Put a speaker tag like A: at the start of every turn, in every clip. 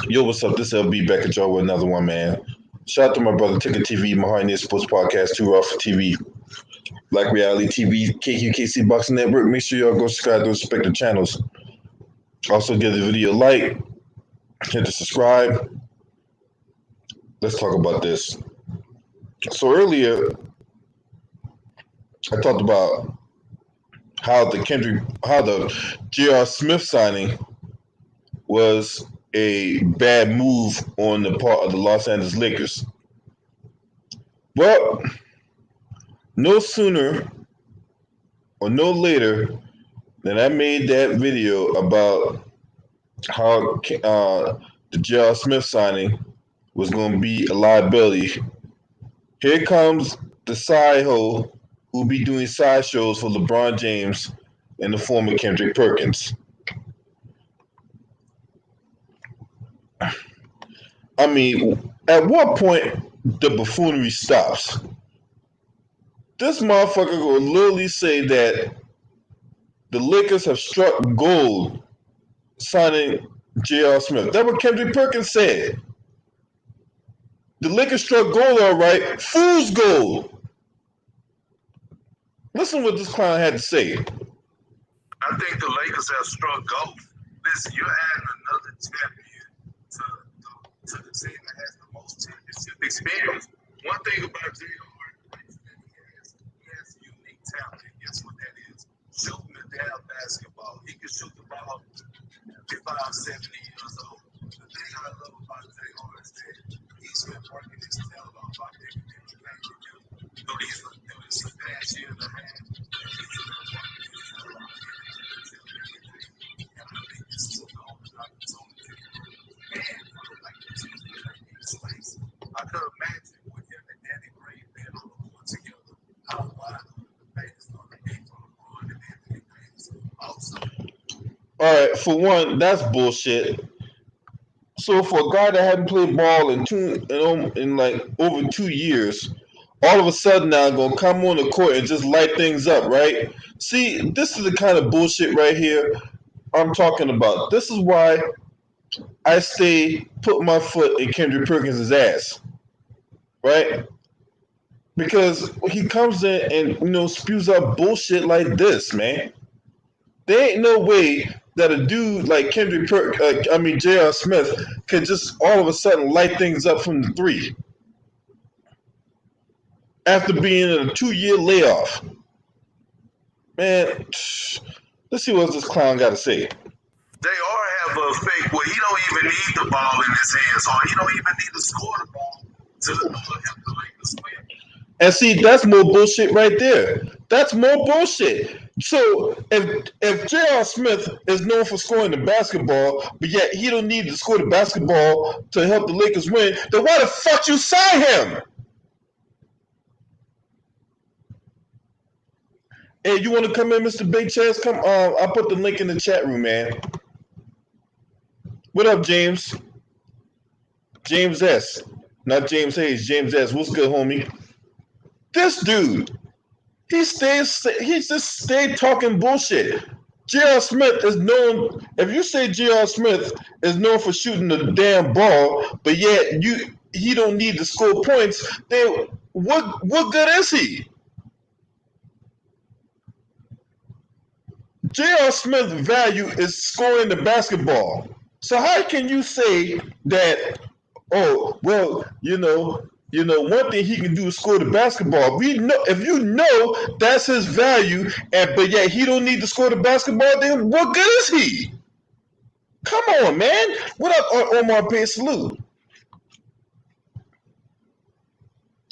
A: Yo, what's up? This LB back at y'all with another one, man. Shout out to my brother Ticker TV, my Heart News Sports Podcast, Too Raw for TV, Black Reality TV, KQKC Boxing Network. Make sure y'all go subscribe to those respective channels. Also, give the video a like, hit the subscribe. Let's talk about this. So earlier, I talked about how the J.R. Smith signing was a bad move on the part of the Los Angeles Lakers. Well, no sooner or no later than I made that video about how the J.R. Smith signing was going to be a liability. Here comes the side hoe who'll be doing sideshows for LeBron James and the former Kendrick Perkins. I mean, at what point the buffoonery stops? This motherfucker will literally say that the Lakers have struck gold signing J.R. Smith. That's what Kendrick Perkins said. The Lakers struck gold, all right. Fool's gold. Listen what this clown had to say.
B: I think the Lakers have struck gold. Listen, you're adding another champion to the team that has the most championship experience. One thing about J.R. is that he has unique talent. Guess what that is? Shooting the damn basketball. He can shoot the ball 55, 70 years old. The thing I love about J.R. is that he's been working his tail off out there in the game. Through this past year and a half, I could imagine with him and Danny Green being on the court together, how wide the debate is going to be for LeBron and Anthony Davis. Also,
A: all right, for one, that's bullshit. So for a guy that hadn't played ball in like over 2 years, all of a sudden now gonna come on the court and just light things up, right? See, this is the kind of bullshit right here I'm talking about. This is why I stay put my foot in Kendrick Perkins' ass, right? Because he comes in and spews out bullshit like this, man. There ain't no way that a dude like J.R. Smith could just all of a sudden light things up from the three after being in a 2-year layoff. Man, let's see what this clown got to say.
B: J.R. have a effect where he don't even need the ball in his hands, or he don't even need to score the ball to help the Lakers win.
A: And see, that's more bullshit right there. That's more bullshit. So if J.R. Smith is known for scoring the basketball, but yet he don't need to score the basketball to help the Lakers win, then why the fuck you sign him? Hey, you want to come in, Mr. Big Chance? Come on, I'll put the link in the chat room, man. What up, James? James S. Not James Hayes, James S. What's good, homie? This dude, he just stayed talking bullshit. J.R. Smith is known, if you say J.R. Smith is known for shooting the damn ball, but yet he don't need to score points, then what good is he? J.R. Smith's value is scoring the basketball. So how can you say that, oh, well, one thing he can do is score the basketball. If you know that's his value, but yet he don't need to score the basketball, then what good is he? Come on, man. What up, Omar Pay Salute?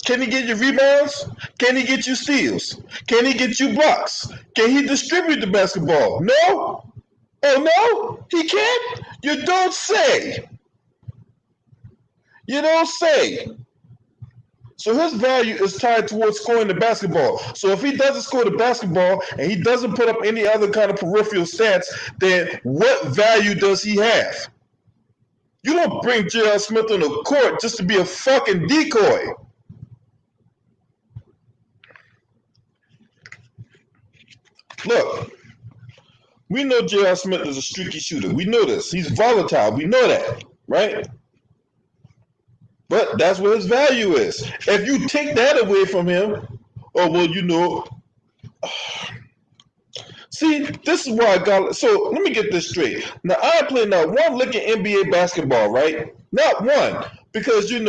A: Can he get you rebounds? Can he get you steals? Can he get you blocks? Can he distribute the basketball? No? Oh, no? He can't? You don't say. You don't say. So his value is tied towards scoring the basketball. So if he doesn't score the basketball and he doesn't put up any other kind of peripheral stats, then what value does he have? You don't bring J.R. Smith on the court just to be a fucking decoy. Look, We know J.R. Smith is a streaky shooter. We know this. He's volatile. We know that, right? But that's what his value is. If you take that away from him, oh well, see, this is why I got. So let me get this straight. Now I played not one lick of NBA basketball, right? Not one, because your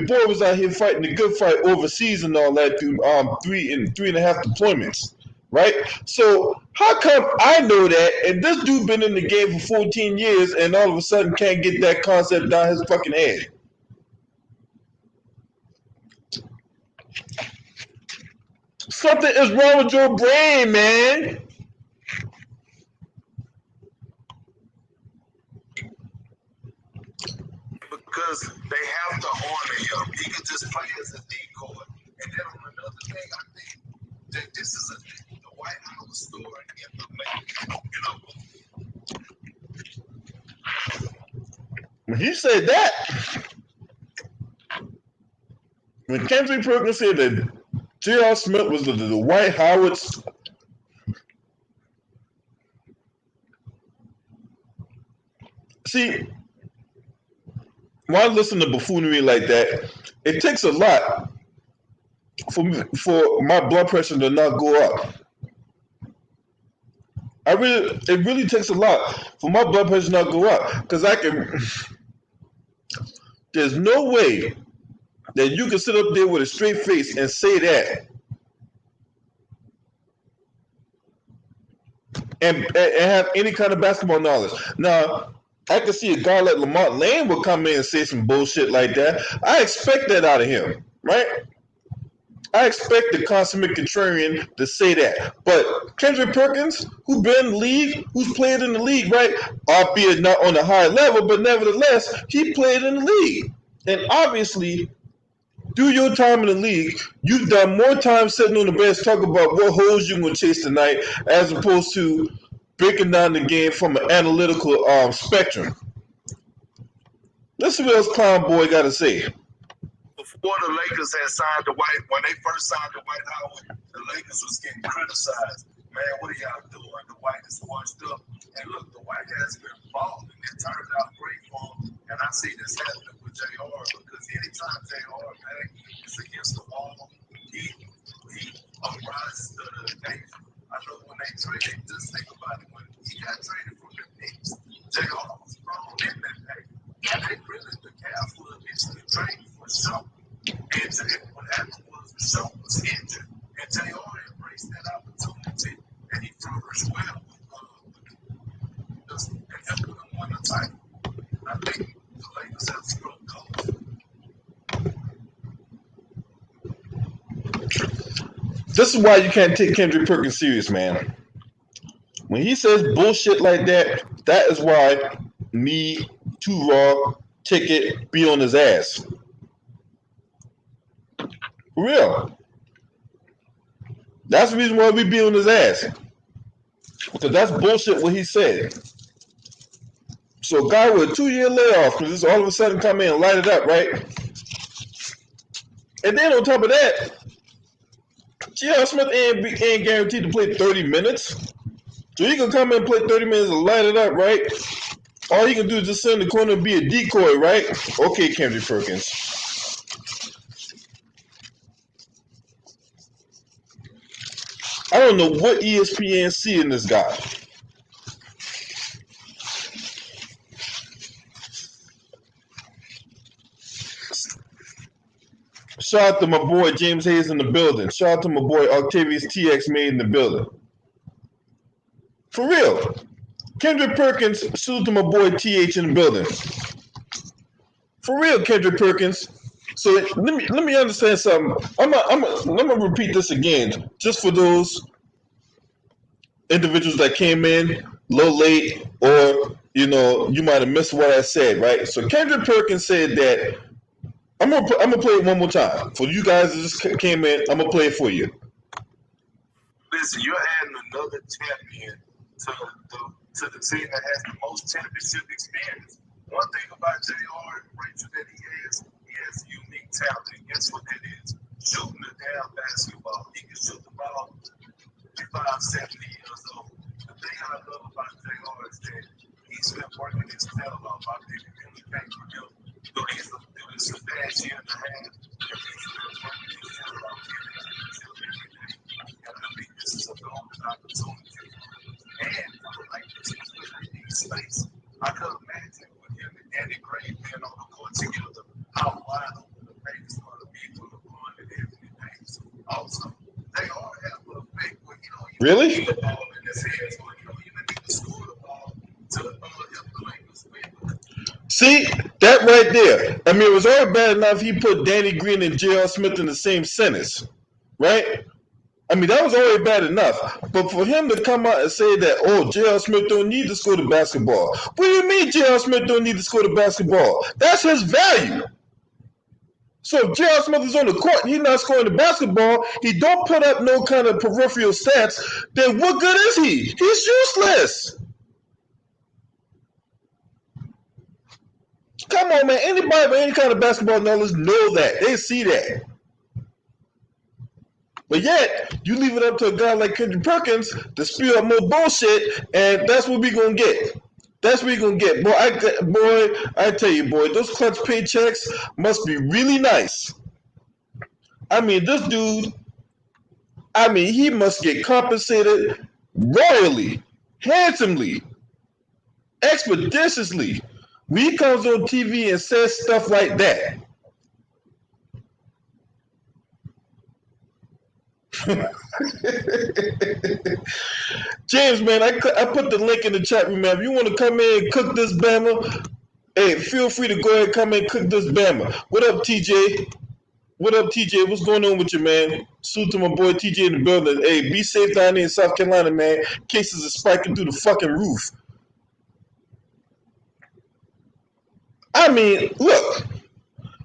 A: boy was out here fighting the good fight overseas and all that through 3.5 deployments, right? So how come I know that and this dude been in the game for 14 years and all of a sudden can't get that concept down his fucking head? Something is wrong with your brain, man.
B: because they have to honor him. He can just play as a decoy. And then on another thing, I think that this is the White House story in the making.
A: When he said that, when Kendrick Perkins said that J.R. Smith was the Dwight Howard's, see, when I listen to buffoonery like that, it takes a lot for my blood pressure to not go up. It really takes a lot for my blood pressure to not go up because there's no way that you can sit up there with a straight face and say that and have any kind of basketball knowledge. Now, I can see a guy like Lamont Lane will come in and say some bullshit like that. I expect that out of him, right? I expect the consummate contrarian to say that. But Kendrick Perkins, who's been in the league, who's played in the league, right? Albeit not on a high level, but nevertheless, he played in the league. And obviously, through your time in the league, you've done more time sitting on the bench talking about what holes you're going to chase tonight as opposed to breaking down the game from an analytical spectrum. Listen to what else Clown Boy got to say.
B: Before the Lakers had signed when they first signed Dwight Howard, the Lakers was getting criticized. Man, what are y'all doing? Dwight is washed up. And look, Dwight has been balling. It turned out great for him. And I see this happening with JR because anytime JR, man, is against the wall, he arises to the occasion. I know when they traded, just think about it. When he got traded from the Knicks, JR was thrown in that pack. And they really the Cavs were initially traded for sure. And what happened was the show was injured, and JR embraced that opportunity, and he flourished well with us and helped them win the title. I think the Lakers have struck gold.
A: This is why you can't take Kendrick Perkins serious, man. When he says bullshit like that, that is why me, Too Raw, Ticket be on his ass. For real. That's the reason why we be on his ass. Because that's bullshit what he said. So a guy with a 2-year layoff can just all of a sudden come in and light it up, right? And then on top of that, J.R. Smith ain't guaranteed to play 30 minutes. So he can come in and play 30 minutes and light it up, right? All he can do is just sit in the corner and be a decoy, right? Okay, Kendrick Perkins. I don't know what ESPN see in this guy. Shout out to my boy James Hayes in the building. Shout out to my boy Octavius TX Made in the building. For real. Kendrick Perkins, salute to my boy TH in the building. For real, Kendrick Perkins. So let me understand something. I'm gonna repeat this again, just for those individuals that came in a little late, or you might have missed what I said, right? So Kendrick Perkins said that I'm gonna play it one more time for you guys that just came in. I'm gonna play it for you.
B: Listen, you're adding another champion to the team that has the most championship experience. One thing about JR, Rachel, that he has unique talent. And guess what that is? Shooting the damn basketball. He can shoot the ball 65, 70 years old. The thing I love about JR is that he's been working his tail off. I think he really came from him. This is last year and a half. And he's been working his tail off every day. And I think this is a golden opportunity. And for the Lakers, they need space. I could imagine with him and Danny Gray being on the court together, how wide open the paint is going to be for LeBron and Anthony Davis. Also, they all have an effect where you don't even need the ball in his hands, or you don't even need to score the ball to help the Lakers win.
A: See, that right there. I mean, it was already bad enough he put Danny Green and J.R. Smith in the same sentence, right? I mean, that was already bad enough. But for him to come out and say that, oh, J.R. Smith don't need to score the basketball. What do you mean J.R. Smith don't need to score the basketball? That's his value. So if J.R. Smith is on the court and he's not scoring the basketball, he don't put up no kind of peripheral stats, then what good is he? He's useless. Come on, man. Anybody with any kind of basketball knowledge know that. They see that. But yet, you leave it up to a guy like Kendrick Perkins to spew up more bullshit, and that's what we're going to get. That's what you're going to get. I tell you, boy, those clutch paychecks must be really nice. I mean, this dude, he must get compensated royally, handsomely, expeditiously. When he comes on TV and says stuff like that. James, man, I put the link in the chat room, man. If you want to come in and cook this Bama, hey, feel free to go ahead and come in and cook this Bama. What up, TJ? What up, TJ? What's going on with you, man? Salute to my boy TJ in the building. Hey, be safe down there in South Carolina, man. Cases are spiking through the fucking roof. I mean, look,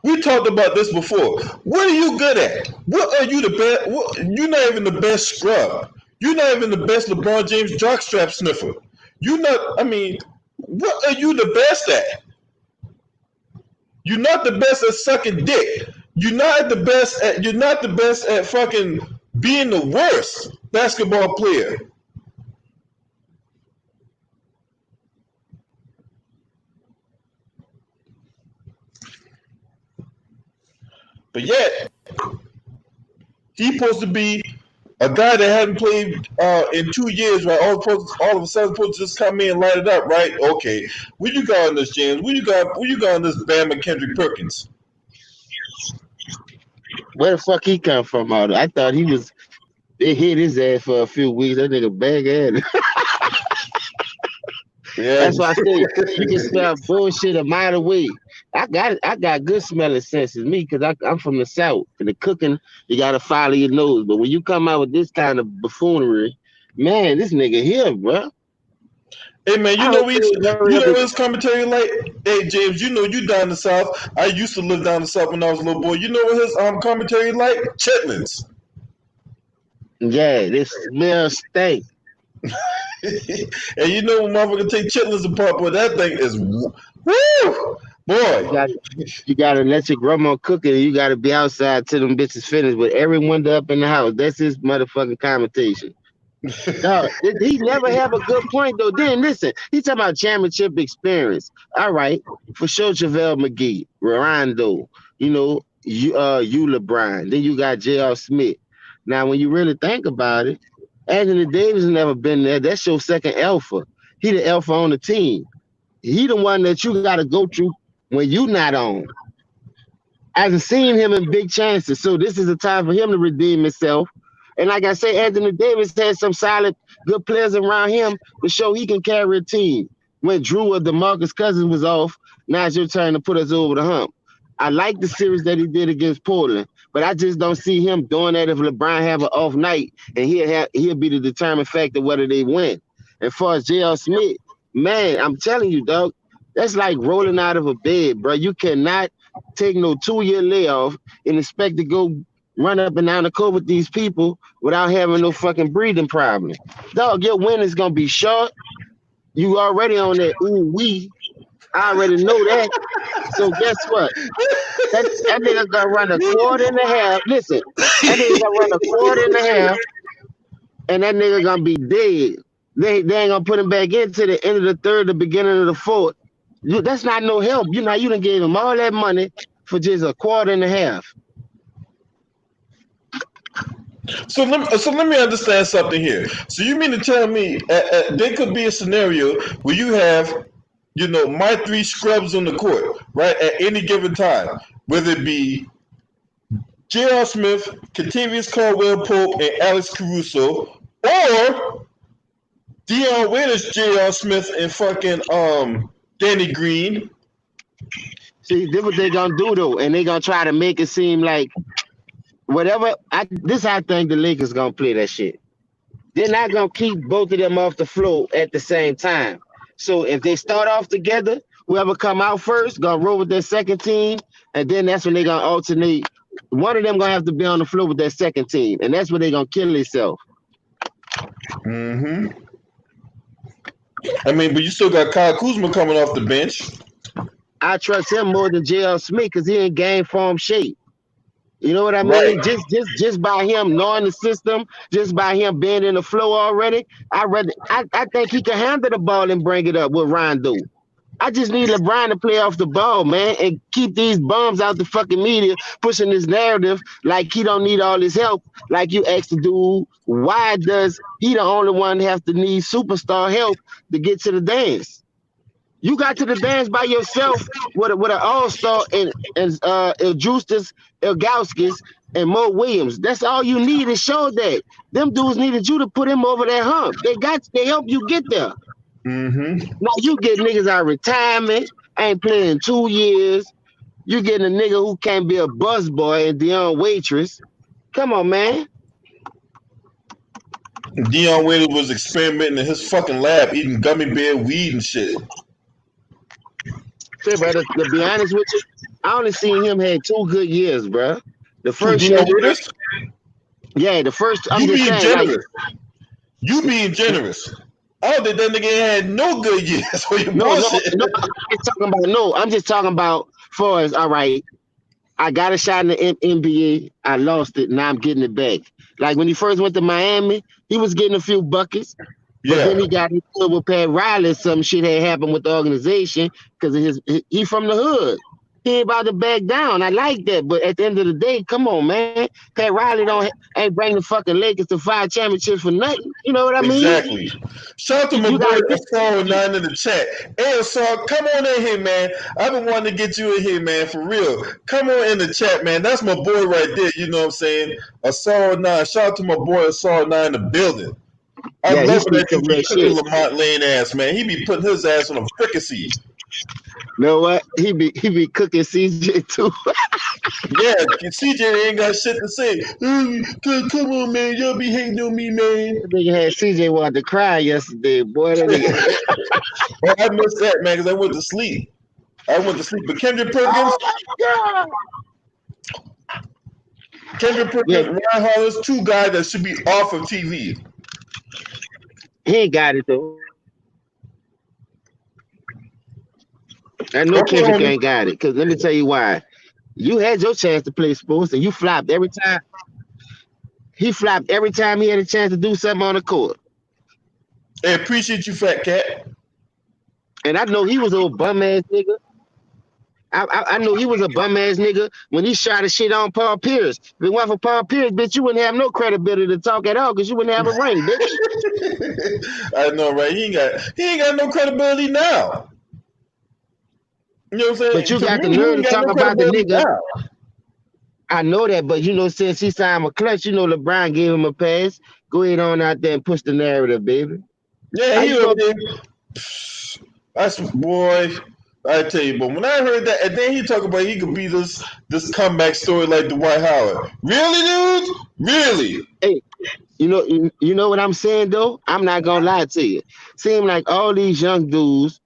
A: we talked about this before. What are you good at? What are you the best? You're not even the best scrub. You're not even the best LeBron James jockstrap sniffer. You're not, what are you the best at? You're not the best at sucking dick. You're not the best at fucking being the worst basketball player. But yet, he's supposed to be a guy that hadn't played in 2 years, right? All of a sudden, supposed to just come in and light it up, right? Okay, where you got on this, James? Where you got on this Bam and Kendrick Perkins?
C: Where the fuck he come from? I thought they hit his ass for a few weeks. That nigga bag ass. Yeah. That's why I say you can smell bullshit a mile away. I got good smelling senses, me, because I'm from the South. And the cooking, you gotta follow your nose. But when you come out with this kind of buffoonery, man, this nigga here, bro.
A: Hey man, you know his commentary like? Hey James, you know you down the South. I used to live down the South when I was a little boy. You know what his commentary like? Chitlins.
C: Yeah, this smell stink.
A: And you know when motherfucker take chitlins apart, boy, that thing is woo, boy.
C: You gotta let your grandma cook it, and you gotta be outside till them bitches finish with every window up in the house. That's his motherfucking commentation. No, he never have a good point though. Then listen, he talking about championship experience. All right, for sure, JaVale McGee, Rondo, you LeBron. Then you got J.R. Smith. Now, when you really think about it, Anthony Davis never been there. That's your second alpha. He the alpha on the team. He the one that you got to go through when you not on. I've seen him in big chances, so this is a time for him to redeem himself. And like I say, Anthony Davis has some solid, good players around him to show he can carry a team. When Drew or DeMarcus Cousins was off, now it's your turn to put us over the hump. I like the series that he did against Portland, but I just don't see him doing that if LeBron have an off night, and he'll be the determining factor whether they win. As far as J.R. Smith, man, I'm telling you, dog, that's like rolling out of a bed, bro. You cannot take no 2-year layoff and expect to go run up and down the court with these people without having no fucking breathing problem. Dog, your win is gonna be short. You already on that ooh-wee. I already know that. So guess what? That nigga gonna run a quarter and a half. Listen, that nigga gonna run a quarter and a half, and that nigga gonna be dead. They ain't gonna put him back into the end of the third, the beginning of the fourth. That's not no help. You done gave him all that money for just a quarter and a half.
A: So let me understand something here. So you mean to tell me there could be a scenario where you have, my three scrubs on the court, right, at any given time, whether it be J.R. Smith, Kentavious Caldwell Pope, and Alex Caruso, or Dion Waiters, J.R. Smith, and fucking Danny Green.
C: See, this what they gonna do though, and they gonna try to make it seem like whatever. This I think the Lakers gonna play that shit. They're not gonna keep both of them off the floor at the same time. So if they start off together, whoever come out first gonna roll with their second team, and then that's when they gonna alternate. One of them gonna have to be on the floor with their second team, and that's when they gonna kill themselves.
A: Mm-hmm. I mean, but you still got Kyle Kuzma coming off the bench.
C: I trust him more than J.L. Smith because he in game form shape. You know what I
A: Right.
C: mean? Just by him knowing the system, just by him being in the flow already, I think he can handle the ball and bring it up with Rondo. I just need LeBron to play off the ball, man, and keep these bums out the fucking media pushing this narrative like he don't need all his help. Like you asked the dude, why does he the only one have to need superstar help to get to the dance? You got to the dance by yourself with an all-star and Justus Ilgauskas and Mo Williams. That's all you need to show that. Them dudes needed you to put him over that hump. They help you get there.
A: Mm-hmm.
C: Now you get niggas out of retirement, ain't playing 2 years. You getting a nigga who can't be a busboy and Dion Waitress. Come on, man.
A: Dion Waiters was experimenting in his fucking lab, eating gummy bear weed and shit.
C: Say, brother, to be honest with you, I only seen him had 2 good years, bro. The
A: Who,
C: first year,
A: Dion Waiters?
C: yeah, the first. I'm
A: You
C: just
A: being
C: saying, like,
A: generous. You being generous. I don't think that nigga had no good years for your
C: no,
A: bullshit.
C: no. I'm just talking about for as all right. I got a shot in the NBA. I lost it. Now I'm getting it back. Like when he first went to Miami, he was getting a few buckets, but then
A: Yeah.
C: he got into it with Pat Riley. Some shit had happened with the organization because he from the hood. He ain't about to back down. I like that, but at the end of the day, come on, man. Pat Riley ain't bring the fucking Lakers to 5 championships for nothing. You know what I mean?
A: Exactly. Shout out to my
C: You
A: boy
C: gotta get.
A: Asar9 in the chat. Hey Asar, come on in here, man. I've been wanting to get you in here, man, for real. Come on in the chat, man. That's my boy right there, you know what I'm saying? Asar9. Shout out to my boy Asar9 in the building. I
C: Yeah, he
A: love it
C: speaks
A: that you
C: some
A: be
C: real
A: cooking
C: shit.
A: Lamont Lane ass, man. He be putting his ass on a fricassee.
C: You know what? He be cooking CJ too.
A: Yeah, CJ ain't got shit to say. Come on, man. Y'all be hating on me, man.
C: That nigga had CJ wanted to cry yesterday, boy. That nigga.
A: Oh, I missed that, man, because I went to sleep. But Kendrick Perkins,
C: Oh my god. Yeah,
A: Ryan Hollins, two guys that should be off of TV.
C: he ain't got it though. I know
A: Okay,
C: Kendrick
A: homie.
C: ain't got it. Cause let me tell you why. You had your chance to play sports and you flopped every time. He flopped every time he had a chance to do something on the court.
A: Hey, appreciate you, Fat Cat.
C: And I know he was a old bum ass nigga. I know he was a bum ass nigga when he shot a shit on Paul Pierce. If it wasn't for Paul Pierce, bitch, you wouldn't have no credibility to talk at all because you wouldn't have a ring, bitch.
A: I know, right? He ain't got no credibility now. You know what I'm
C: But
A: saying?
C: you
A: To
C: got the
A: me, he
C: nerve
A: ain't
C: to
A: got
C: talk
A: no
C: about the
A: credibility
C: nigga.
A: now.
C: I know that, but since he signed a clutch, LeBron gave him a pass. Go ahead on out there and push the narrative, baby.
A: Yeah,
C: How
A: he
C: you
A: up
C: gonna
A: there. That's boy. I tell you, but when I heard that, and then he talk about he could be this comeback story like Dwight Howard. Really, dude? Really?
C: hey, you know what I'm saying though? I'm not gonna lie to you. Seem like all these young dudes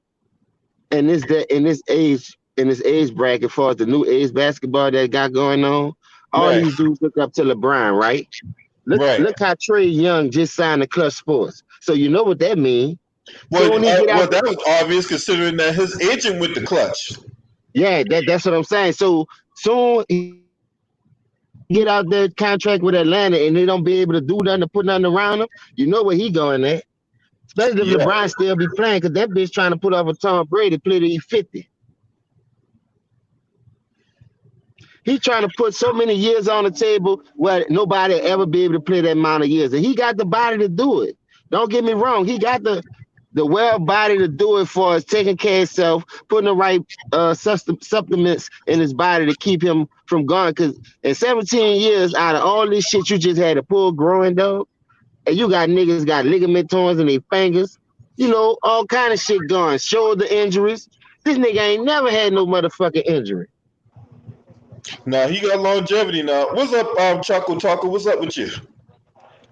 C: in this age bracket for the new age basketball that got going on, all
A: Right,
C: these dudes look up to LeBron, right?
A: right.
C: Look how Trey Young just signed to Clutch Sports. So you know what that means.
A: Well,
C: Soon he get out.
A: that was obvious considering that his agent went to Clutch.
C: Yeah, that's what I'm saying. So soon he get out that contract with Atlanta and they don't be able to do nothing to put nothing around him. You know where he going at? Especially if
A: Yeah.
C: LeBron still be playing, because that bitch trying to put up a Tom Brady play to E50. He trying to put so many years on the table where nobody will ever be able to play that amount of years. And he got the body to do it. Don't get me wrong. He got the well body to do it for us, taking care of himself, putting the right supplements in his body to keep him from going. Because in 17 years, out of all this shit you just had to pull growing, dog, and you got niggas got ligament torns in their fingers, all kind of shit going, shoulder injuries. This nigga ain't never had no motherfucking injury.
A: Now he got longevity now. What's up, Choco Taco? What's up with you?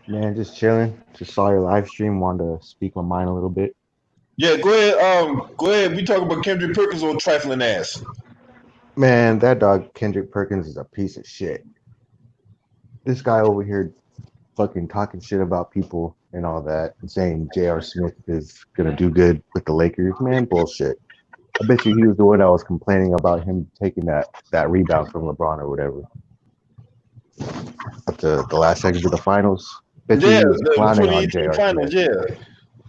D: Man, just chilling. Just saw your live stream. Wanted to speak my mind a little bit.
A: Yeah, go ahead. Go ahead. We talk about Kendrick Perkins' old trifling ass.
D: Man, that dog Kendrick Perkins is a piece of shit. This guy over here fucking talking shit about people and all that and saying J.R. Smith is going to do good with the Lakers. Man, bullshit. I bet you he was the one that was complaining about him taking that rebound from LeBron or whatever. At the last seconds of the finals. Bet you
A: Yeah,
D: he was
A: the
D: clowning on
A: 2018
D: J.R.
A: finals.
D: Smith.
A: Yeah.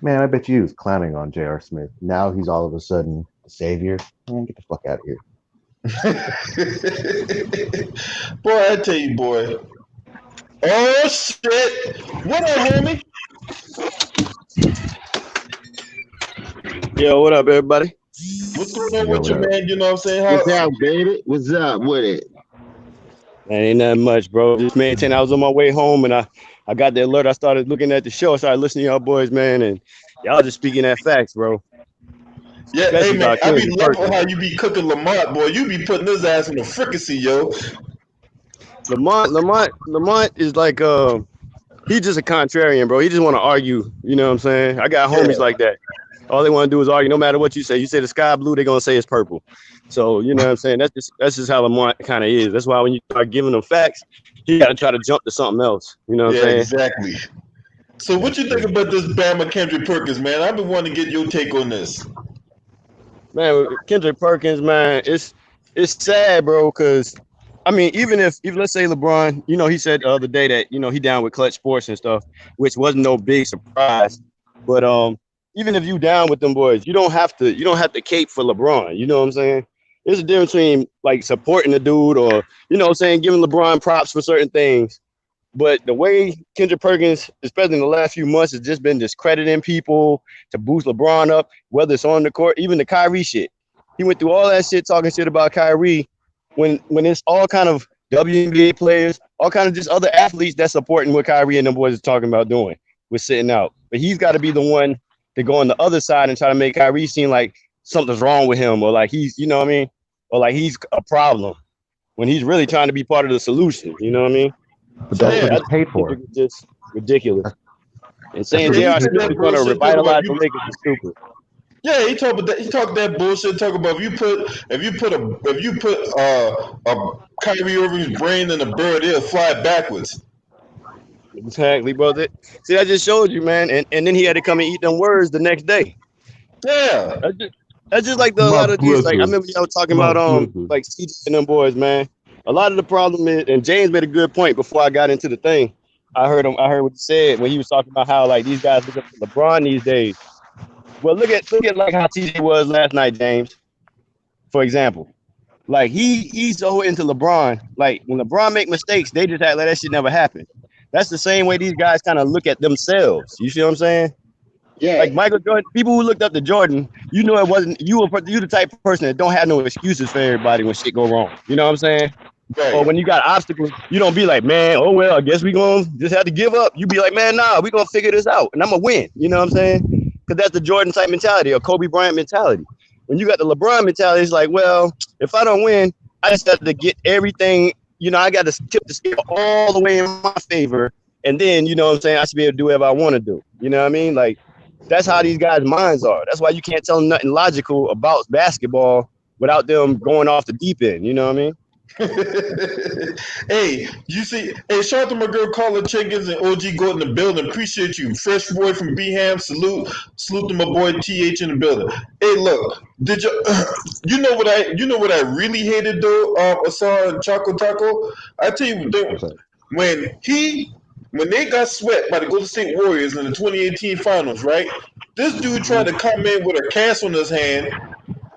D: Man, I bet you he was clowning on J.R. Smith. Now he's all of a sudden the savior. Man, get the fuck out of here.
A: Boy, I tell you, boy. Oh shit! What up, homie?
E: Yo, what up, everybody?
A: What's going on
D: Yo,
A: with you,
D: what up?
A: man? You know what I'm saying?
C: What's up, baby? What's up with it?
E: Man, ain't nothing much, bro. Just maintain. I was on my way home and I got the alert. I started looking at the show. I started listening to y'all boys, man, and y'all just speaking that facts, bro.
A: Yeah, hey
E: Especially
A: man,
E: about
A: I be
E: Kendrick
A: loving
E: Perkins.
A: how you be cooking Lamont, boy. You be putting his ass in the fricassee, yo.
E: Lamont is like he's just a contrarian, bro. He just want to argue. You know what I'm saying? I got homies like that. All they want to do is argue. No matter what you say. You say the sky blue, they're gonna say it's purple. So you know what I'm saying? That's just how Lamont kind of is. That's why when you start giving them facts, he got to try to jump to something else. You know what I'm saying?
A: Exactly. So what you think about this Bama Kendrick Perkins, man? I've been wanting to get your take on this.
E: Man, Kendrick Perkins, man, it's sad, bro. Because I mean, even if let's say LeBron, he said the other day that he down with Clutch Sports and stuff, which wasn't no big surprise. But even if you down with them boys, you don't have to cape for LeBron. You know what I'm saying? There's a difference between like supporting the dude or what I'm saying, giving LeBron props for certain things. But the way Kendrick Perkins, especially in the last few months, has just been discrediting people to boost LeBron up, whether it's on the court, even the Kyrie shit. He went through all that shit talking shit about Kyrie when it's all kind of WNBA players, all kind of just other athletes that's supporting what Kyrie and them boys are talking about doing with sitting out. But he's got to be the one to go on the other side and try to make Kyrie seem like something's wrong with him or like he's, you know what I mean? Or like he's a problem when he's really trying to be part of the solution. You know what I mean?
D: But that's what
E: I
D: he's paid for.
E: think it's just ridiculous. And saying
D: what
E: J.R.
D: he's
E: Smith is going to revitalize the Lakers is stupid.
A: Yeah, he talked that bullshit. Talk about if you put a Kyrie Irving's brain in a bird, it'll fly backwards.
E: Exactly, brother. See, I just showed you, man. And then he had to come and eat them words the next day.
A: Yeah.
E: That's just like a lot of these. Like I remember y'all talking about like CJ and them boys, man. A lot of the problem is, and James made a good point before I got into the thing. I heard what he said when he was talking about how like these guys look up to LeBron these days. Well, look at like how TJ was last night, James. For example, like he's so into LeBron. Like when LeBron make mistakes, they just act like that shit never happened. That's the same way these guys kind of look at themselves. You see what I'm saying?
C: Yeah.
E: Like Michael Jordan, people who looked up to Jordan, it wasn't you the type of person that don't have no excuses for everybody when shit go wrong. You know what I'm saying?
A: Right.
E: Or when you got obstacles, you don't be like, man, oh well, I guess we gonna just have to give up. You be like, man, nah, we gonna figure this out and I'm gonna win. You know what I'm saying? Because that's the Jordan type mentality or Kobe Bryant mentality. When you got the LeBron mentality, it's like, well, if I don't win, I just have to get everything. I got to tip the scale all the way in my favor, and then you know what I'm saying. I should be able to do whatever I want to do. You know what I mean? Like that's how these guys' minds are. That's why you can't tell them nothing logical about basketball without them going off the deep end. You know what I mean?
A: Hey, shout out to my girl Carla Jenkins and OG Go in the building. Appreciate you. Fresh boy from Beham. Salute to my boy TH in the building. Hey, look, did you you know what I really hated though, Asar and Choco Taco? I tell you, when when they got swept by the Golden State Warriors in the 2018 Finals, right? This dude tried to come in with a cast on his hand,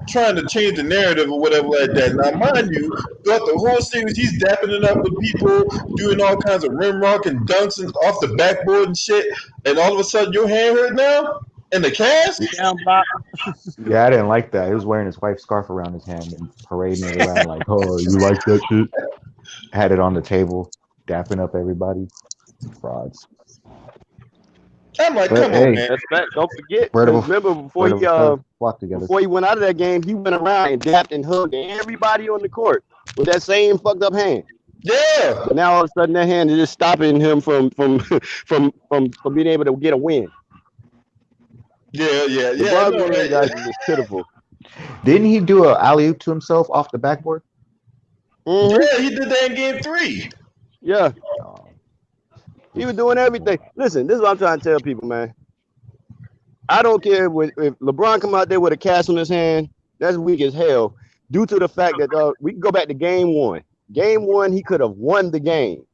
A: trying to change the narrative or whatever like that. Now, mind you, throughout the whole series, he's dapping it up with people, doing all kinds of rim rock and dunks and off the backboard and shit. And all of a sudden, your hand hurt now in the cast.
E: Down block.
D: Yeah, I didn't like that. He was wearing his wife's scarf around his hand and parading it around like, oh, you like that shit? Had it on the table, dapping up everybody. Frauds.
A: I'm like,
D: But,
A: come
D: hey,
A: on, man.
E: That's fact. Don't forget.
D: Word of a-
E: Remember before
D: Word of
E: he
D: a friend, flock together.
E: before he went out of that game, he went around and dapped and hugged everybody on the court with that same fucked up hand.
A: Yeah.
E: But now all of a sudden that hand is just stopping him from being able to get a win.
A: Yeah.
E: LeBron
A: No,
E: James guys is just pitiful.
D: Didn't he do an alley-oop to himself off the backboard?
E: Mhm.
A: Yeah, he did that in Game 3.
E: Yeah,
D: Oh,
E: he was doing everything. Listen, this is what I'm trying to tell people, man. I don't care if LeBron come out there with a cast on his hand. That's weak as hell. Due to the fact that we can go back to Game 1. Game 1, he could have won the game.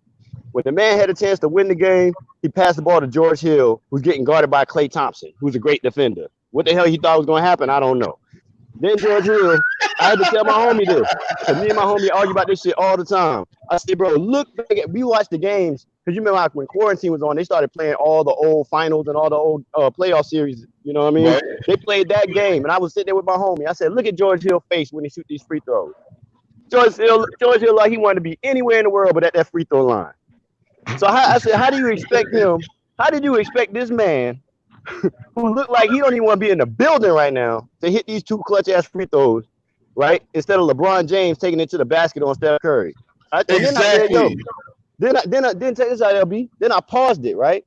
E: When the man had a chance to win the game, he passed the ball to George Hill, who's getting guarded by Klay Thompson, who's a great defender. What the hell he thought was going to happen, I don't know. Then George Hill, I had to tell my homie this. Because me and my homie argue about this shit all the time. I said, bro, look back at, we watched the games. Because you remember like when quarantine was on, they started playing all the old finals and all the old playoff series. You know what I mean?
A: Right.
E: They played that game. And I was sitting there with my homie. I said, look at George Hill's face when he shoot these free throws. George Hill like he wanted to be anywhere in the world but at that free throw line. So I said, how do you expect him? How did you expect this man who looked like he don't even want to be in the building right now to hit these two clutch ass free throws, right? Instead of LeBron James taking it to the basket on Steph Curry.
A: Exactly.
E: Then take this out, LB. Then I paused it, right?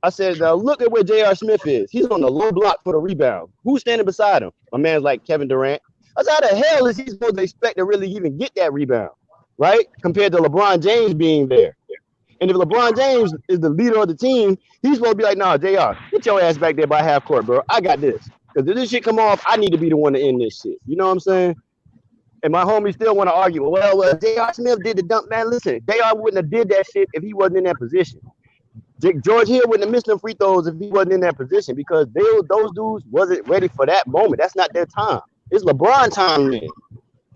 E: I said, look at where J.R. Smith is. He's on the low block for the rebound. Who's standing beside him? My man's like Kevin Durant. I said, how the hell is he supposed to expect to really even get that rebound, right? Compared to LeBron James being there. And if LeBron James is the leader of the team, he's supposed to be like, nah, JR, get your ass back there by half court, bro. I got this. Because if this shit come off, I need to be the one to end this shit. You know what I'm saying? And my homies still want to argue, well, J.R. Smith did the dunk. Man, listen, JR wouldn't have did that shit if he wasn't in that position. George Hill wouldn't have missed them free throws if he wasn't in that position because those dudes wasn't ready for that moment. That's not their time. It's LeBron time, man.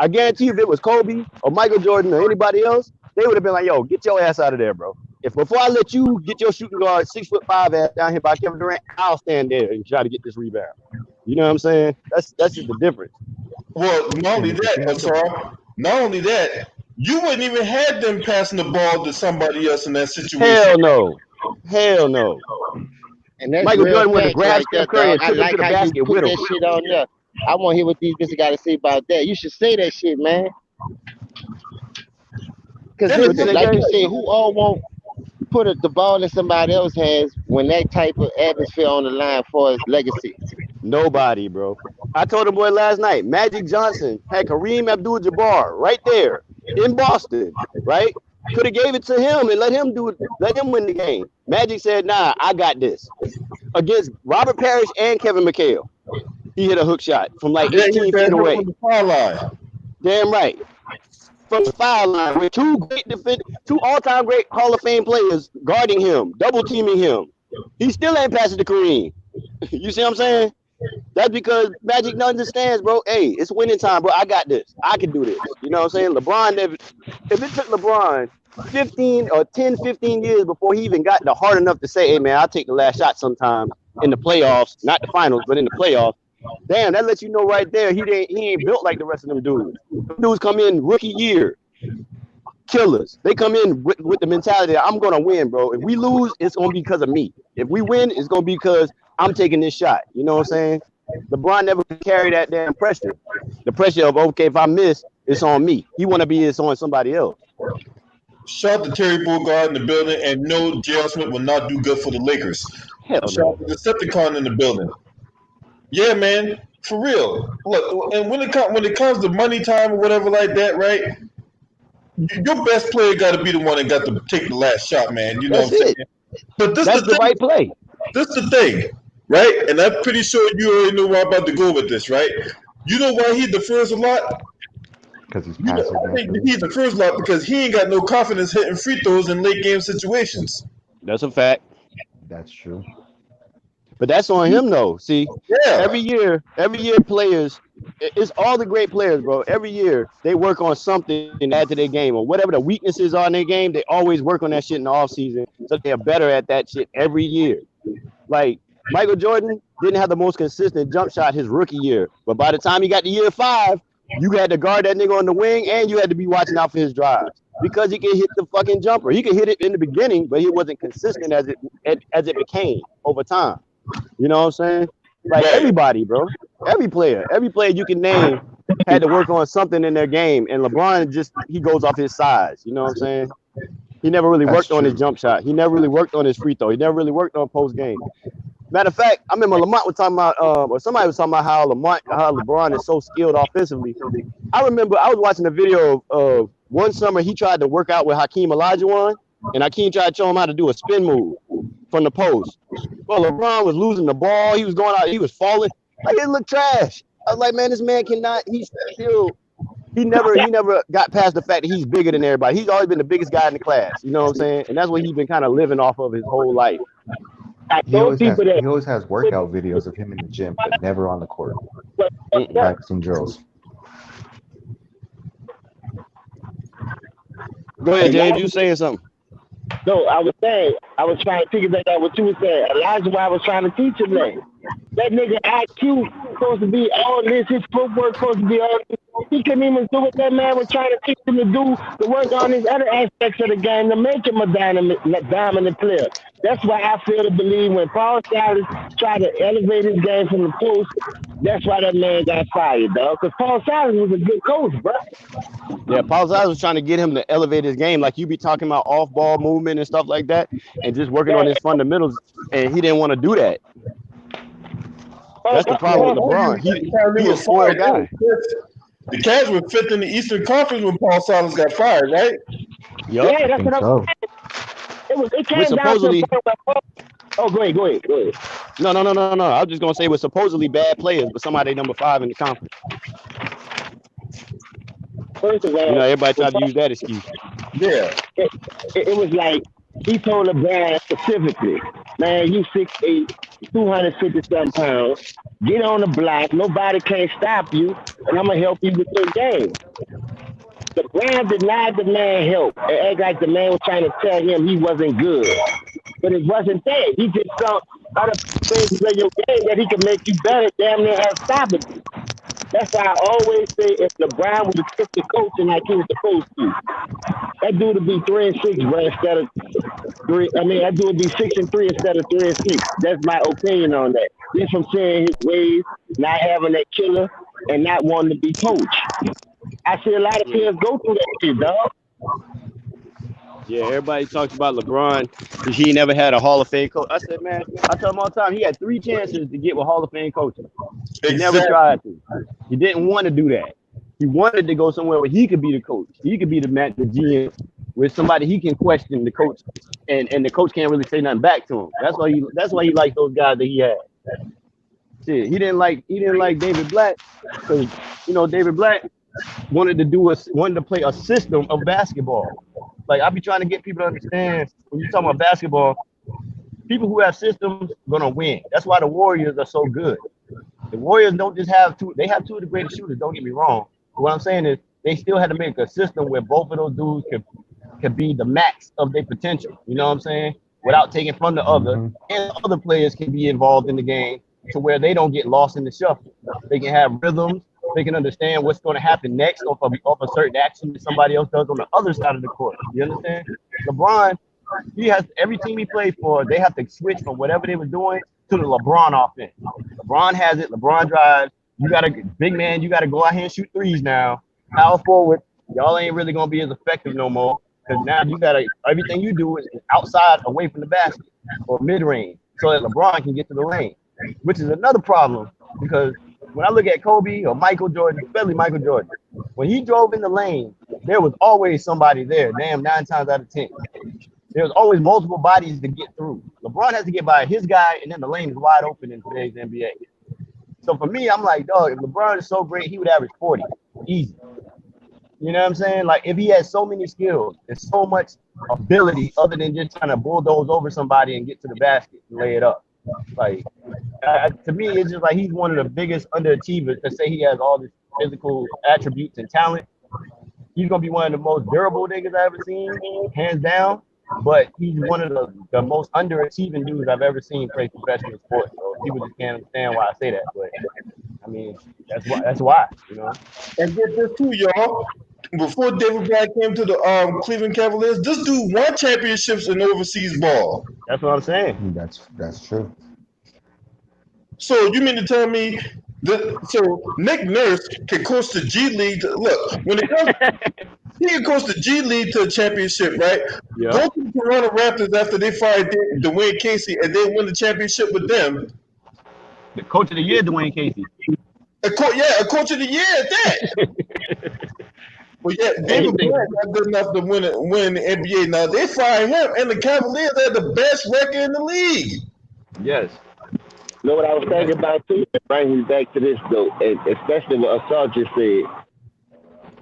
E: I guarantee you if it was Kobe or Michael Jordan or anybody else, they would have been like, yo, get your ass out of there, bro. If before I let you get your shooting guard 6'5" ass down here by Kevin Durant, I'll stand there and try to get this rebound. You know what I'm saying? That's just the difference.
A: Well, not only that, you wouldn't even have them passing the ball to somebody else in that situation.
E: Hell no.
C: And that's
E: Michael Jordan would have
C: facts
E: grabbed
C: there,
E: Steph Curry and
C: dog. I
E: took him
C: like
E: to the
C: how you
E: basket
C: put
E: with
C: that
E: him.
C: shit on there. I want to hear what these bitches got to say about that. You should say that shit, man. Because like you say, who all won't put the ball in somebody else's hands when that type of atmosphere on the line for his legacy?
E: Nobody, bro. I told him boy last night, Magic Johnson had Kareem Abdul-Jabbar right there in Boston, right? Could have gave it to him and let him win the game. Magic said, nah, I got this. Against Robert Parrish and Kevin McHale. He hit a hook shot from like 18 feet away.
A: From the foul line.
E: Damn right. From the foul line with two all-time great Hall of Fame players guarding him, double teaming him. He still ain't passing to Kareem. You see what I'm saying? That's because Magic understands, bro. Hey, it's winning time, bro. I got this. I can do this. You know what I'm saying? LeBron, if it took LeBron 15 years before he even got hard enough to say, hey, man, I'll take the last shot sometime in the playoffs, not the finals, but in the playoffs. Damn, that lets you know right there he ain't built like the rest of them dudes. Them dudes come in rookie year, killers. They come in with the mentality that I'm gonna win, bro. If we lose, it's gonna be because of me. If we win, it's gonna be because I'm taking this shot. You know what I'm saying? LeBron never could carry that damn pressure. The pressure of okay, if I miss, it's on me. He wanna be it's on somebody else.
A: Shout out to Terry Bogard in the building, and no, J.R. Smith will not do good for the Lakers.
E: Hell
A: Shout
E: no.
A: out to Decepticon in the building. Yeah, man, for real. Look, and when it comes to money time or whatever like that, right? Your best player got to be the one that got to take the last shot, man. You know
E: That's
A: what I'm
E: it.
A: saying? But
E: That's the right play.
A: This the thing, right? And I'm pretty sure you already know where I'm about to go with this, right? You know why he defers a lot?
D: Because he's
A: You know,
D: passive.
A: I think he defers a lot because he ain't got no confidence hitting free throws in late game situations.
E: That's a fact.
D: That's true.
E: But that's on him though. See,
A: Yeah.
E: every year players, it's all the great players, bro. Every year they work on something to add to their game or whatever the weaknesses are in their game. They always work on that shit in the off season, so they are better at that shit every year. Like Michael Jordan didn't have the most consistent jump shot his rookie year, but by the time he got to year 5, you had to guard that nigga on the wing and you had to be watching out for his drives because he could hit the fucking jumper. He could hit it in the beginning, but he wasn't consistent as it became over time. You know what I'm saying? Like
A: Right.
E: everybody, bro. Every player you can name had to work on something in their game. And LeBron just he goes off his size. You know what I'm saying? He never really
D: That's
E: worked on his
D: true.
E: jump shot. He never really worked on his free throw. He never really worked on post game. Matter of fact, I remember Lamont was talking about, or somebody was talking about how LeBron is so skilled offensively. I remember I was watching a video of one summer he tried to work out with Hakeem Olajuwon, and Hakeem tried to show him how to do a spin move from the post. Well, LeBron was losing the ball. He was going out. He was falling. Like it looked trash. I was like, man, this man cannot. He never got past the fact that he's bigger than everybody. He's always been the biggest guy in the class. You know what I'm saying? And that's what he's been kind of living off of his whole life.
C: I told people that.
D: He always has workout videos of him in the gym, but never on the court.
E: Mm-mm.
D: Practicing drills.
E: Go ahead, James. You saying something?
C: No, I was saying, I was trying to figure that out what you were saying. Elijah, what I was trying to teach him that. That nigga IQ supposed to be all this, his footwork supposed to be all this. He couldn't even do what that man was trying to teach him to do, to work on his other aspects of the game to make him a dominant player. That's why I feel to believe when Paul Silas tried to elevate his game from the post, that's why that man got fired, dog. Because Paul Silas was a good coach, bro.
E: Yeah, Paul Silas was trying to get him to elevate his game, like you be talking about off-ball movement and stuff like that, and just working on his fundamentals, and he didn't want to do that. That's the problem with LeBron. He a spoiled guy.
A: The Cavs were 5th in the Eastern Conference when Paul Silas got fired, right?
E: Yep.
C: Yeah, that's
D: think
C: what I'm
D: so.
C: saying. It came
E: Which
C: down to
E: supposedly-
C: a point where oh, go ahead.
E: No. I was just gonna say it was supposedly bad players, but somebody number 5 in the conference.
C: First of all,
E: You know, everybody tried to use that excuse.
A: Yeah.
C: it was like he told LeBron specifically, man, you 6'8", 250-something pounds, get on the block, nobody can stop you, and I'm gonna help you with your game. LeBron denied the man help and act like the man was trying to tell him he wasn't good. But it wasn't that. He just saw other things in your game that he could make you better, damn near unstoppable. That's why I always say if LeBron would have took the coaching like he was supposed to, that dude would be 3-6, bro, instead of 3. I mean, that dude would be 6-3 instead of 3-6. That's my opinion on that. Just from seeing his ways, not having that killer, and not wanting to be coached. I see a lot of players go through that shit, dog.
E: Yeah, everybody talks about LeBron because he never had a Hall of Fame coach. I said, man, I tell him all the time, he had 3 chances to get with Hall of Fame coaching. He never tried to. He didn't want to do that. He wanted to go somewhere where he could be the coach. He could be the GM with somebody he can question the coach, and the coach can't really say nothing back to him. That's why he liked those guys that he had. Shit, he didn't like David Blatt because David Blatt wanted to play a system of basketball. Like I be trying to get people to understand when you talk about basketball, people who have systems gonna win. That's why the Warriors are so good. The Warriors don't just have two; they have 2 of the greatest shooters. Don't get me wrong. But what I'm saying is they still had to make a system where both of those dudes could be the max of their potential. You know what I'm saying? Without taking from the other, and the other players can be involved in the game to where they don't get lost in the shuffle. They can have rhythms. They can understand what's going to happen next off a certain action that somebody else does on the other side of the court. You understand? LeBron, he has every team he plays for, they have to switch from whatever they were doing to the LeBron offense. LeBron has it. LeBron drives. You got a big man. You got to go out here and shoot threes now. Power forward. Y'all ain't really going to be as effective no more because now you got to everything you do is outside, away from the basket or mid range, so that LeBron can get to the lane, which is another problem because when I look at Kobe or Michael Jordan, especially Michael Jordan, when he drove in the lane, there was always somebody there. Damn, 9 times out of 10. There was always multiple bodies to get through. LeBron has to get by his guy, and then the lane is wide open in today's NBA. So for me, I'm like, dog, if LeBron is so great, he would average 40. Easy. You know what I'm saying? Like if he has so many skills and so much ability other than just trying to bulldoze over somebody and get to the basket and lay it up. Like to me, it's just like he's one of the biggest underachievers to say he has all this physical attributes and talent. He's gonna be one of the most durable niggas I've ever seen, hands down. But he's one of the most underachieving dudes I've ever seen play professional sports. So people just can't understand why I say that. But I mean, that's why, you know.
A: And get this too, y'all. Before David Black came to the Cleveland Cavaliers, this dude won championships in overseas ball.
E: That's what I'm saying.
D: That's true.
A: So you mean to tell me that Nick Nurse can coach the G League? Look, when it comes, he can coach the G League to a championship, right?
E: Yeah.
A: Go to the Toronto Raptors after they fired Dwayne Casey and they win the championship with them.
E: The coach of the year, Dwayne Casey.
A: A coach of the year at that. Well, yeah, David Black not good enough to win the NBA. Now they fired him, and the Cavaliers had the best record in the league.
E: Yes.
C: You know what I was thinking about too? Bring me back to this though, and especially what Assault just said.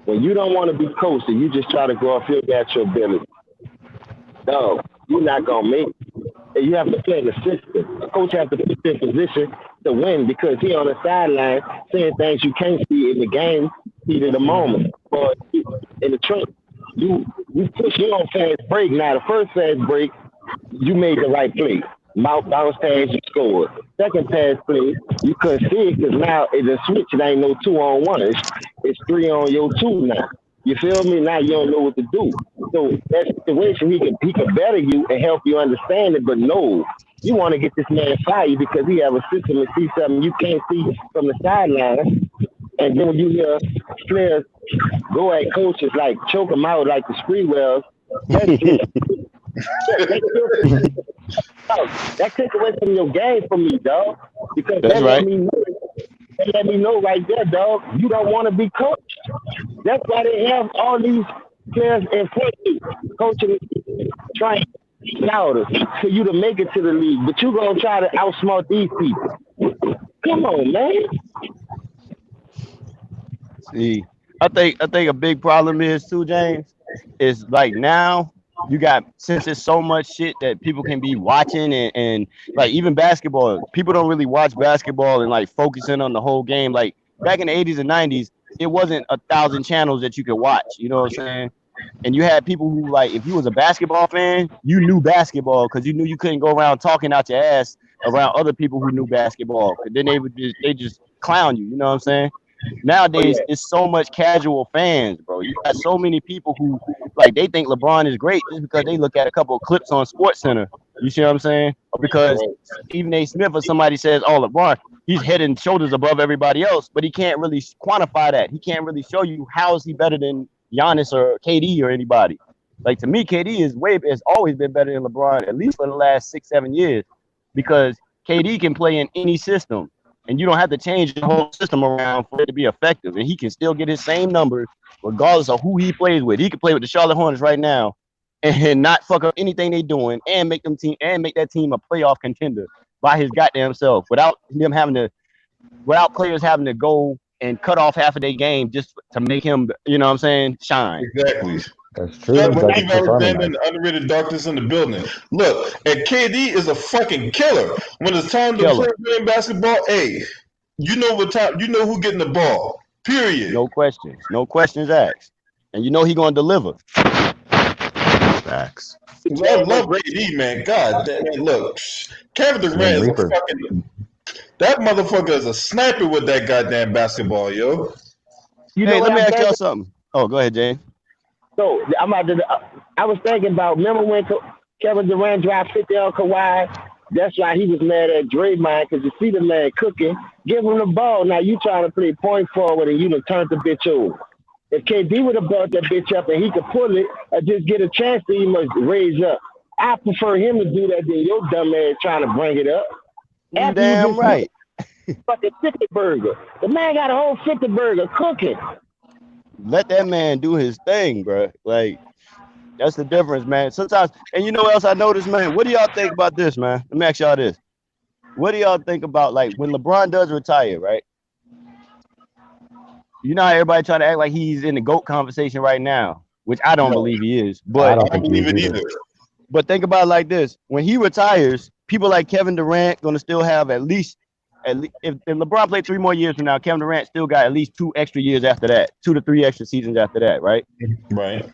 C: When you don't want to be coached and you just try to go off your natural ability, no, you're not gonna make it. And you have to play the system. A coach has to put in position to win because he on the sideline saying things you can't see in the game, heat of the moment. Or in the trunk, you push you on fast break. Now the first fast break, you made the right play. Mouth bounce pass, you scored. Second pass play, you couldn't see it because now it's a switch. It ain't no 2-on-1. It's 3 on your 2 now. You feel me? Now you don't know what to do. So that situation, he can better you and help you understand it. But no, you want to get this man fired because he have a system and see something you can't see from the sideline. And then when you hear players go at coaches like choke them out like the Spreewells, that take away from your game from me, dog. Because
E: that's right.
C: Let me know right there, dog. You don't want to be coached. That's why they have all these players in front of you, coaching, trying louder for you to make it to the league. But you gonna try to outsmart these people. Come on, man.
E: See, I think a big problem is too, James, is like now you got, since there's so much shit that people can be watching and like even basketball, people don't really watch basketball and like focusing on the whole game. Like back in the 80s and 90s, it wasn't 1,000 channels that you could watch, you know what I'm saying? And you had people who, like, if you was a basketball fan, you knew basketball because you knew you couldn't go around talking out your ass around other people who knew basketball. And then they just clown you, you know what I'm saying? Nowadays, it's so much casual fans, bro. You got so many people who, like, they think LeBron is great just because they look at a couple of clips on SportsCenter. You see what I'm saying? Or because Stephen A. Smith or somebody says, oh, LeBron, he's head and shoulders above everybody else, but he can't really quantify that. He can't really show you how is he better than Giannis or KD or anybody. Like, to me, KD has always been better than LeBron, at least for the last 6-7 years, because KD can play in any system. And you don't have to change the whole system around for it to be effective. And he can still get his same numbers regardless of who he plays with. He can play with the Charlotte Hornets right now and not fuck up anything they're doing and make that team a playoff contender by his goddamn self without players having to go and cut off half of their game just to make him, you know what I'm saying, shine.
A: Exactly.
D: That's true.
A: That's what Steve Alexander and the underrated darkness in the building. Look, and KD is a fucking killer. When it's time to play basketball, hey, you know what time? You know who getting the ball. Period.
E: No questions asked, and you know he gonna deliver.
D: Facts.
A: I love KD, man. God damn it. Look, Kevin Durant is a fucking. That motherfucker is a sniper with that goddamn basketball, yo.
E: Hey, let me ask y'all something. Oh, go ahead, Jay.
C: So I was thinking about, remember when Kevin Durant dropped 50 on Kawhi? That's why he was mad at Draymond, because you see the man cooking. Give him the ball. Now you trying to play point forward and you done turned the bitch over. If KD would have brought that bitch up and he could pull it or just get a chance to, he must raise up. I prefer him to do that than your dumb ass trying to bring it up.
E: After damn right.
C: Fucking 50 burger. The man got a whole 50 burger cooking.
E: Let that man do his thing, bro. Like, that's the difference, man. Sometimes, and you know what else I noticed, man? What do y'all think about this, man? Let me ask y'all this. What do y'all think about, like, when LeBron does retire, right? you know how everybody try to act like he's in the GOAT conversation right now, which I don't believe he is.
D: I
E: But
D: don't
A: I don't
D: think he
A: believe
D: is
A: it
D: either.
A: either.
E: but think about it like this: when he retires, people like Kevin Durant gonna still have at least if LeBron played 3 more years from now, Kevin Durant still got at least 2 extra years after that, 2 to 3 extra seasons after that, right?
A: Right.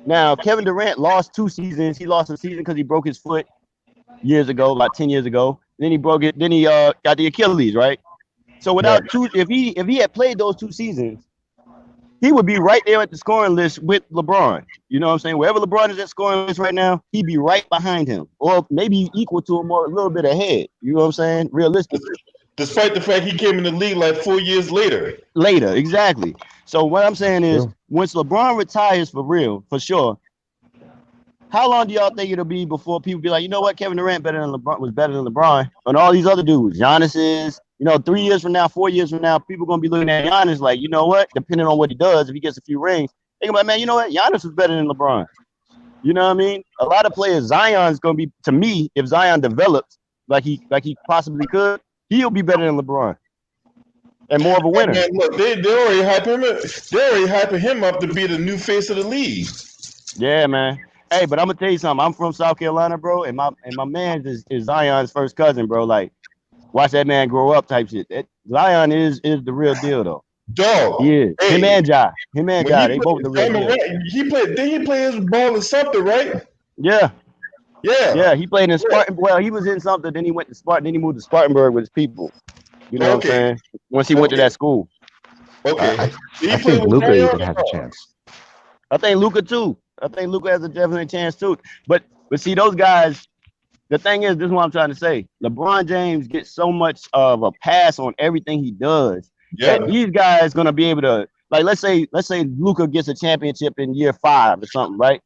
E: Now Kevin Durant lost 2 seasons. He lost a season because he broke his foot years ago, about 10 years ago. Then he broke it. Then he got the Achilles, right? So
A: Right.
E: without two, if he had played those 2 seasons, he would be right there at the scoring list with LeBron. You know what I'm saying? Wherever LeBron is at scoring list right now, he'd be right behind him, or maybe equal to him or a little bit ahead. You know what I'm saying? Realistically,
A: Despite the fact he came in the league like 4 years later.
E: later, exactly. So what I'm saying is,
D: True.
E: once LeBron retires for real, for sure, how long do y'all think it'll be before people be like, you know what, Kevin Durant was better than LeBron, and all these other dudes, Giannis is, 3 years from now, 4 years from now, people gonna be looking at Giannis like, you know what, depending on what he does, if he gets a few rings, think about, man, you know what, Giannis was better than LeBron. You know what I mean? A lot of players, Zion's gonna be, to me, if Zion develops like he possibly could, he'll be better than LeBron and more of a winner.
A: Man, look, they already hyping him. They're already hyping him up to be the new face of the league.
E: Yeah, man. Hey, but I'm gonna tell you something. I'm from South Carolina, bro, and my man is Zion's first cousin, bro. Like, watch that man grow up, type shit. Zion is the real deal, though.
A: Dog.
E: He is.
A: Hey,
E: Him and Ja,
A: when
E: they both the real deal.
A: he played. Did he play his ball in something, right?
E: Yeah,
A: Yeah.
E: he played in Spartan. Well, he was in something. Then he went to Spartan. Then he moved to Spartanburg with his people. You know what I'm
A: Okay.
E: saying? Once he went to that school,
A: Okay.
D: I
A: Did he
D: I
A: play
D: think
A: with
D: Luka
A: Zion
D: even
A: or
D: has
A: no?
D: a chance.
E: I think Luka too. I think Luka has a definite chance too. But see, those guys. The thing is, this is what I'm trying to say. LeBron James gets so much of a pass on everything he does that
A: Yeah.
E: these guys gonna be able to, like, let's say Luka gets a championship in year 5 or something, right?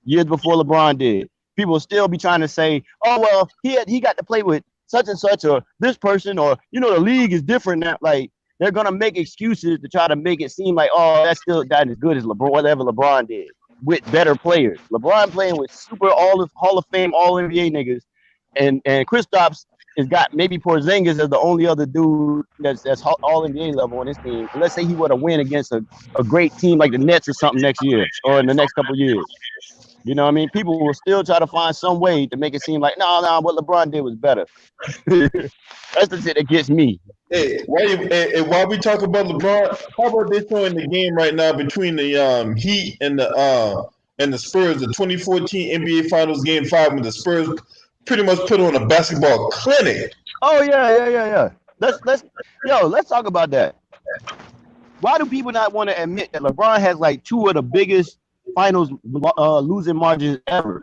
E: Years before LeBron did. People will still be trying to say, oh well, he got to play with such and such or this person, or the league is different now. Like, they're gonna make excuses to try to make it seem like, oh, that's still not as good as LeBron, whatever LeBron did, with better players. LeBron playing with super Hall of Fame, all NBA niggas, and Kristaps has got maybe Porzingis as the only other dude that's all NBA level on his team. And let's say he were to win against a great team like the Nets or something next year or in the next couple of years. You know what I mean? People will still try to find some way to make it seem like, no, what LeBron did was better. That's the shit that gets me.
A: Hey, while we talk about LeBron, how about they showing the game right now between the Heat and the Spurs, the 2014 NBA Finals Game 5, when the Spurs pretty much put on a basketball clinic.
E: Oh yeah. Let's talk about that. Why do people not want to admit that LeBron has like 2 of the biggest finals losing margins ever?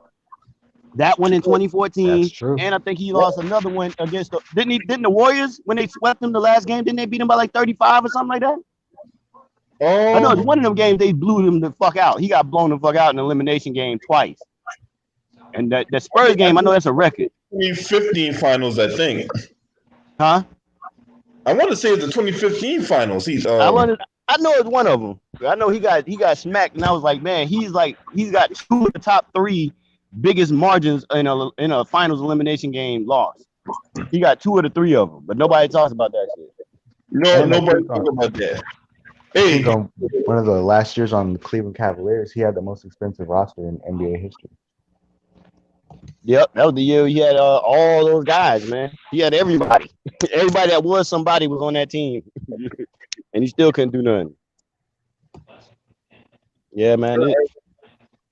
E: That one in 2014,
D: That's true.
E: and I think he lost another one against didn't the Warriors, when they swept them the last game, didn't they beat them by like 35 or something like that? I know it's one of them games they blew them the fuck out. He got blown the fuck out in the elimination game twice. And that Spurs game, I know that's a record.
A: 2015 Finals, I think.
E: Huh?
A: I want to say it's the 2015 Finals.
E: I know it's one of them. I know he got smacked, and I was like, man, he's got 2 of the top 3 biggest margins in a finals elimination game lost. He got 2 of the 3 of them, but nobody talks about that shit.
A: No, nobody talks about that. Hey,
D: One of the last years on the Cleveland Cavaliers, he had the most expensive roster in NBA history.
E: Yep, that was the year he had all those guys, man. He had everybody. Everybody that was somebody was on that team. And he still couldn't do nothing. Yeah, man.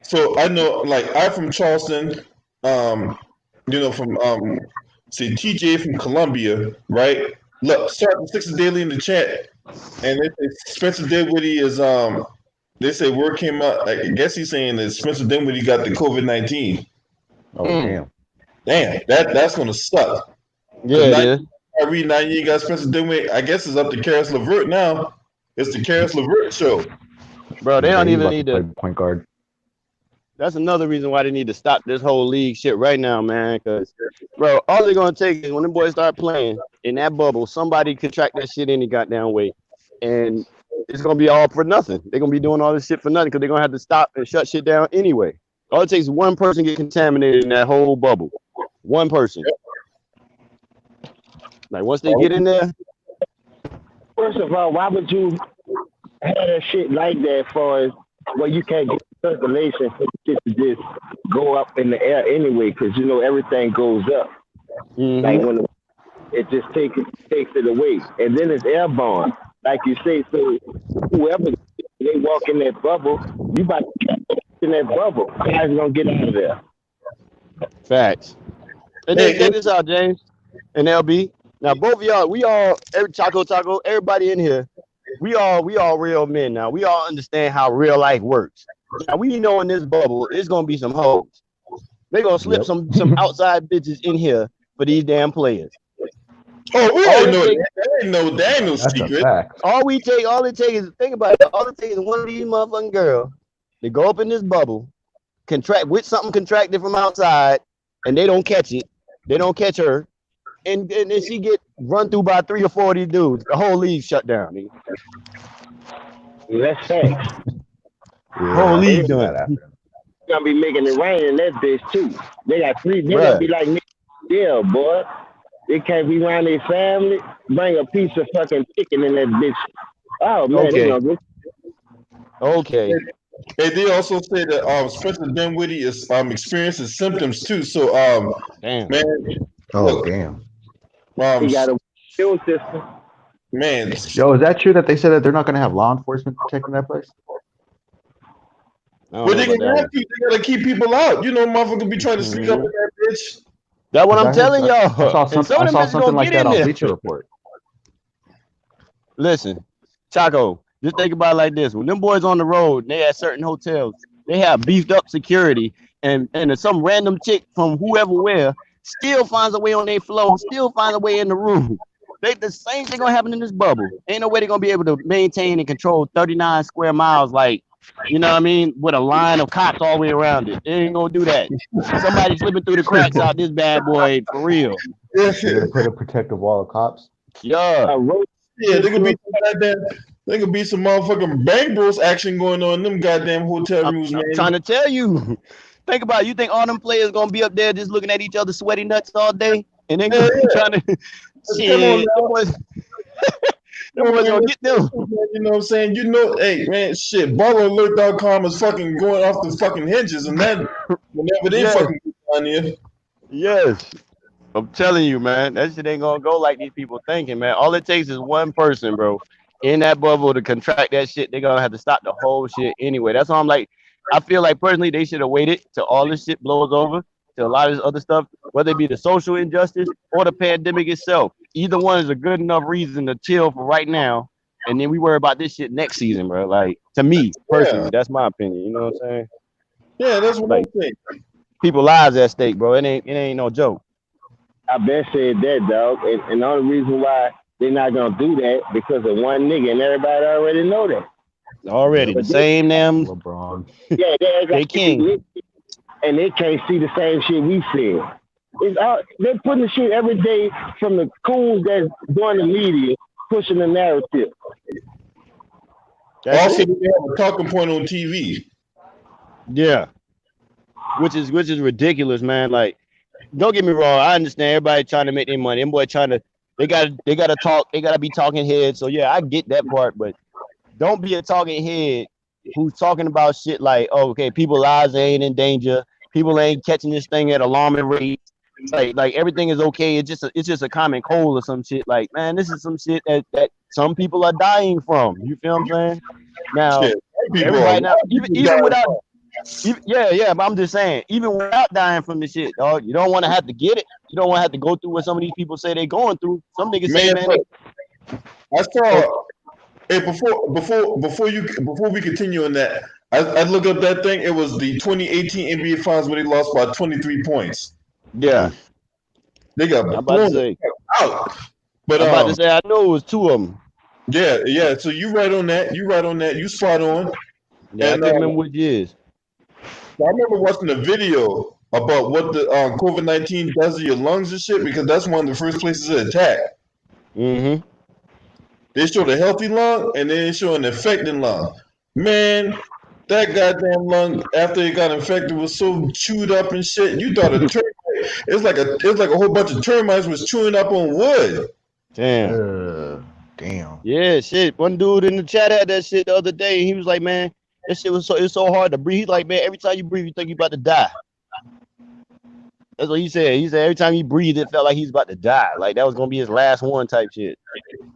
A: so I know, like, I'm from Charleston, from TJ from Columbia, right? Look, start the Sixers Daily in the chat, and they say Spencer Dinwiddie is they say word came out. I guess he's saying that Spencer Dinwiddie got the COVID-19.
D: Oh damn!
A: Damn, that's gonna suck.
E: Yeah, it is.
A: Kyrie, now you got Spencer Dinwiddie. I guess it's up to Karis LeVert now. It's the Karis LeVert show.
E: Bro, they don't even need
D: to
E: to
D: play point guard.
E: That's another reason why they need to stop this whole league shit right now, man. Because, bro, all they're gonna take is when the boys start playing in that bubble, somebody contract that shit any goddamn way, and it's gonna be all for nothing. They're gonna be doing all this shit for nothing because they're gonna have to stop and shut shit down anyway. All it takes is one person get contaminated in that whole bubble. One person. Like once they get in there.
C: First of all, why would you had that shit like that as far as well, you can't get circulation for shit to just go up in the air anyway, because you know everything goes up. Like
E: Mm-hmm.
C: when it just takes it away, and then it's airborne, like you say. So whoever they walk in that bubble, you about to catch in that bubble. How's gonna get out of there?
E: Facts. And then
A: Hey,
E: check this out, James and LB. Now both of y'all, we all every Taco, everybody in here, we all real men now. We all understand how real life works. Now we know in this bubble it's gonna be some hoes. They gonna slip
D: Yep.
E: some outside bitches in here for these damn players.
A: oh, we
E: All
A: already
E: it
A: know
E: take,
A: that. That ain't no
D: That's a
A: secret.
D: fact.
E: all it take is think about it. All it takes is one of these motherfucking girls to go up in this bubble, contract with something contracted from outside, and they don't catch it. They don't catch her, and then she get run through by 3 or 4 of these dudes. The whole league shut down. Nigga.
C: That's facts.
D: Yeah,
E: Whole
D: I can
E: league
C: They
D: see
E: done,
D: that happening.
C: gonna be making it rain in that bitch too. They got three. They gonna
E: bruh.
C: be like, yeah, boy. They can't be around their family. Bring a piece of fucking chicken in that bitch. Oh man, they
E: Okay,
C: gonna go.
E: okay,
A: Hey, they also say that Spencer Dinwiddie is experiences symptoms too. So
E: damn.
A: man,
D: Oh,
A: look,
D: damn.
C: He
A: s-
C: got a immune system.
A: man,
D: Yo, is that true that they said that they're not going to have law enforcement protecting that place?
E: I don't
A: well,
E: know
A: they
E: about
A: gonna
E: that
A: have
E: one.
A: to. They gotta keep people out. You know, motherfucker be trying to sneak up in
E: Mm-hmm.
A: that bitch.
E: That's what
D: Because
E: I'm telling y'all. And some
D: I
E: of them
D: saw
E: bitches
D: something
E: gonna
D: like
E: get
D: that
E: in
D: on
E: there.
D: Bleacher Report.
E: Listen, Chaco, just think about it like this: when them boys on the road, and they at certain hotels, they have beefed up security, and some random chick from whoever where still finds a way on their floor, still finds a way in the room. They the same thing gonna happen in this bubble. Ain't no way they're gonna be able to maintain and control 39 square miles, like you know what I mean, with a line of cops all the way around it. They ain't gonna do that. Somebody slipping through the cracks out this bad boy for real.
A: Yeah,
D: They're going to put a protective wall of cops.
E: Yeah,
C: A road
A: yeah, there could be
C: to
A: some goddamn, there could be some motherfucking bang bros action going on in them goddamn hotel rooms,
E: I'm
A: man.
E: trying to tell you. Think about it. You think all them players gonna be up there just looking at each other sweaty nuts all day, and then
A: Yeah, yeah.
E: trying to
A: Come on
E: shit?
A: now.
E: Them boys
A: Man,
E: gonna get them.
A: you know what I'm saying? You know, hey man, shit, balleralert.com is fucking going off the fucking hinges, and that whenever they
E: Yes,
A: fucking get down here.
E: yes. I'm telling you, man, that shit ain't gonna go like these people thinking, man. All it takes is one person, bro, in that bubble to contract that shit. They're gonna have to stop the whole shit anyway. That's why I'm like, I feel like personally they should have waited till all this shit blows over, till a lot of this other stuff, whether it be the social injustice or the pandemic itself. Either one is a good enough reason to chill for right now, and then we worry about this shit next season, bro. Like to me
A: Yeah,
E: personally, that's my opinion. You know what I'm saying?
A: yeah, that's what
E: Like
A: I'm saying.
E: people lives at stake, bro. It ain't no joke.
C: I been said that, dog. And the only reason why they're not gonna do that because of one nigga, and everybody already know that.
E: Already
D: Yep.
E: the
C: But they,
E: same damn
D: LeBron.
C: yeah, they act like
E: they
C: they
E: king.
C: be and they can't see the same shit we see. It's all, they're putting the shit every day from the coons that's doing the media, pushing the narrative.
E: That's
A: Also,
E: it.
A: they have a talking point on TV.
E: Yeah, which is ridiculous, man. Like, don't get me wrong. I understand everybody trying to make their money. Them boy trying to they gotta talk. They gotta be talking heads. So yeah, I get that part, but don't be a talking head who's talking about shit like, oh, okay, people lives ain't in danger. People ain't catching this thing at alarming rates. Like everything is okay. It's just a common cold or some shit. Like, man, this is some shit that some people are dying from. You feel what I'm saying? Now,
A: Shit, white people, a lot
E: everybody now,
A: of
E: even
A: people
E: even
A: die.
E: without yeah, but I'm just saying, even without dying from the shit, dog, you don't want to have to get it. You don't want to have to go through what some of these people say they going through. Some niggas say,
A: Man,
E: man,
A: look, I
E: oh,
A: saw. Hey, before we continue on that, I looked up that thing. It was the 2018 NBA Finals where they lost by 23 points.
E: yeah,
A: They got
E: I'm about to
A: blown the
E: say,
A: fuck out. But
E: I know it was two of them.
A: yeah, yeah. So you right on that. You right on that. You spot on.
E: Yeah, I
A: And
E: couldn't remember which years.
A: I remember watching a video about what the COVID-19 does to your lungs and shit because that's one of the first places it attack.
E: Mm-hmm.
A: They showed a healthy lung and then they show an infected lung. Man, that goddamn lung after it got infected was so chewed up and shit. You thought a termite. It's like a whole bunch of termites was chewing up on wood.
E: Damn.
D: Uh, Damn.
E: Yeah, shit. One dude in the chat had that shit the other day. He was like, man, that shit it's so hard to breathe. He's like, man, every time you breathe, you think you about to die. That's what he said. He said every time he breathed, it felt like he's about to die. Like that was gonna be his last one type shit.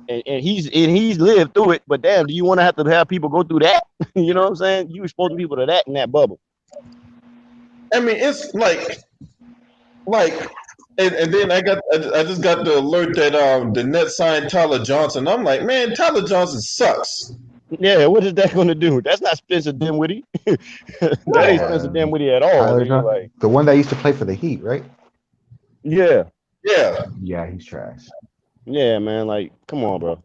E: And he's lived through it. But damn, do you want to have people go through that? You know what I'm saying? You exposing people to that in that bubble.
A: I mean, it's and then I just got the alert that the Nets signed Tyler Johnson. I'm like, man, Tyler Johnson sucks.
E: Yeah, what is that gonna do? That's not Spencer Dinwiddie. That ain't Spencer Dinwiddie at all.
D: Tyler
E: Nigga, like,
D: the one that used to play for the Heat, right?
E: yeah.
A: Yeah.
D: Yeah, he's trash.
E: Yeah, man. Like, come on, bro.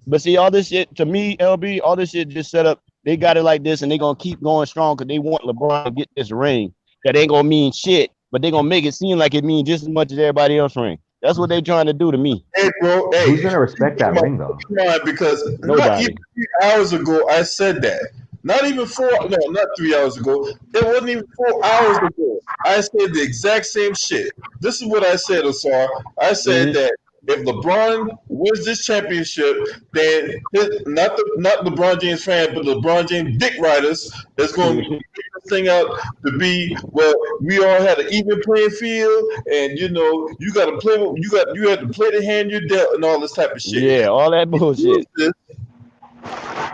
E: But see, all this shit, to me, LB, all this shit just set up. They got it like this, and they gonna keep going strong because they want LeBron to get this ring. That ain't gonna mean shit, but they gonna make it seem like it means just as much as everybody else ring. That's what they trying to do to me.
A: Hey, bro. Hey,
D: Who's gonna respect that ring though?
A: because not
E: Nobody.
A: even 3 hours ago I said that. Not even not 3 hours ago. It wasn't even 4 hours ago. I said the exact same shit. This is what I said, Asar. I said that if LeBron wins this championship, then not LeBron James fan, but LeBron James dick riders is going to this thing out to be, well, we all had an even playing field, and you know you got to play. You had to play the hand you're dealt, and all this type of shit.
E: Yeah, all that bullshit.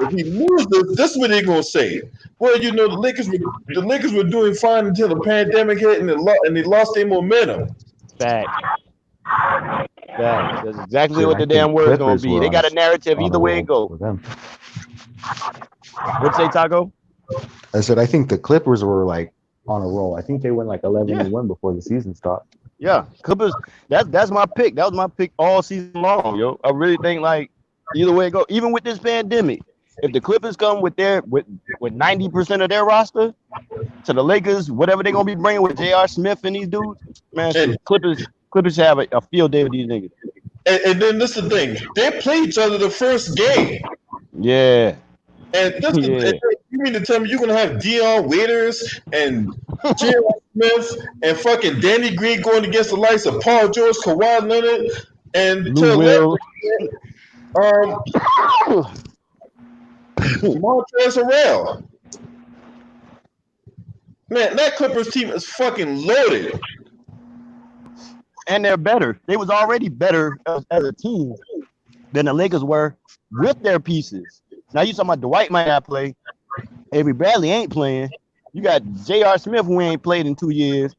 A: If he loses, this is what they're gonna say. Well, you know the Lakers were doing fine until the pandemic hit, and they lost their momentum.
E: Fact. That's exactly
D: Dude,
E: what
D: I
E: the damn
D: think
E: word's gonna
D: Clippers
E: be.
D: were
E: They
D: on
E: got
D: a-
E: a narrative
D: on
E: either
D: a
E: way it
D: roll
E: go.
D: with them.
E: What'd you say, Taco?
D: I said I think the Clippers were like on a roll. I think they went like 11-1 before the season stopped.
E: Yeah, Clippers. That's my pick. That was my pick all season long, yo. I really think like either way it go. Even with this pandemic, if the Clippers come with 90% of their roster to the Lakers, whatever they're gonna be bringing with J.R. Smith and these dudes, man,
A: And,
E: Clippers have a field day with these niggas.
A: and then this is the thing: they play each other the first game.
E: Yeah.
A: And this
E: Yeah.
A: is, you mean to tell me you're gonna have Dion Waiters and J.R. Smith and fucking Danny Green going against the likes of Paul George, Kawhi Leonard, and
E: Lou Will.
A: Montrezl Harrell. Man, that Clippers team is fucking loaded.
E: And they're better. They was already better as a team than the Lakers were with their pieces. Now you talking about Dwight might not play. Avery Bradley ain't playing. You got J.R. Smith who ain't played in 2 years.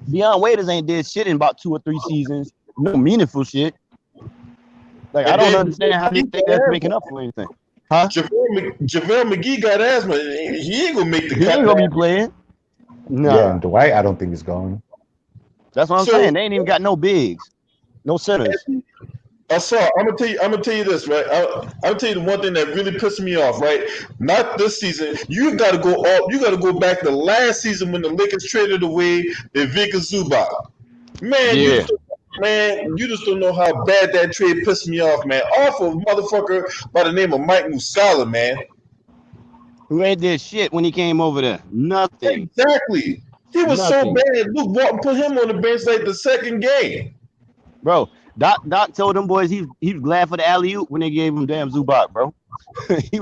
E: Dion Waiters ain't did shit in about 2 or 3 seasons. No meaningful shit. Like, I don't understand how they think that's making up for anything. Huh?
A: JaVale McGee got asthma. He ain't gonna make the
E: He
A: cut.
E: ain't gonna be playing. No.
D: Yeah, and Dwight, I don't think is going.
E: That's what I'm saying. They ain't even got no bigs, no centers.
A: I'm gonna tell you this, right? I'll tell you the one thing that really pissed me off, right? Not this season. You gotta go back to last season when the Lakers traded away Ivica Zubac. Man,
E: Yeah.
A: you just don't know how bad that trade pissed me off, man. Off a motherfucker by the name of Mike Muscala, man.
E: Who ain't did shit when he came over there? Nothing.
A: Exactly. He was so bad. Luke Walton put him on the bench like the second game.
E: Bro, Doc told them boys he was glad for the alley-oop when they gave him damn Zubac, bro. he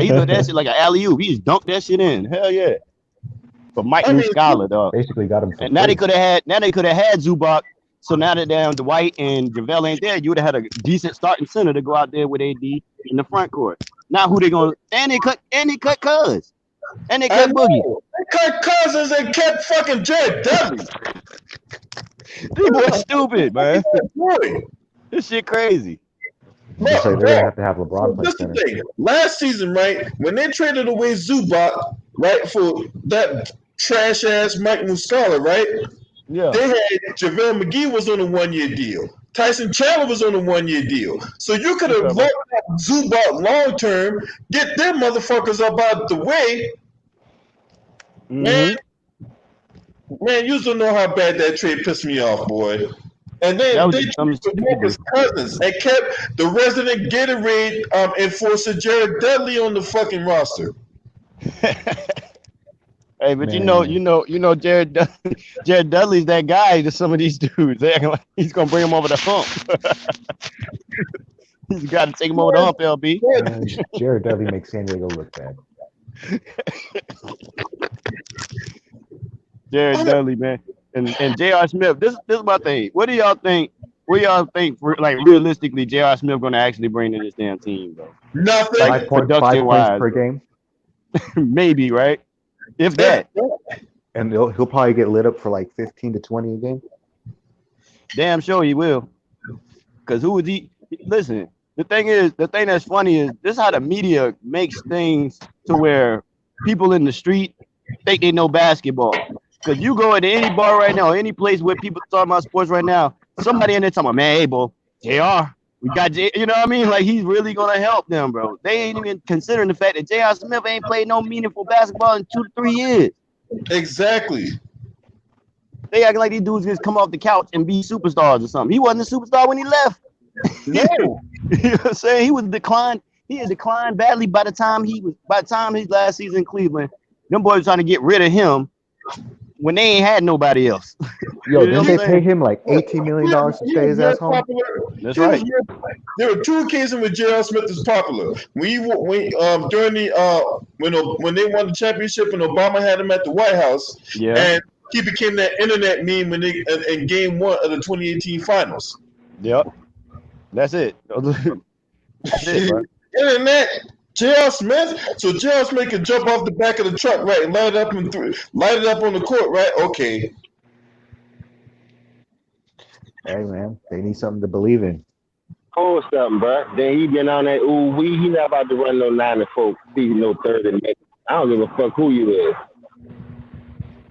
E: thought that shit like an alley-oop. He just dunked that shit in. Hell yeah. But Mike Muscala, dog.
D: Basically got him.
E: And now they could have had Zubac. So now that damn Dwight and JaVale ain't there, you would have had a decent starting center to go out there with AD in the front court. Now who they gonna and they cut Cuz. And they cut Boogie.
A: They cut Cousins and kept fucking Jared Dudley.
E: These boys stupid, man. This shit crazy.
D: Just like they're gonna have to have LeBron play
A: This
D: center.
A: the thing. Last season, right, when they traded away Zubac, right, for that trash ass Mike Muscala, right?
E: Yeah.
A: They had JaVale McGee was on a 1-year deal. Tyson Chandler was on a 1-year deal. So you could have locked up Zubac long term, get them motherfuckers up out the way. Man, you don't know how bad that trade pissed me off, boy. And then they Marcus Cousins and kept the resident Gatorade enforcer Jared Dudley on the fucking roster.
E: Hey, but man. you know, Jared Dudley's that guy to some of these dudes. They acting like he's gonna bring him over the hump. You got to take him over the hump, LB.
D: Man, Jared Dudley makes San Diego look bad.
E: Jared Dudley, man, and J.R. Smith. This is my thing. What do y'all think? What do y'all think? Like realistically, J.R. Smith going to actually bring to this damn team, bro?
A: Nothing.
E: Like
D: 5 points per game,
E: maybe, right? If that.
D: and he'll probably get lit up for like 15 to 20 a game.
E: Damn sure he will. Because who would he? Listen, the thing that's funny is this: how the media makes things to where people in the street think they know basketball. Because you go into any bar right now, any place where people talking about sports right now, somebody in there talking about, man, hey, bro, JR, we got J. You know what I mean? Like, he's really going to help them, bro. They ain't even considering the fact that J.R. Smith ain't played no meaningful basketball in 2 to 3 years.
A: Exactly.
E: They acting like these dudes just come off the couch and be superstars or something. He wasn't a superstar when he left.
A: No.
E: You know what I'm saying? He was declined. He had declined badly by the time his last season in Cleveland. Them boys were trying to get rid of him when they ain't had nobody else.
D: Yo,
E: You know
D: didn't
E: what
D: they
E: I'm
D: pay
E: saying?
D: him like $18 million to stay his ass home?
E: That's right.
A: There were 2 occasions when J.R. Smith was popular. During the when they won the championship and Obama had him at the White House,
E: Yeah.
A: and he became that internet meme when they in Game 1 of the 2018 Finals.
E: Yep. That's it. That's it, bro.
A: Internet. J.R. Smith, so J.R. Smith can jump off the back of the truck, right, and light it up on the court, right? Okay.
D: Hey man, they need something to believe in.
C: Or something, bro. Then he been on that. Ooh, he not about to run no 9-4, no 30 minutes. I don't give a fuck who you is.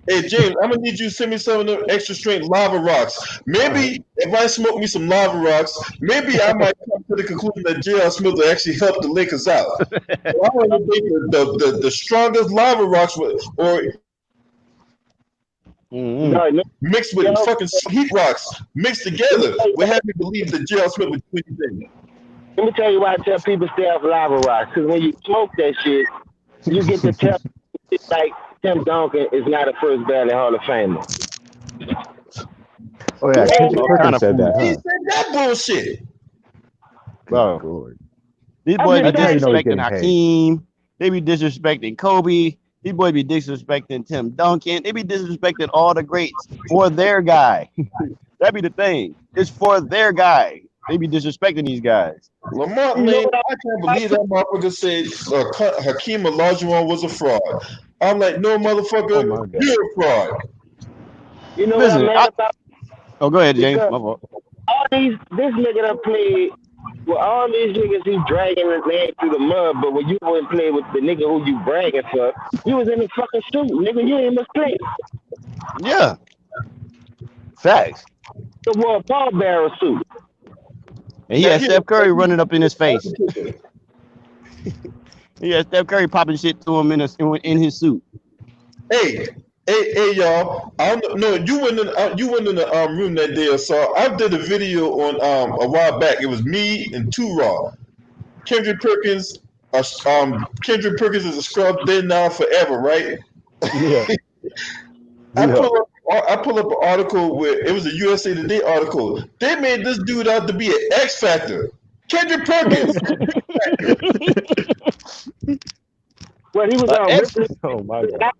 A: Hey James, I'm gonna need you to send me some of the extra strength lava rocks. Maybe if I smoke me some lava rocks, maybe I might come to the conclusion that J.R. Smith will actually help the Lakers out. So I want to take the strongest lava rocks mixed with fucking heat rocks mixed together will have me believe that J.R. Smith would do anything.
C: Let me tell you why I tell people stay off lava rocks. Because when you smoke that shit, you get to tell it's like Tim Duncan is not a first ballot Hall of Famer.
D: Oh yeah, Kendrick Perkins said that.
A: He
D: Huh?
A: said that bullshit.
E: Bro,
D: Lord.
E: these boys be
C: That's how you
D: know he's
E: disrespecting
D: getting paid.
E: Hakeem. They be disrespecting Kobe. These boys be disrespecting Tim Duncan. They be disrespecting all the greats for their guy. That be the thing. It's for their guy. They be disrespecting these guys.
A: Lamont Lane, I can't believe that motherfucker said Hakeem Olajuwon was a fraud. I'm like, no, motherfucker,
E: Oh my God.
A: you're a fraud.
C: You know
E: Listen,
C: what I'm mad about?
E: Oh, go ahead, James.
C: Because
E: My fault.
C: this nigga done played with all these niggas he dragging his name through the mud, but when you went and play with the nigga who you bragging for, you was in the fucking suit, nigga. You ain't misplaced.
E: Yeah. Facts.
C: You wore a pallbearer suit.
E: And he had Steph Curry running up in his face. He had Steph Curry popping shit to him in his suit.
A: Hey, y'all! I don't know. You went in the room that day or so. I did a video on a while back. It was me and 2 Raw. Kendrick Perkins. Kendrick Perkins is a scrub then now forever, right?
E: Yeah.
A: I pull up an article where it was a USA Today article. They made this dude out to be an X Factor. Kendrick Perkins.
C: Well, he was on.
E: Oh my God.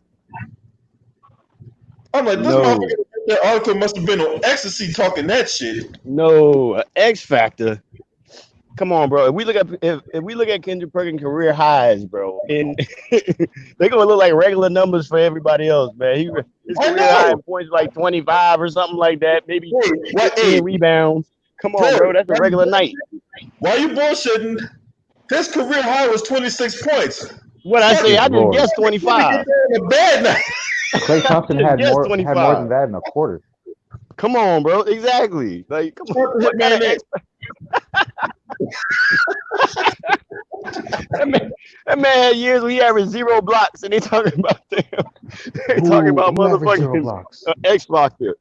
A: I'm like, this motherfucker. That article must have been on ecstasy talking that shit.
E: No, X Factor. Come on, bro. If we look at Kendrick Perkins' career highs, bro, and they're gonna look like regular numbers for everybody else, man. His career high points like 25 or something like that, maybe 15 rebounds. Come on, bro. That's a regular night.
A: Why you bullshitting? His career high was 26 points.
E: What I say? I just guessed 25.
A: A bad night.
D: Klay Thompson had more than that in a quarter.
E: Come on, bro. Exactly. Like, come on. What kind of that man had years where he averaged 0 blocks, and they talking about them. They talking about motherfucking X Factor.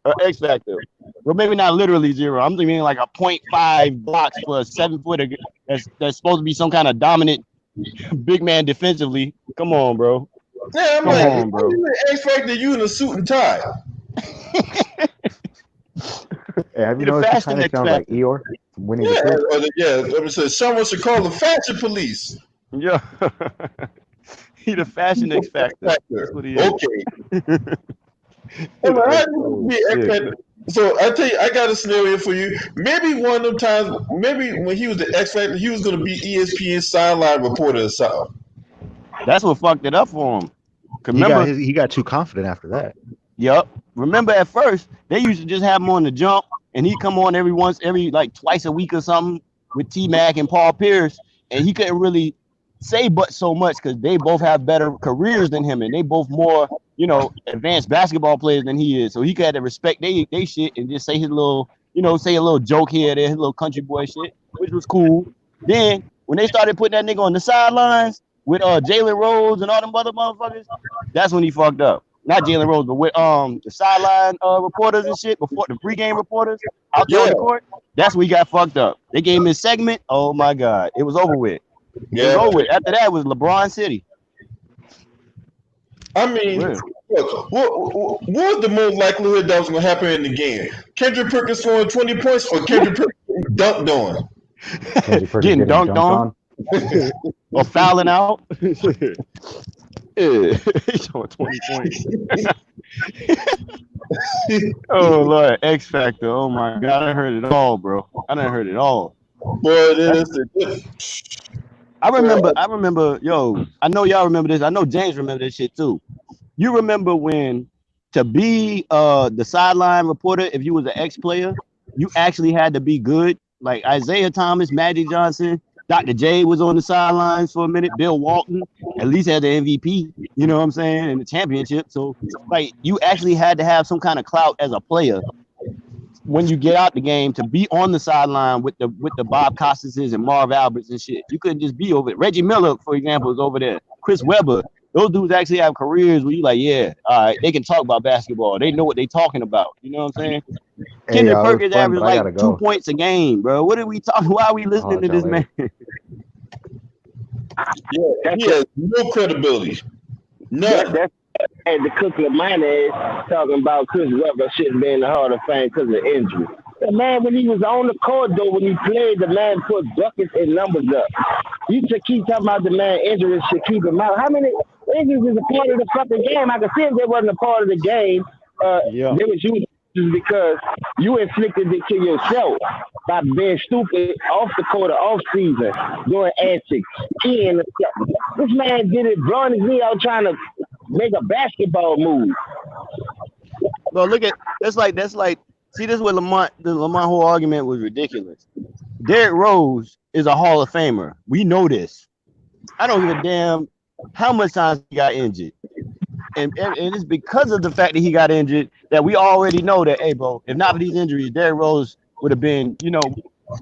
E: Well, maybe not literally 0. I'm thinking like a 0.5 blocks for a 7-footer that's supposed to be some kind of dominant big man defensively. Come on, bro.
A: Yeah, I'm like, bro. X Factor, you in a suit and tie.
D: Hey, have you noticed he kind of sounds like Eeyore winning
A: Yeah,
D: the
A: yeah. I mean, so someone should call the fashion police.
E: Yeah. He the fashion X factor. That's what he is.
A: Okay.
E: He the
A: How
E: X.
A: do you
E: Oh
A: be X
E: shit.
A: Factor? So I tell you, I got a scenario for you. Maybe one of them times, maybe when he was the X Factor, he was going to be ESPN sideline reporter or something.
E: That's what fucked it up for him. 'Cause
D: he got
E: remember,
D: he got too confident after that.
E: yep. Remember at first they used to just have him on the jump, and he come on every like twice a week or something with T Mac and Paul Pierce, and he couldn't really say but so much because they both have better careers than him, and they both more advanced basketball players than he is. So he had to respect they shit and just say his little say a little joke here there, his little country boy shit, which was cool. Then when they started putting that nigga on the sidelines with Jalen Rose and all them other motherfuckers, that's when he fucked up. Not Jalen Rose, but with the sideline reporters and shit before the pregame reporters out there on
A: Yeah,
E: the court. That's when he got fucked up. They gave him his segment. Oh my god, it was over with. It was
A: yeah.
E: over with. After that was LeBron City.
A: I mean,
E: Real.
A: look, what was the most likelihood that was going to happen in the game? Kendrick Perkins scoring 20 points or Kendrick Perkins dunked on?
D: Kendrick Perkins
E: Getting dunked on or fouling out. Yeah, he's on 20 points. Oh Lord, X Factor. Oh my god, I heard it all, bro. I done heard it all.
A: Boy,
E: I remember, yo, I know y'all remember this. I know James remember this shit too. You remember when to be the sideline reporter, if you was an ex-player, you actually had to be good. Like Isaiah Thomas, Magic Johnson, Dr. J was on the sidelines for a minute. Bill Walton at least had the MVP, you know what I'm saying, and the championship. So like you actually had to have some kind of clout as a player when you get out the game to be on the sideline with the Bob Costases and Marv Alberts and shit. You couldn't just be over it. Reggie Miller, for example, is over there. Chris Webber. Those dudes actually have careers where you like, yeah, all right, they can talk about basketball. They know what they talking about. You know what I'm saying?
D: Hey,
E: Kendrick
D: it was
E: Perkins
D: fun,
E: averaged
D: but I
E: like
D: gotta
E: 2
D: go.
E: points a game, bro. What are we talking? Why are we listening to
D: y'all
E: this
D: later.
E: man?
A: yeah, he has no credibility. None.
C: That's and the cook of mine is talking about Chris Webber shouldn't be in the Hall of Fame because of injury. The man, when he was on the court, though, when he played, the man put buckets and numbers up. You should keep talking about the man injuries should keep him out. How many injuries is a part of the fucking game? I can see if they wasn't a part of the game.
E: Yeah.
C: They was using because you inflicted it to yourself by being stupid off the court or off season, doing antics. This man did it, blowing his knee out trying to make a basketball move.
E: Well, look at that's like see, this is what the Lamont whole argument was ridiculous. Derrick Rose is a Hall of Famer. We know this. I don't give a damn how much times he got injured. And it's because of the fact that he got injured that we already know that, hey, bro, if not for these injuries, Derrick Rose would have been,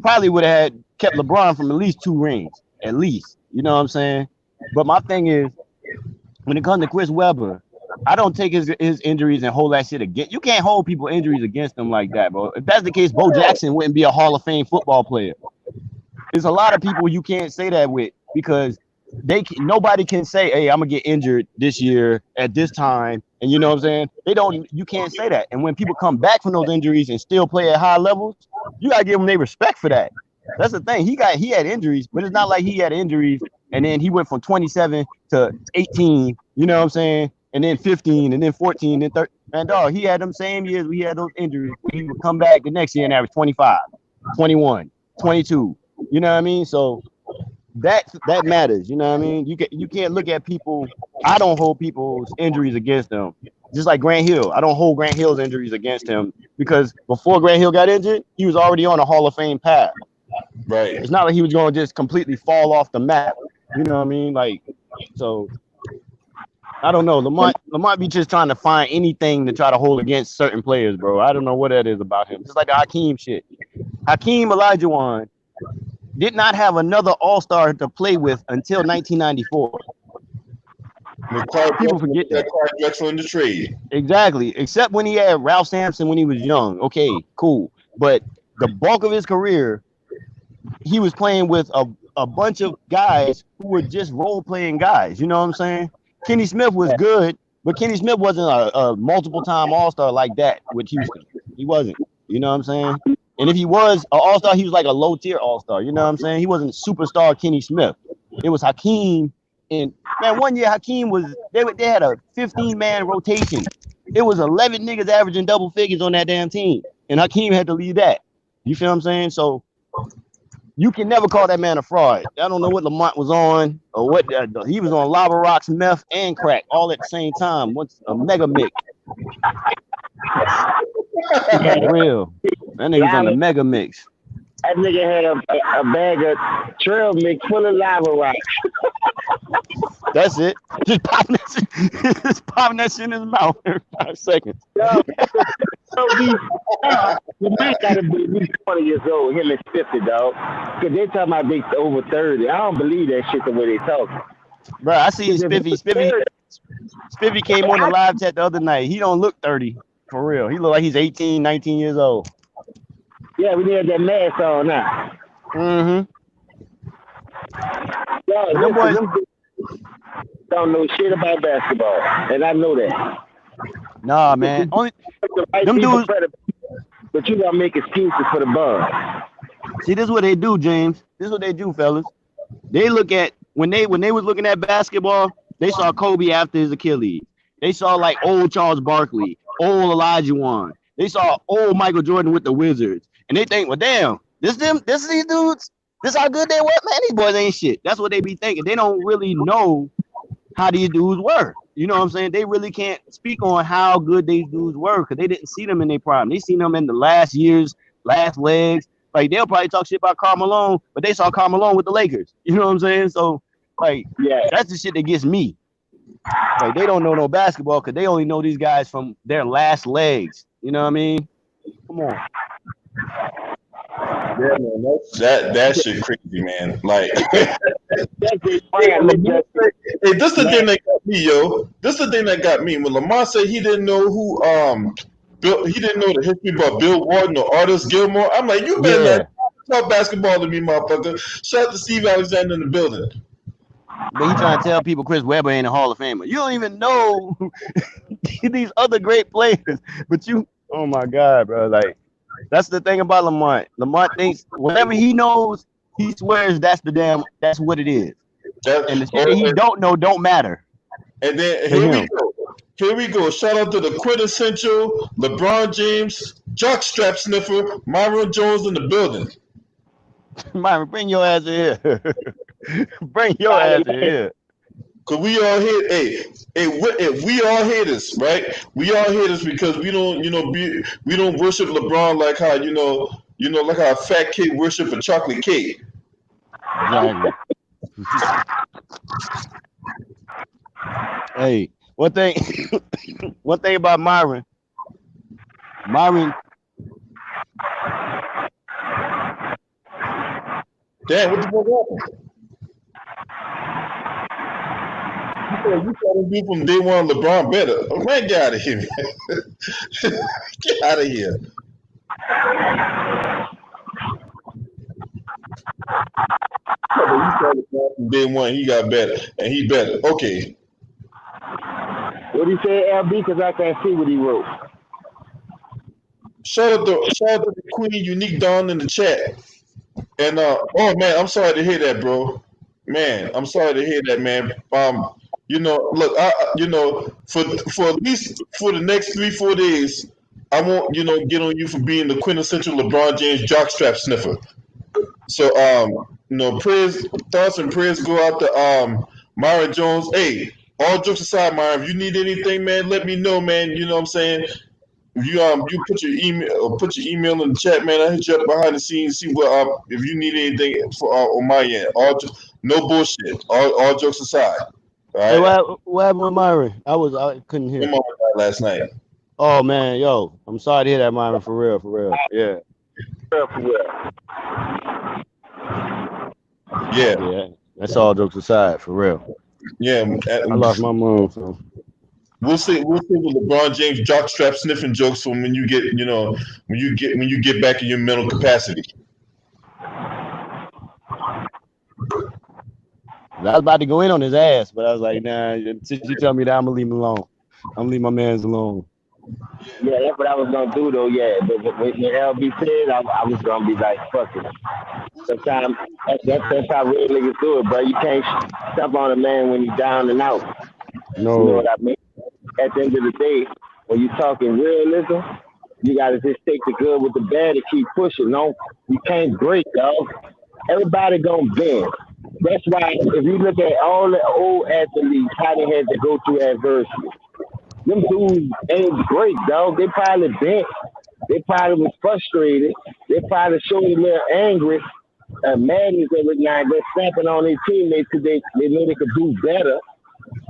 E: probably would have had kept LeBron from at least 2 rings, at least. You know what I'm saying? But my thing is, when it comes to Chris Webber, I don't take his injuries and hold that shit against. You can't hold people injuries against them like that, bro. If that's the case, Bo Jackson wouldn't be a Hall of Fame football player. There's a lot of people you can't say that with because nobody can say, hey, I'm gonna get injured this year at this time, and you know what I'm saying? You can't say that. And when people come back from those injuries and still play at high levels, you gotta give them their respect for that. That's the thing. He had injuries, but it's not like he had injuries and then he went from 27 to 18, you know what I'm saying? And then 15 and then 14 and 13. And dog, he had them same years we had those injuries. He would come back the next year and average 25, 21, 22. You know what I mean? So that matters. You know what I mean? You can't look at people. I don't hold people's injuries against them. Just like Grant Hill, I don't hold Grant Hill's injuries against him because before Grant Hill got injured, he was already on a Hall of Fame path.
A: Right.
E: It's not like he was going to just completely fall off the map. You know what I mean? Like, so I don't know. Lamont be just trying to find anything to try to hold against certain players, bro. I don't know what that is about him. Just like the Hakeem shit. Hakeem Olajuwon did not have another All-Star to play with until 1994. People forget that.
A: Clark Drexler in the trade.
E: Exactly. Except when he had Ralph Sampson when he was young. Okay, cool. But the bulk of his career, he was playing with a bunch of guys who were just role-playing guys. You know what I'm saying? Kenny Smith was good, but Kenny Smith wasn't a multiple-time All-Star like that with Houston. He wasn't. You know what I'm saying? And if he was an all-star, he was like a low-tier all-star. You know what I'm saying? He wasn't superstar Kenny Smith. It was Hakeem. And man, one year Hakeem was they had a 15-man rotation. It was 11 niggas averaging double figures on that damn team. And Hakeem had to lead that. You feel what I'm saying? So you can never call that man a fraud. I don't know what Lamont was on or what he was on lava rocks, meth, and crack all at the same time. What's a mega mix? Real. That nigga's on the mega mix.
C: That nigga had a bag of trail mix full of lava rocks.
E: That's it. Just popping that shit in his mouth every 5 seconds.
C: Yo, the man gotta be at least 20 years old. Him is 50, dog. Cause they talking about they over 30. I don't believe that shit the way they talk.
E: Bro, I seen Spiffy. Spiffy came on the live chat the other night. He don't look 30 for real. He look like he's 18, 19 years old.
C: Yeah, we had that mask on now.
E: Mm-hmm.
C: Yo, them boys don't know shit about basketball, and I know that.
E: Nah, man. Only them dudes.
C: But you gotta make excuses for the bum.
E: See, this is what they do, James. This is what they do, fellas. They look at when they was looking at basketball, they saw Kobe after his Achilles. They saw like old Charles Barkley, old Olajuwon. They saw old Michael Jordan with the Wizards. And they think, well, damn, this these dudes, this how good they were? Man, these boys ain't shit. That's what they be thinking. They don't really know how these dudes were. You know what I'm saying? They really can't speak on how good these dudes were because they didn't see them in their prime. They seen them in the last years, last legs. Like, they'll probably talk shit about Karl Malone, but they saw Karl Malone with the Lakers. You know what I'm saying? So, like, yeah, that's the shit that gets me. Like, they don't know no basketball because they only know these guys from their last legs. You know what I mean? Come on.
A: Yeah, man, that shit crazy, man. Like, hey, this the thing that got me, yo. This the thing that got me. When Lamar said he didn't know who he didn't know the history about Bill Walton or Artis Gilmore. I'm like, you better not talk basketball to me, motherfucker. Shout out to Steve Alexander in the building.
E: But he trying to tell people Chris Webber ain't a Hall of Famer. You don't even know these other great players, but you, oh my God, bro, like. That's the thing about Lamont. Lamont thinks whatever he knows, he swears that's what it is. And the shit that he don't know don't matter.
A: And then here we go. Shout out to the quintessential LeBron James jockstrap sniffer, Myron Jones in the building.
E: Myron, bring your ass in here. Bring your ass in here.
A: Cause we all hate, we all haters, right? We all haters because we don't, we don't worship LeBron like how, like how a fat kid worship a chocolate cake.
E: Exactly. Hey, one thing about Myron.
A: Damn, what the fuck happened? You try to do from day one LeBron better. Oh, man, get out of here, man. Get out of here. You started from day one, he got better, and he better. Okay.
C: What did he say, LB? Because I can't see what he wrote.
A: Shout out to the Queen Unique Dawn in the chat. And oh man, I'm sorry to hear that, bro. Man, I'm sorry to hear that, man. Look, for at least for the next 3-4 days, I won't, get on you for being the quintessential LeBron James jockstrap sniffer. So, thoughts and prayers go out to Myron Jones. Hey, all jokes aside, Myron, if you need anything, man, let me know, man. You know what I'm saying? You put your email in the chat, man. I hit you up behind the scenes, see what if you need anything for on my end. No bullshit. All jokes aside. All right.
E: Hey, what happened with Myron? I couldn't hear.
A: Last night.
E: Oh man, yo, I'm sorry to hear that, Myron. For real. Yeah. Yeah. That's all jokes aside, for real.
A: Yeah,
E: I lost my mom. So.
A: We'll see with LeBron James jockstrap sniffing jokes from when you get back in your mental capacity.
E: I was about to go in on his ass, but I was like, nah, since you tell me that, I'm gonna leave him alone. I'm gonna leave my mans alone.
C: Yeah, that's what I was gonna do though. Yeah, but when LB said, I was gonna be like, fuck it. Sometimes that's how real niggas do it, bro. You can't step on a man when he's down and out. You know what
E: No.
C: I mean? At the end of the day, when you're talking realism, you gotta just take the good with the bad and keep pushing. No, you can't break, dog. Everybody gonna bend. That's why if you look at all the old athletes, how they had to go through adversity. Them dudes ain't great, dog. They probably bent. They probably was frustrated. They probably showed a little angry, madness every now and then, snapping on their teammates because they know they could do better.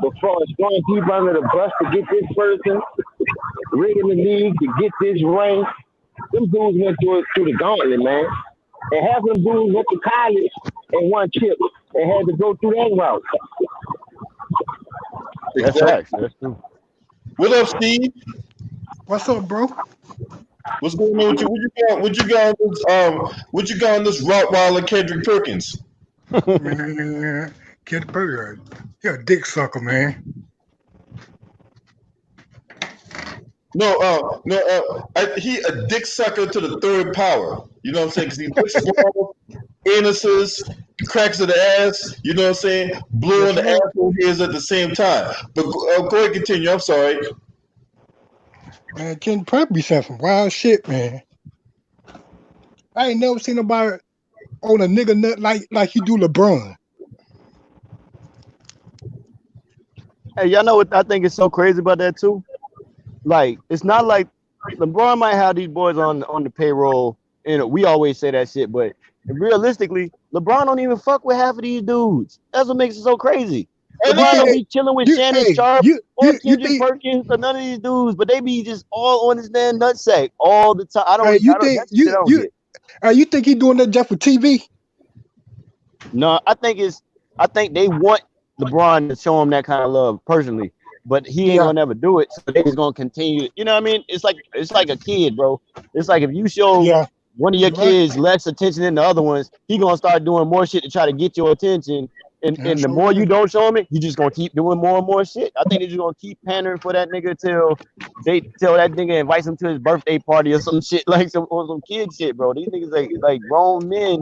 C: But for as throwing people under the bus to get this person, rigging the league to get this ring, them dudes went through the gauntlet, man. And half of them dudes went to college and won chips and had to go through that route.
E: That's
A: Exactly.
E: facts. That's true.
A: What up, Steve?
F: What's up, bro?
A: What's going on with you? What you got on this Rottweiler Kendrick Perkins?
F: Man, Kid Burger, you're a dick sucker, man.
A: He a dick sucker to the third power. You know what I'm saying? Because he licks balls, anuses, cracks of the ass. You know what I'm saying? Blowing
F: Yes,
A: the
F: sir.
A: asshole hairs at the same time. But go ahead, continue. I'm sorry.
F: Man, Kid Burger be saying some wild shit, man. I ain't never seen nobody on a nigga nut like you do LeBron.
E: Hey, y'all know what I think is so crazy about that too? Like, it's not like LeBron might have these boys on the payroll, and we always say that shit, but realistically, LeBron don't even fuck with half of these dudes. That's what makes it so crazy.
A: And
E: LeBron don't
F: Hey,
E: be chilling with
F: you,
E: Shannon
F: hey,
E: Sharp
F: you,
E: or
F: you, you
E: Kendrick
F: think,
E: Perkins or none of these dudes, but they be just all on his damn nutsack all the time.
F: hey, you think,
E: That's the shit I don't get.
F: you think he doing that just for TV?
E: No, I think they want LeBron to show him that kind of love personally, but he ain't
F: Yeah,
E: gonna never do it. So they just gonna continue. You know what I mean? It's like a kid, bro. It's like if you show
F: yeah,
E: one of your
F: you right.
E: kids less attention than the other ones, he gonna start doing more shit to try to get your attention. And
F: That's
E: the
F: so
E: more you
F: true.
E: don't show him it, he just gonna keep doing more and more shit. I think they're just gonna keep pandering for that nigga till that nigga invites him to his birthday party or some shit like some kid shit, bro. These niggas like grown men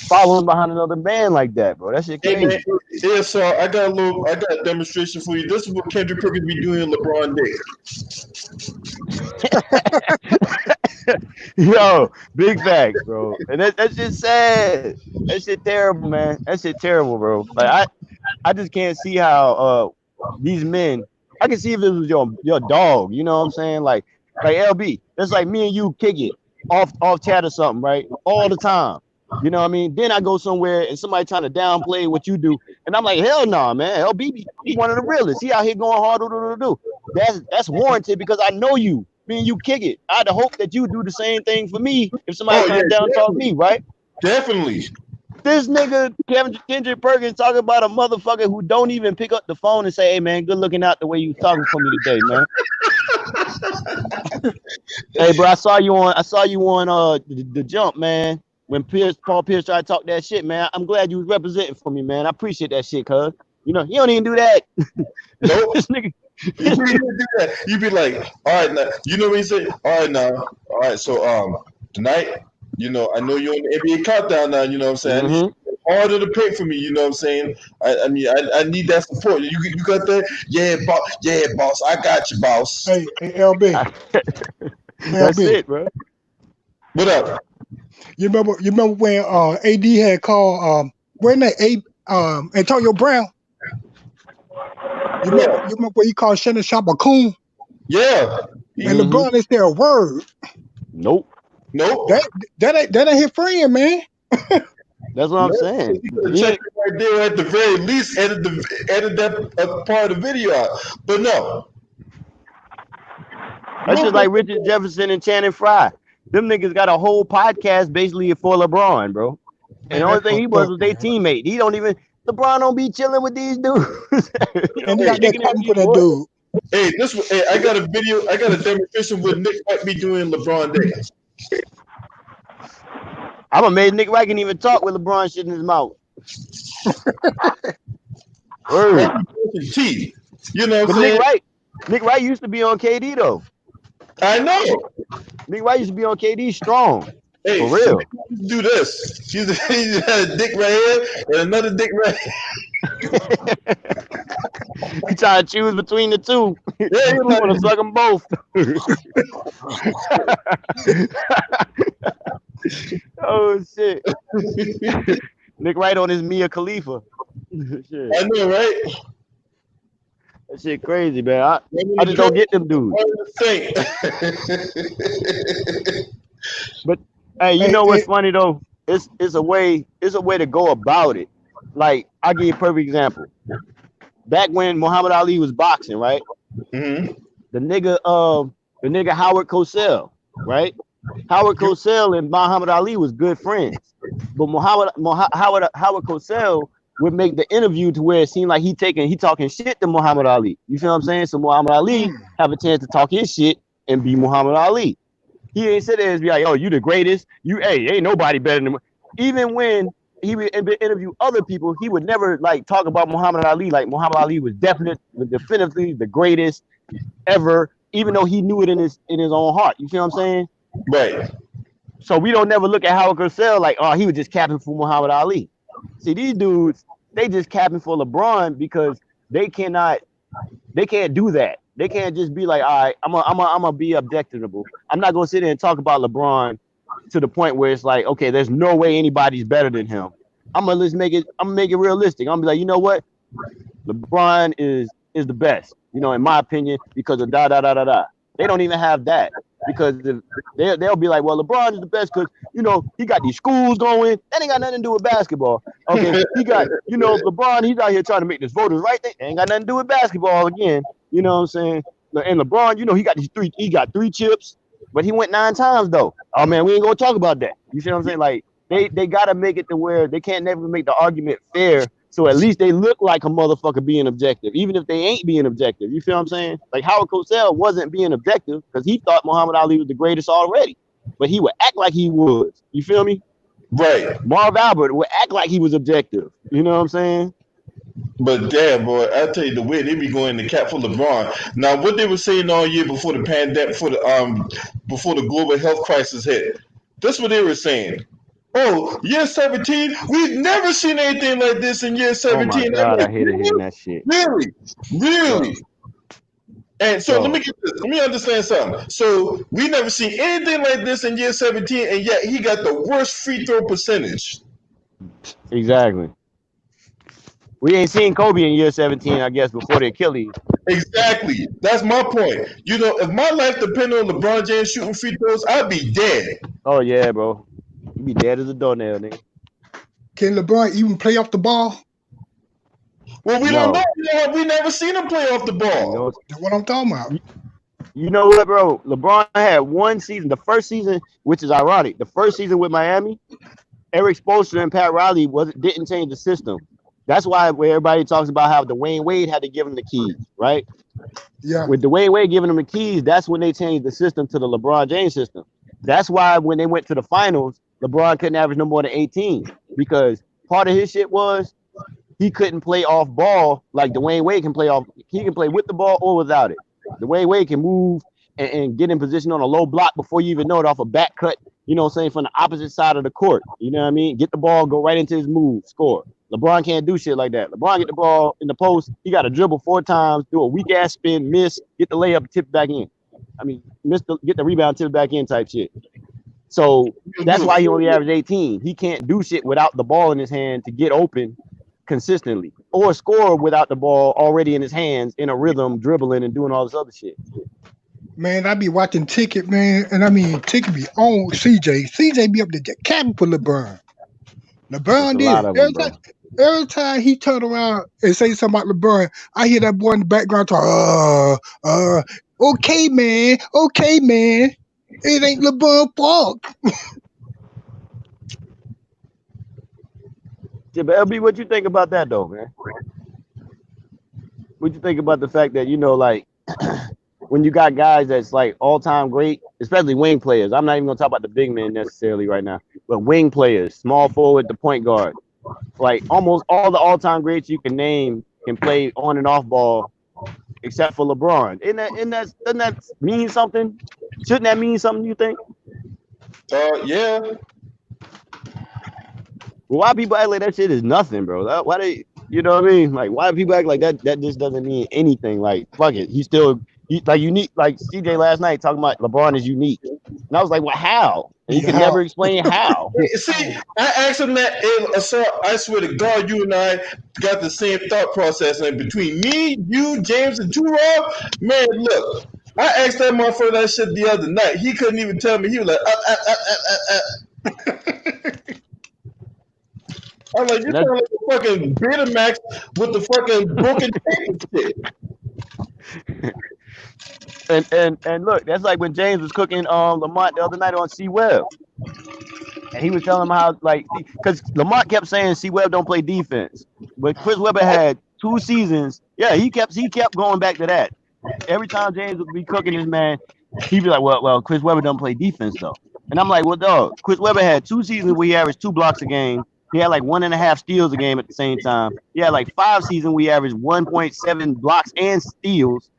E: following behind another man like that, bro. That shit
A: hey man,
E: crazy.
A: yeah. So I got a demonstration for you. This is what Kendrick Perkins be doing in LeBron Day.
E: Yo, big facts, bro. And that shit sad. That shit terrible, man. That shit terrible, bro. Like I just can't see how these men. I can see if it was your dog. You know what I'm saying? Like LB. That's like me and you kick it off chat or something, right? All the time. You know what I mean? Then I go somewhere and somebody trying to downplay what you do, and I'm like, hell no, man. LB, he one of the realest. He out here going hard. Do. That's warranted because I know you. Me and you kick it. I'd hope that you do the same thing for me if somebody
A: Oh yeah,
E: trying to down talk
A: definitely,
E: me, right?
A: definitely.
E: This nigga Kendrick Perkins talking about a motherfucker who don't even pick up the phone and say, "Hey man, good looking out the way you talking for me today, man." Hey bro, I saw you on the jump, man. When Paul Pierce tried to talk that shit, man. I'm glad you was representing for me, man. I appreciate that shit, cuz. You know, he don't even do that.
A: Nope.
E: This nigga.
A: You do that. You be like, all right, now. You know what he say? All right, now. All right, so tonight, you know, I know you're on the NBA countdown now. You know what I'm saying? I need
E: Mm-hmm.
A: you harder to pay for me. You know what I'm saying? I need that support. You got that? Yeah, boss. Yeah, boss. I got you, boss.
F: Hey, LB,
E: That's
F: LB.
E: it, bro.
A: What up?
F: You remember when AD had called when that Antonio Brown?
A: Yeah,
F: You remember when he called Shannon Sharp a coon?
A: yeah.
F: And
E: Mm-hmm.
F: LeBron is there a word.
E: Nope.
A: Nope.
F: That ain't his friend, man.
E: That's what I'm
A: Nope.
E: saying.
A: You could have
E: He
A: checked
E: ain't,
A: it right there at the very least. Edit that part of the video out. But no.
E: that's just
A: No.
E: like Richard Jefferson and Channing Frye. Them niggas got a whole podcast basically for LeBron, bro. And
F: Man,
E: the only
F: that's
E: thing he
F: fucked
E: was
F: up,
E: their
F: man.
E: teammate. He don't even LeBron don't be chilling with these dudes. He don't
F: And they
E: be
F: got that
E: kicking it with
F: cotton for
E: these
F: that
E: boys.
F: dude.
A: Hey, I got a video. I got a demonstration what Nick might be doing LeBron Day.
E: I'm amazed Nick Wright can even talk with LeBron shit in his mouth.
A: Like
E: Word.
A: he brushing teeth. You know what
E: But
A: I'm saying?
E: Nick Wright used to be on KD though.
A: I know.
E: Nick Wright used to be on KD strong.
A: Hey,
E: For real.
A: do this. He had a dick right here and another dick right here.
E: He try to choose between the two.
A: Yeah,
E: He
A: you're
E: want to suck them both. Oh shit. Nick Wright on his Mia Khalifa. Shit.
A: I know, right?
E: That shit crazy, man. I just don't get them dudes. But hey, you know what's funny though? It's a way to go about it. Like I'll give you a perfect example. Back when Muhammad Ali was boxing, right?
A: Mm-hmm.
E: The nigga Howard Cosell, right? Howard Cosell and Muhammad Ali was good friends, but Howard Cosell would make the interview to where it seemed like he talking shit to Muhammad Ali. You feel what I'm saying? So Muhammad Ali have a chance to talk his shit and be Muhammad Ali. He ain't sit there and be like, "Oh, you the greatest. Ain't nobody better than." Even when he would interview other people, he would never like talk about Muhammad Ali. Like Muhammad Ali was definitively the greatest ever, even though he knew it in his own heart. You feel what I'm saying?
A: Right.
E: So we don't never look at Howard Cosell like, oh, he was just capping for Muhammad Ali. See, these dudes, they just capping for LeBron because they can't do that. They can't just be like, all right, I'm gonna be objectionable. I'm not gonna sit there and talk about LeBron to the point where it's like, okay, there's no way anybody's better than him. I'm gonna make it realistic. I'm gonna be like, you know what? LeBron is the best, in my opinion, because of da da da da da. They don't even have that because they'll be like, well, LeBron is the best because he got these schools going. That ain't got nothing to do with basketball. Okay, he got LeBron. He's out here trying to make this voters right. They ain't got nothing to do with basketball again. You know what I'm saying? And LeBron, he got three chips, but he went 9 times though. Oh man, we ain't gonna talk about that. You see what I'm saying? Like they gotta make it to where they can't never make the argument fair. So at least they look like a motherfucker being objective, even if they ain't being objective. You feel what I'm saying? Like Howard Cosell wasn't being objective because he thought Muhammad Ali was the greatest already, but he would act like he was. You feel me?
A: Right.
E: Marv Albert would act like he was objective. You know what I'm saying?
A: But damn, boy, I tell you the way they be going to cap for LeBron. Now, what they were saying all year before the pandemic, before the global health crisis hit, that's what they were saying. Oh, year 17, we've never seen anything like this in year 17.
E: Oh my God, I hated hearing that shit.
A: Really?
E: Bro.
A: And so let me get this. Let me understand something. So we never seen anything like this in year 17, and yet he got the worst free throw percentage.
E: Exactly. We ain't seen Kobe in year 17, I guess, before the Achilles.
A: Exactly. That's my point. If my life depended on LeBron James shooting free throws, I'd be dead.
E: Oh yeah, bro. You be dead as a doornail, nigga.
F: Can LeBron even play off the ball?
A: Well, we don't know. We never seen him play off the ball.
F: That's what I'm talking about.
E: You know what, bro? LeBron had one season, the first season, which is ironic. The first season with Miami, Eric Spoelstra and Pat Riley didn't change the system. That's why everybody talks about how Dwayne Wade had to give him the keys, right?
F: Yeah.
E: With Dwayne Wade giving him the keys, that's when they changed the system to the LeBron James system. That's why when they went to the finals, LeBron couldn't average no more than 18 because part of his shit was he couldn't play off ball like Dwayne Wade can play off. He can play with the ball or without it. Dwayne Wade can move and get in position on a low block before you even know it off a back cut, from the opposite side of the court. You know what I mean? Get the ball, go right into his move, score. LeBron can't do shit like that. LeBron get the ball in the post, he got to dribble 4 times, do a weak ass spin, miss, get the layup, tip back in. Get the rebound, tip back in type shit. So that's why he only averaged 18. He can't do shit without the ball in his hand to get open consistently or score without the ball already in his hands in a rhythm, dribbling and doing all this other shit.
F: Man, I be watching Ticket, man, and Ticket be on CJ. CJ be up there capping for LeBron. LeBron did. Every time he turn around and say something about LeBron, I hear that boy in the background talk, okay, man. It ain't LeBron's fault.
E: Yeah, but LB, what you think about that though, man? What you think about the fact that, when you got guys that's like all-time great, especially wing players. I'm not even gonna talk about the big men necessarily right now, but wing players, small forward, the point guard. Like almost all the all-time greats you can name can play on and off ball, except for LeBron. Doesn't that mean something? Shouldn't that mean something? You think?
A: Yeah.
E: Well, why people act like that shit is nothing, bro? Why they? You know what I mean? Like, why people act like that? That just doesn't mean anything. Like, fuck it. He's still like unique. Like CJ last night talking about LeBron is unique, and I was like, well, how? And he could never explain how.
A: See, I asked him that, and I swear to God, you and I got the same thought process. And between me, you, James, and Rob, man, look, I asked that motherfucker that shit the other night. He couldn't even tell me. He was like, I'm like, you sound like a fucking Betamax with the fucking broken tape and shit.
E: And look, that's like when James was cooking Lamont the other night on C Web. And he was telling him how, like, because Lamont kept saying C Webb don't play defense, but Chris Webber had 2 seasons. Yeah, he kept going back to that. Every time James would be cooking his man, he'd be like, well, Chris Webber don't play defense though. And I'm like, well, dog, Chris Webber had 2 seasons where he averaged 2 blocks a game. He had like 1.5 steals a game at the same time. He had like 5 seasons where he averaged 1.7 blocks and steals.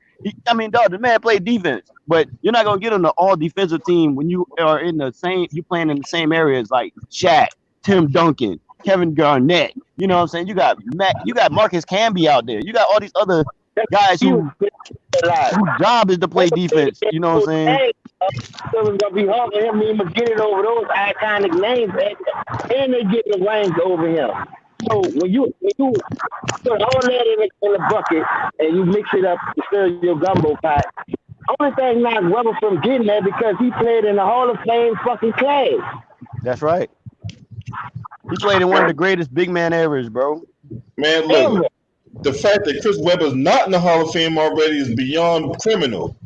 E: I mean, dog, the man played defense, but you're not gonna get on the all defensive team when you are in the same. You playing in the same areas like Shaq, Tim Duncan, Kevin Garnett. You know what I'm saying? You got Marcus Camby out there. You got all these other guys whose job is to play defense. You know what I'm saying?
C: So it's gonna be hard for him to even get it over those iconic names, and they get the range over him. So when you put all that in the bucket and you mix it up to fill your gumbo pot, only thing not Webber from getting there because he played in the Hall of Fame fucking class.
E: That's right. He played in one of the greatest big man eras, bro.
A: Man, look, the fact that Chris Webber's not in the Hall of Fame already is beyond criminal.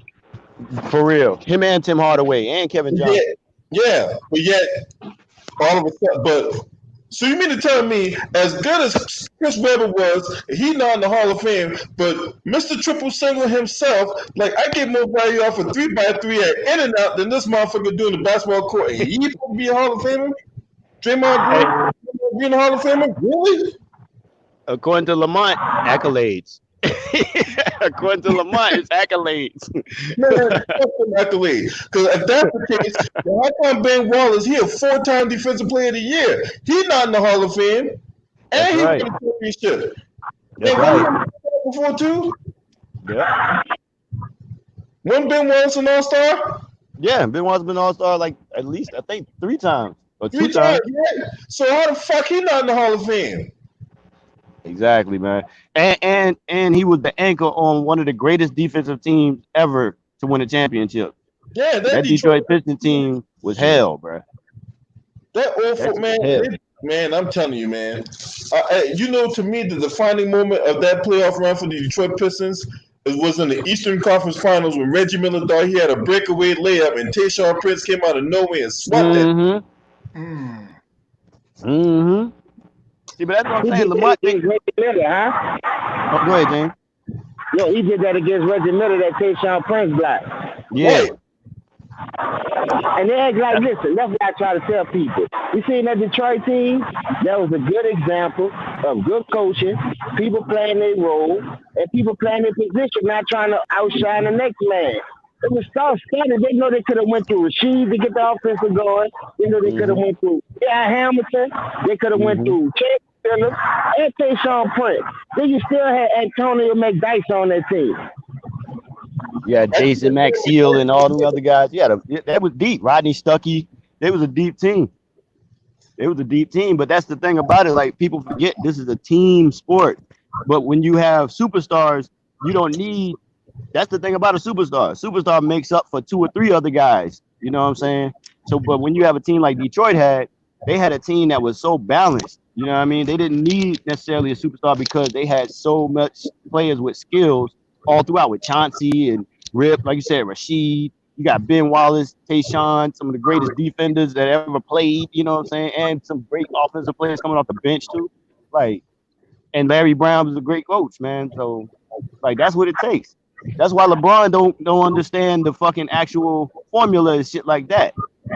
E: For real. Him and Tim Hardaway and Kevin Johnson.
A: Yeah, but yet all of a sudden, so you mean to tell me, as good as Chris Webber was, he not in the Hall of Fame, but Mr. Triple Single himself, like I get more value off a 3x3 at In and Out than this motherfucker doing the basketball court. And he supposed to be a Hall of Famer? Draymond Green being a Hall of Famer? Really?
E: According to Lamont, accolades. According to Lamont, it's accolades.
A: Man, that's accolades. Because if that's the case, how come Ben Wallace, he a 4-time Defensive Player of the Year? He's not in the Hall of Fame. And he won a championship.
E: That's right.
A: Before too?
E: Yeah.
A: Wasn't Ben Wallace an All-Star?
E: Yeah, Ben Wallace been All-Star like at least I think 3 times or 2
A: 3 times. Yeah. So how the fuck he not in the Hall of Fame?
E: Exactly, man. And he was the anchor on one of the greatest defensive teams ever to win a championship.
A: Yeah,
E: that Detroit Pistons team was hell, bro.
A: That awful, man. Man, I'm telling you, man. You know, to me, the defining moment of that playoff run for the Detroit Pistons was in the Eastern Conference Finals when Reggie Miller thought he had a breakaway layup and Tayshaun Prince came out of nowhere and swept it.
E: See, but that's what I'm saying. Lamont thinks
C: Reggie Miller, huh?
E: Oh, go ahead, James.
C: Yo, he did that against Reggie Miller, that Tayshaun Prince block.
E: Yeah.
C: And they act like, listen, that's what I try to tell people. You seen that Detroit team? That was a good example of good coaching, people playing their role, and people playing their position, not trying to outshine the next man. It was started. They know they could have went through Rasheed to get the offensive going. They know they could have went through Hamilton. They could have went through Chase Phillips and Tayshaun Prince. Then you still had Antonio McDyess on that team.
E: Yeah, Jason Maxiell and all the other guys. Yeah, that was deep. Rodney Stuckey. It was a deep team. It was a deep team. But that's the thing about it. Like, people forget this is a team sport. But when you have superstars, you don't need. That's the thing about a superstar. Superstar makes up for 2 or 3 other guys. You know what I'm saying? So, but when you have a team like Detroit had, they had a team that was so balanced. You know what I mean? They didn't need necessarily a superstar because they had so much players with skills all throughout with Chauncey and Rip, like you said, Rasheed. You got Ben Wallace, Tayshaun, some of the greatest defenders that ever played. You know what I'm saying? And some great offensive players coming off the bench too. Like, and Larry Brown was a great coach, man. So, like, that's what it takes. That's why LeBron don't understand the fucking actual formula and shit like that.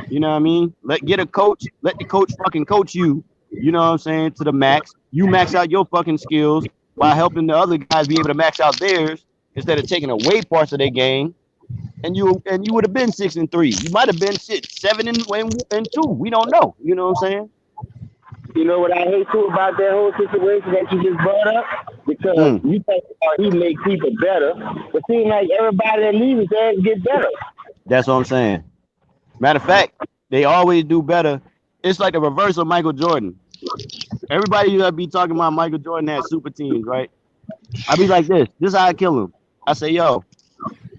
E: You know what I mean? Get a coach, let the coach fucking coach you. You know what I'm saying? To the max. You max out your fucking skills by helping the other guys be able to max out theirs instead of taking away parts of their game. and you would have been 6-3. You might have been 7-2. We don't know. You know what I'm saying?
C: You know what I hate too about that whole situation that you just brought up? Because you think he make people better, but seems like everybody that leaves his ass get better.
E: That's what I'm saying. Matter of fact, they always do better. It's like the reverse of Michael Jordan. Everybody you be talking about Michael Jordan had super teams, right? I be like this. This is how I kill him. I say, yo,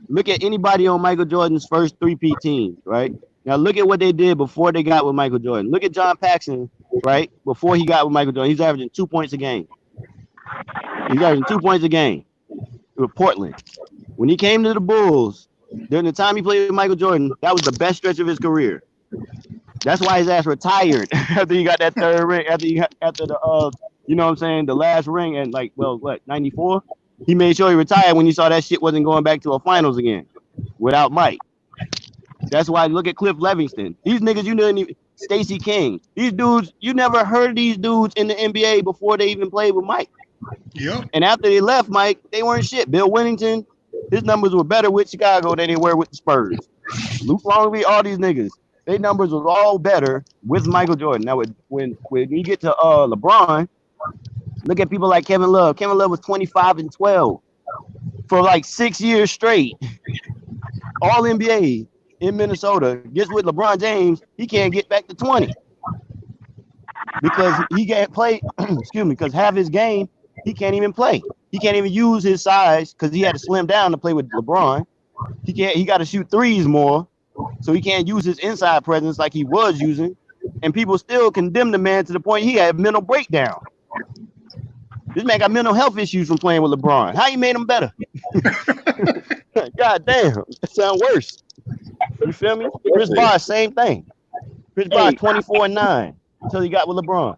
E: look at anybody on Michael Jordan's first three-peat team, right? Now look at what they did before they got with Michael Jordan. Look at John Paxson, right? Before he got with Michael Jordan, he's averaging 2 points a game. He's averaging 2 points a game with Portland. When he came to the Bulls, during the time he played with Michael Jordan, that was the best stretch of his career. That's why his ass retired after he got that third ring. After the you know what I'm saying, the last ring and like, well, what, 94? He made sure he retired when he saw that shit wasn't going back to a finals again without Mike. That's why look at Cliff Levingston. These niggas, you didn't even, Stacey King. These dudes, you never heard of these dudes in the NBA before they even played with Mike.
F: Yep.
E: And after they left Mike, they weren't shit. Bill Wennington, his numbers were better with Chicago than they were with the Spurs. Luke Longley, all these niggas, their numbers was all better with Michael Jordan. Now, when you get to LeBron, look at people like Kevin Love. Kevin Love was 25-12 for like 6 years straight. All NBA in Minnesota. Gets with LeBron James, he can't get back to 20 because he can't play. Excuse me, because half his game he can't even play. He can't even use his size because he had to slim down to play with LeBron. He can't. He got to shoot threes more, so he can't use his inside presence like he was using. And people still condemn the man to the point he had mental breakdown. This man got mental health issues from playing with LeBron. How you made him better? God damn, that sounds worse. You feel me? Chris Bosh, same thing. Chris Bosh, 24-9 until he got with LeBron.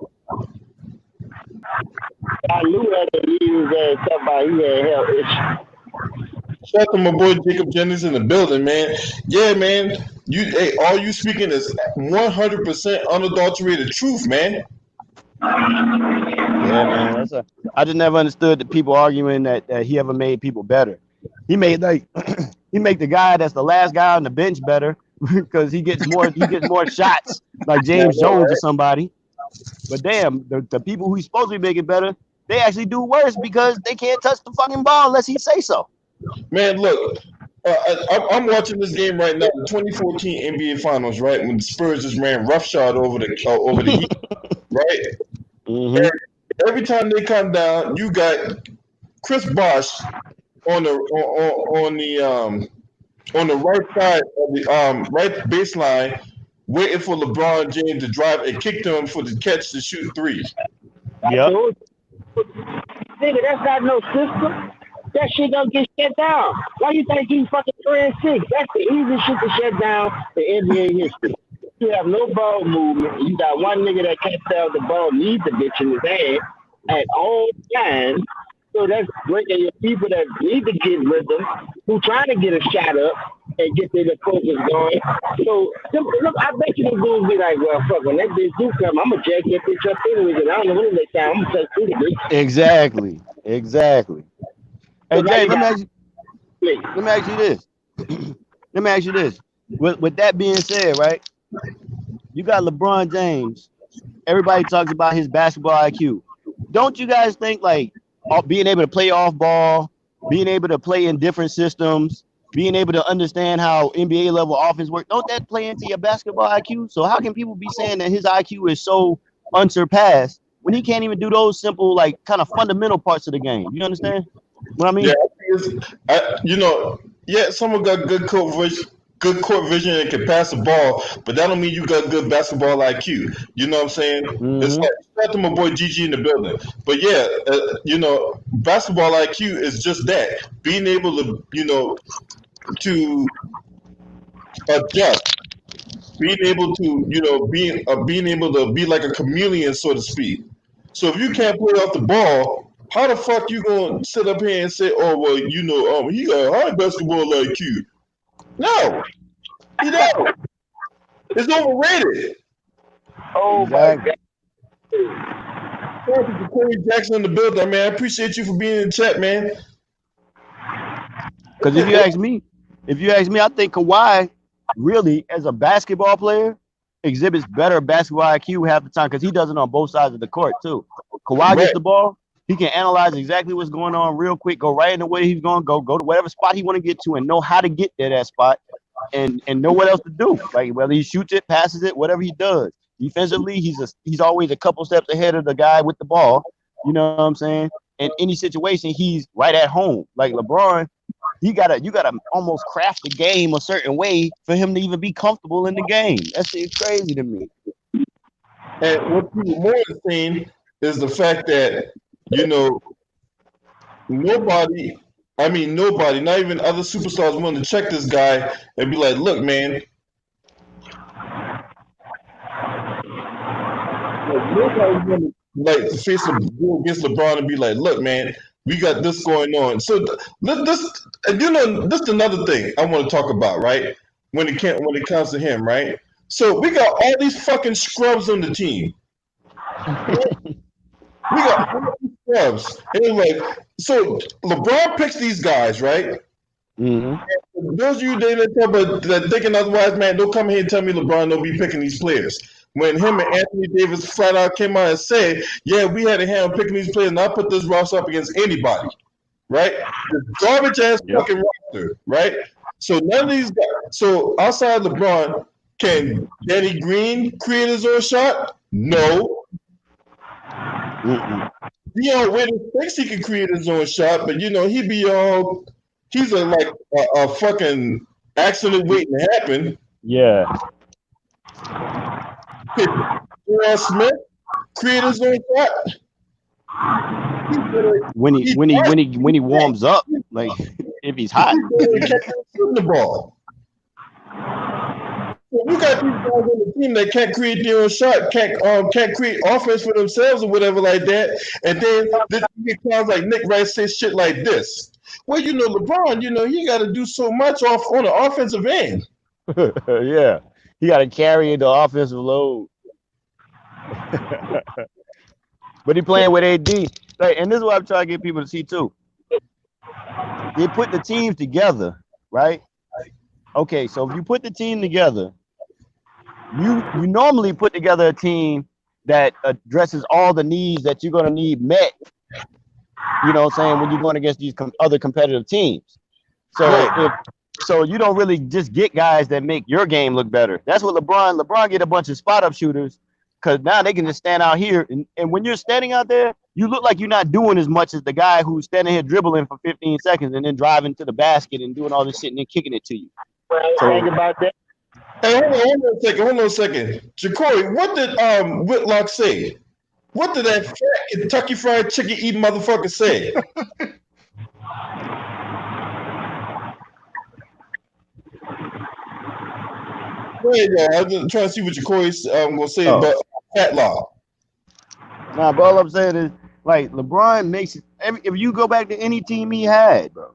C: I knew that he was somebody he had health issues.
A: Shout out to my boy Jacob Jennings in the building, man. Yeah, man. All you speaking is 100% unadulterated truth, man.
E: Yeah, man. I just never understood the people arguing that he ever made people better. He made he make the guy that's the last guy on the bench better because he gets more shots like James Jones or somebody. But damn, the people who he's supposed to be making better, they actually do worse because they can't touch the fucking ball unless he say so.
A: Man, look, I'm watching this game right now, the 2014 NBA Finals, right? When the Spurs just ran roughshod over the Heat, right?
E: Mm-hmm.
A: Every time they come down, you got Chris Bosh on the right side of the right baseline, waiting for LeBron James to drive and kick them for the catch to shoot threes.
E: Yep.
C: Nigga, that's not no system. That shit don't get shut down. Why you think he's fucking 3-6? That's the easiest shit to shut down the NBA history. You have no ball movement. You got one nigga that can't sell the ball, needs the bitch in his head at all times. So that's breaking your people that need to get rhythm, who trying to get a shot up and get their focus going. So look, I bet you the dudes be like, well, fuck, when that bitch do come, I'm gonna jack that bitch up anyway, because I don't know when they time. I'm gonna touch through the bitch.
E: Exactly. Hey, Jay, let me ask you this. Let me ask you this. With that being said, right? You got LeBron James. Everybody talks about his basketball IQ. Don't you guys think like being able to play off ball, being able to play in different systems, being able to understand how NBA level offense works, don't that play into your basketball IQ? So how can people be saying that his IQ is so unsurpassed when he can't even do those simple, like kind of fundamental parts of the game? You understand what I mean?
A: Yeah, someone got good court vision and can pass the ball, but that don't mean you got good basketball IQ. You know what I'm saying?
E: Mm-hmm.
A: It's like, shout out to my boy GG in the building. But yeah, basketball IQ is just that, being able to, to adjust, being able to, being able to be like a chameleon, so to speak. So if you can't play off the ball, how the fuck you gonna sit up here and say, oh well, he got high basketball IQ? No, you don't. It's overrated.
C: Oh
E: exactly.
C: my God.
A: Thank you for Corey Jackson in the building, man. I appreciate you for being in the chat, man.
E: Because if you if you ask me, I think Kawhi really, as a basketball player, exhibits better basketball IQ half the time because he does it on both sides of the court too. Kawhi gets
A: Right.
E: the ball, he can analyze exactly what's going on real quick, go right in the way he's going to go to whatever spot he want to get to, and know how to get there that spot, and know what else to do. Like whether he shoots it, passes it, whatever he does. Defensively, he's always a couple steps ahead of the guy with the ball. You know what I'm saying? In any situation, he's right at home. Like LeBron, you gotta almost craft the game a certain way for him to even be comfortable in the game. That shit's crazy to me.
A: And what's even more insane is the fact that, you know, nobody, not even other superstars want to check this guy and be like, look, man, nobody's gonna like face go against LeBron and be like, look, man, we got this going on. So this, and you know, this is another thing I want to talk about, right? When it comes to him, right? So we got all these fucking scrubs on the team. We got all these scrubs, and it's like, so LeBron picks these guys, right?
E: Mm-hmm.
A: Those of you that thinking otherwise, man, don't come here and tell me LeBron don't be picking these players. When him and Anthony Davis flat out came out and said, yeah, we had a hand on picking these players, and I put this roster up against anybody, right? The garbage ass fucking roster, right? So none of these guys, so outside LeBron, can Danny Green create his own shot? No. Dion Waiters thinks he can create his own shot, but you know, he's a fucking accident waiting to happen.
E: Yeah.
A: J.R. Smith create his own shot.
E: When he warms up, like if he's hot.
A: Shooting the ball. So we got these guys on the team that can't create their own shot, can't create offense for themselves or whatever like that. And then this sounds like Nick Rice says shit like this. Well, you know, LeBron, you know, he got to do so much on the offensive end.
E: Yeah, he got to carry the offensive load. But he playing with AD, like, and this is what I'm trying to get people to see too. They put the teams together, right? Okay, so if you put the team together, you normally put together a team that addresses all the needs that you're gonna need met. You know what I'm saying, when you're going against these other competitive teams. So you don't really just get guys that make your game look better. That's what LeBron get a bunch of spot up shooters, because now they can just stand out here. And when you're standing out there, you look like you're not doing as much as the guy who's standing here dribbling for 15 seconds and then driving to the basket and doing all this shit and then kicking it to you.
C: So, think about that.
A: Hey, hold on a second. Jacory, what did Whitlock say? What did that fat Kentucky Fried Chicken eating motherfucker say? I'm just trying to see what Jacory's gonna say about Fat Law.
E: Nah, but all I'm saying is, like, LeBron makes it. If you go back to any team he had, bro,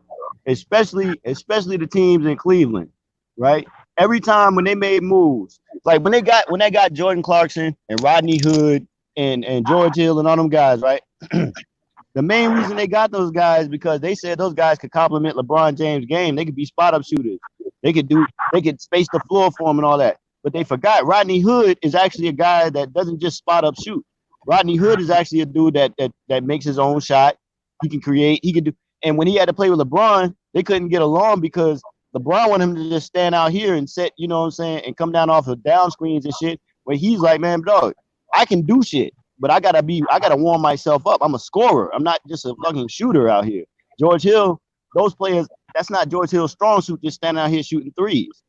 E: especially the teams in Cleveland, right? Every time when they made moves, like when they got Jordan Clarkson and Rodney Hood and George Hill and all them guys, right? The main reason they got those guys because they said those guys could complement LeBron James' game. They could be spot up shooters. They could space the floor for him and all that. But they forgot Rodney Hood is actually a guy that doesn't just spot up shoot. Rodney Hood is actually a dude that makes his own shot. He can create. He can do. And when he had to play with LeBron, they couldn't get along because LeBron wanted him to just stand out here and set, you know what I'm saying, and come down off of down screens and shit. Where he's like, man, dog, I can do shit, but I gotta warm myself up. I'm a scorer. I'm not just a fucking shooter out here. George Hill, those players, that's not George Hill's strong suit, just standing out here shooting threes.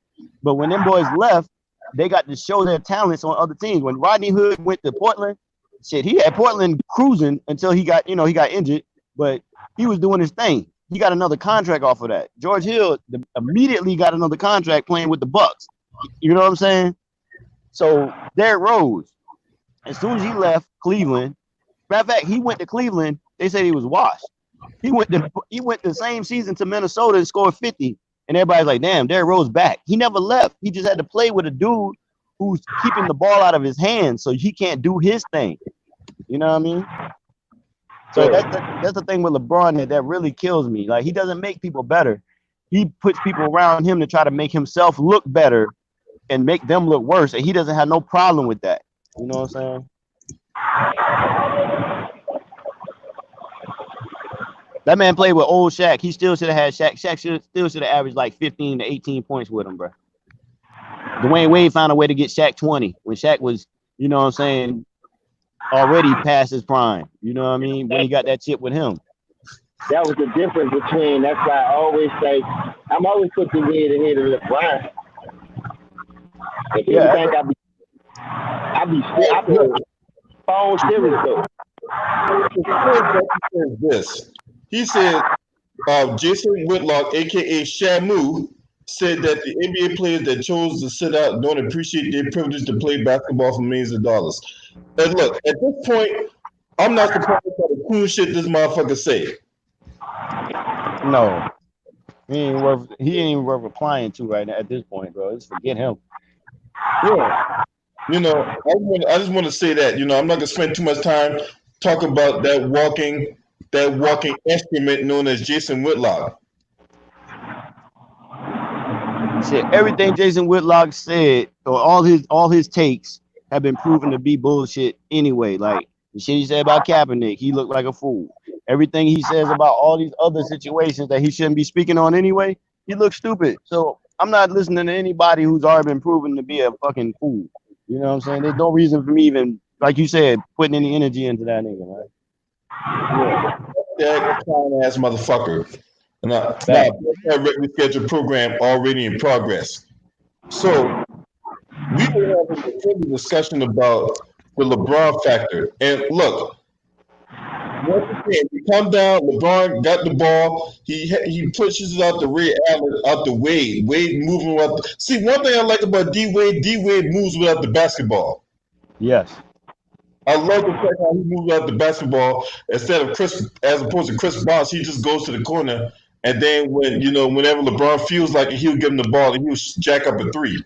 E: But when them boys left, they got to show their talents on other teams. When Rodney Hood went to Portland, shit, he had Portland cruising until he got injured, but he was doing his thing. He got another contract off of that. George Hill immediately got another contract playing with the Bucks. You know what I'm saying? So Derrick Rose, as soon as he left Cleveland, matter of fact, he went to Cleveland. They said he was washed. He went the same season to Minnesota and scored 50, and everybody's like, "Damn, Derrick Rose back." He never left. He just had to play with a dude who's keeping the ball out of his hands, so he can't do his thing. You know what I mean? So that's the thing with LeBron that really kills me. Like, he doesn't make people better. he puts people around him to try to make himself look better and make them look worse, and he doesn't have no problem with that. You know what I'm saying? That man played with old Shaq. He still should have had Shaq. Shaq still should have averaged like 15 to 18 points with him, bro. Dwayne Wade found a way to get Shaq 20 when Shaq was, you know what I'm saying, already past his prime. You know what I mean? When he got that chip with him.
C: That was the difference between. That's why I always say I'm always putting Wade ahead of LeBron. If you think I be phone serious though.
A: This. He said Jason Whitlock, aka Shamu, said that the NBA players that chose to sit out don't appreciate their privilege to play basketball for millions of dollars. And look, at this point, I'm not surprised by the cool shit this motherfucker say.
E: No, he ain't even worth replying to right now at this point, bro. Just forget him.
A: Yeah, you know, I just want to say that, you know, I'm not gonna spend too much time talking about that walking instrument known as Jason Whitlock.
E: Shit, everything Jason Whitlock said, or all his takes, have been proven to be bullshit anyway. Like the shit he said about Kaepernick, he looked like a fool. Everything he says about all these other situations that he shouldn't be speaking on anyway, he looks stupid. So I'm not listening to anybody who's already been proven to be a fucking fool. You know what I'm saying? There's no reason for me even, like you said, putting any energy into that nigga, right?
A: Yeah, that clown ass motherfucker. Now, that regularly scheduled program already in progress. So we were having a discussion about the LeBron factor. And look, once again, we come down, LeBron got the ball, he pushes it out the Ray Allen, out the Wade. Wade moving out. See, one thing I like about D Wade moves without the basketball.
E: Yes.
A: I love the fact how he moves out the basketball instead of as opposed to Chris Bosh, he just goes to the corner, and then whenever LeBron feels like it, he'll give him the ball and he'll jack up a three.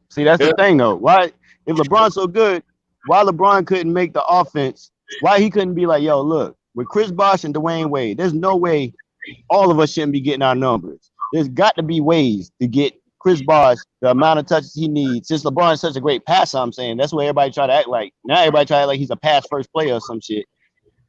E: See, that's the thing though. Why, if LeBron's so good, why LeBron couldn't make the offense? Why he couldn't be like, yo, look, with Chris Bosh and Dwayne Wade, there's no way all of us shouldn't be getting our numbers. There's got to be ways to get Chris Bosh the amount of touches he needs. Since LeBron's such a great passer, I'm saying that's what everybody try to act like. Now everybody try to act like he's a pass first player or some shit.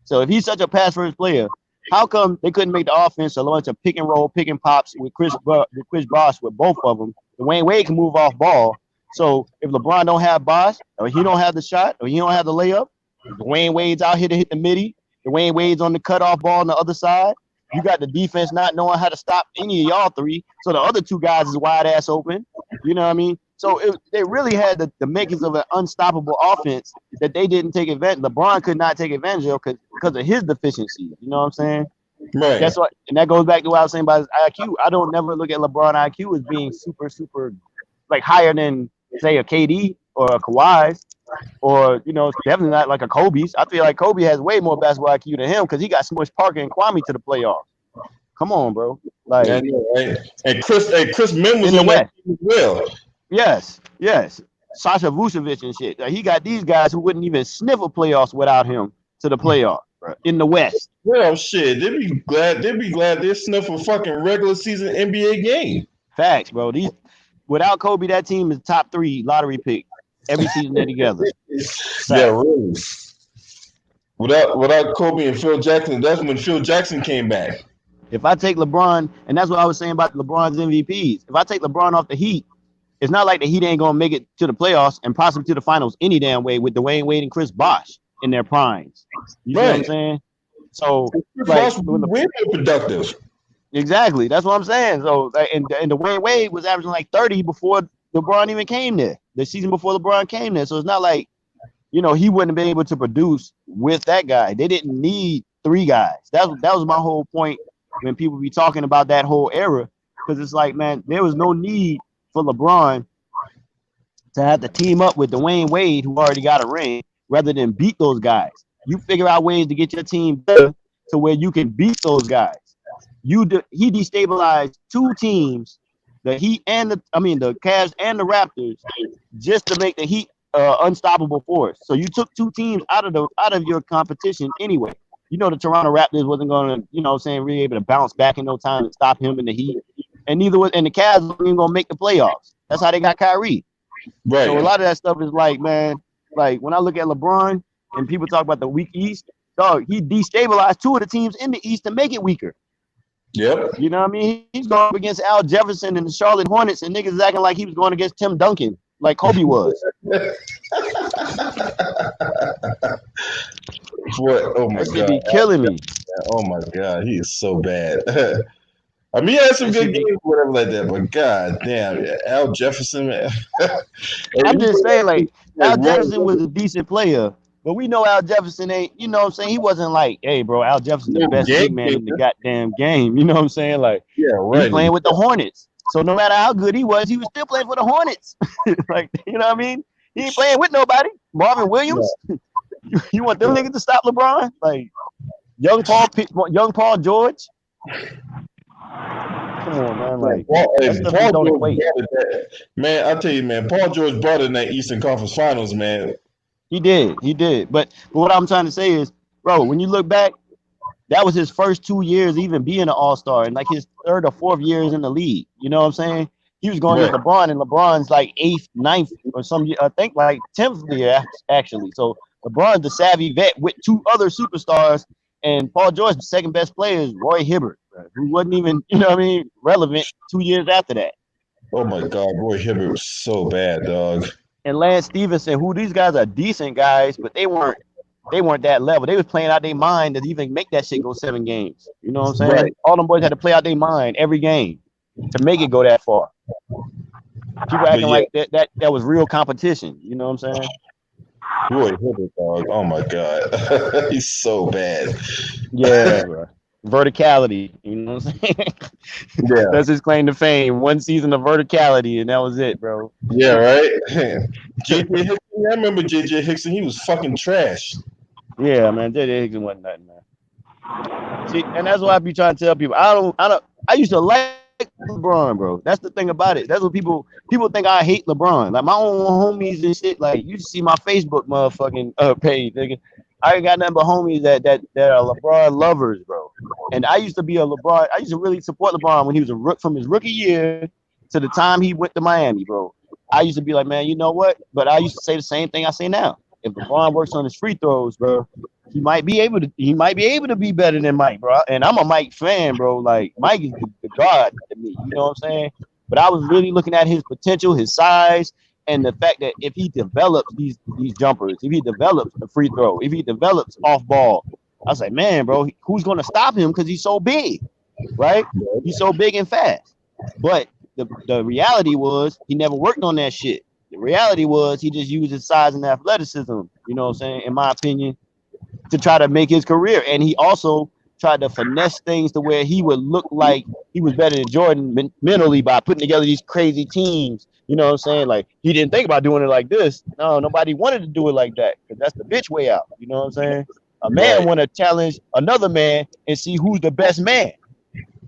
E: So if he's such a pass first player, how come they couldn't make the offense a bunch of pick and roll, pick and pops with Chris Bosh with both of them? Dwayne Wade can move off ball. So if LeBron don't have Bosh, or he don't have the shot, or he don't have the layup, Dwayne Wade's out here to hit the midi. Dwayne Wade's on the cutoff ball on the other side. You got the defense not knowing how to stop any of y'all three. So the other two guys is wide ass open. You know what I mean? So they really had the makings of an unstoppable offense that they didn't take advantage. LeBron could not take advantage of because of his deficiencies. You know what I'm saying?
A: Right.
E: That's what, and that goes back to what I was saying about his IQ. I don't never look at LeBron IQ as being super, super, like higher than say a KD or a Kawhi, or definitely not like a Kobe's. I feel like Kobe has way more basketball IQ than him because he got smushed Parker and Kwame to the playoffs. Come on, bro. Like,
A: yeah, right. And Chris Min was
E: in the West
A: as well.
E: Yes. Sasha Vucevic and shit. Like, he got these guys who wouldn't even sniff a playoffs without him to the playoffs, bro, in the West.
A: Well, shit, they'd be glad they sniff a fucking regular season NBA game.
E: Facts, bro. Without Kobe, that team is top 3 lottery pick every season they're together.
A: Yeah, really. Without Kobe and Phil Jackson, that's when Phil Jackson came back.
E: If I take LeBron, and that's what I was saying about LeBron's MVPs. If I take LeBron off the Heat, it's not like the Heat ain't gonna make it to the playoffs and possibly to the finals any damn way with Dwayne Wade and Chris Bosh in their primes. You know what I'm saying? So
A: Bosh was way more productive.
E: Exactly, that's what I'm saying. So and Dwayne Wade was averaging like 30 before LeBron even came there. The season before LeBron came there. So it's not like he wouldn't have been able to produce with that guy. They didn't need 3 guys. That was my whole point when people be talking about that whole era, because it's like, man, there was no need for LeBron to have to team up with Dwayne Wade, who already got a ring, rather than beat those guys. You figure out ways to get your team better to where you can beat those guys. He destabilized 2 teams, the Heat and the Cavs and the Raptors, just to make the Heat unstoppable force. So you took 2 teams out of your competition anyway. you know, the Toronto Raptors wasn't going to, you know what I'm saying, really able to bounce back in no time and stop him in the Heat. And neither was, and the Cavs weren't even going to make the playoffs. That's how they got Kyrie.
A: Right.
E: So a lot of that stuff is like, man, like when I look at LeBron and people talk about the weak East, dog, he destabilized two of the teams in the East to make it weaker.
A: Yep.
E: You know what I mean? He's going up against Al Jefferson and the Charlotte Hornets, and niggas is acting like he was going against Tim Duncan, like Kobe was.
A: What? Oh my
E: That
A: god!
E: be killing me.
A: Oh my god, he is so bad. I mean, he had some good games, whatever like that, but god damn, Al Jefferson, man.
E: I'm just saying, like, Al Jefferson was a decent player, but we know Al Jefferson ain't, you know what I'm saying? He wasn't like, hey, bro, Al Jefferson the best big man in the goddamn game. You know what I'm saying? Like,
A: yeah, right.
E: He playing with the Hornets. So no matter how good he was still playing for the Hornets. Like, you know what I mean? He ain't playing with nobody. Marvin Williams. Yeah. You want them niggas to stop LeBron? Like, young Paul George. Come on, man. Like,
A: Paul don't equate. Man, I tell you, man, Paul George brought in that Eastern Conference Finals, man.
E: He did. But what I'm trying to say is, bro, when you look back, that was his first 2 years even being an all-star, and like his third or fourth years in the league. You know what I'm saying? He was going against LeBron, and LeBron's like 8th, 9th, or some, I think like 10th year actually. So LeBron's the savvy vet with two other superstars, and Paul George, the second best player, is Roy Hibbert, who wasn't even, you know what I mean, relevant 2 years after that.
A: Oh my God, Roy Hibbert was so bad, dog.
E: And Lance Stevenson, who these guys are decent guys, but they weren't that level. They was playing out their mind to even make that shit go 7 games. You know what I'm saying? Right. All them boys had to play out their mind every game to make it go that far. People acting like that was real competition. You know what I'm saying?
A: Roy Hibbert, dog. Oh my God, he's so bad.
E: Yeah, bro. Verticality. You know what I'm saying? Yeah, that's his claim to fame. 1 season of verticality, and that was it, bro.
A: Yeah, right. JJ Hickson. I remember JJ Hickson. He was fucking trash.
E: Yeah, man. JJ Hickson wasn't nothing, man. See, and that's why I be trying to tell people. I used to like LeBron, bro. That's the thing about it. That's what people think I hate LeBron. Like my own homies and shit. Like you see my Facebook motherfucking page, nigga. I ain't got nothing but homies that are LeBron lovers, bro. And I used to be a LeBron. I used to really support LeBron when he was from his rookie year to the time he went to Miami, bro. I used to be like, man, you know what? But I used to say the same thing I say now. If LeBron works on his free throws, bro, he might be able to be better than Mike, bro. And I'm a Mike fan, bro. Like Mike is the god to me. You know what I'm saying? But I was really looking at his potential, his size, and the fact that if he develops these jumpers, if he develops the free throw, if he develops off ball, I was like, man, bro, who's going to stop him? Because he's so big, right? He's so big and fast. But the reality was he never worked on that shit. The reality was he just used his size and athleticism, you know what I'm saying, in my opinion, to try to make his career. And he also tried to finesse things to where he would look like he was better than Jordan mentally by putting together these crazy teams. You know what I'm saying? Like, he didn't think about doing it like this. No, nobody wanted to do it like that because that's the bitch way out. You know what I'm saying? A man want to challenge another man and see who's the best man.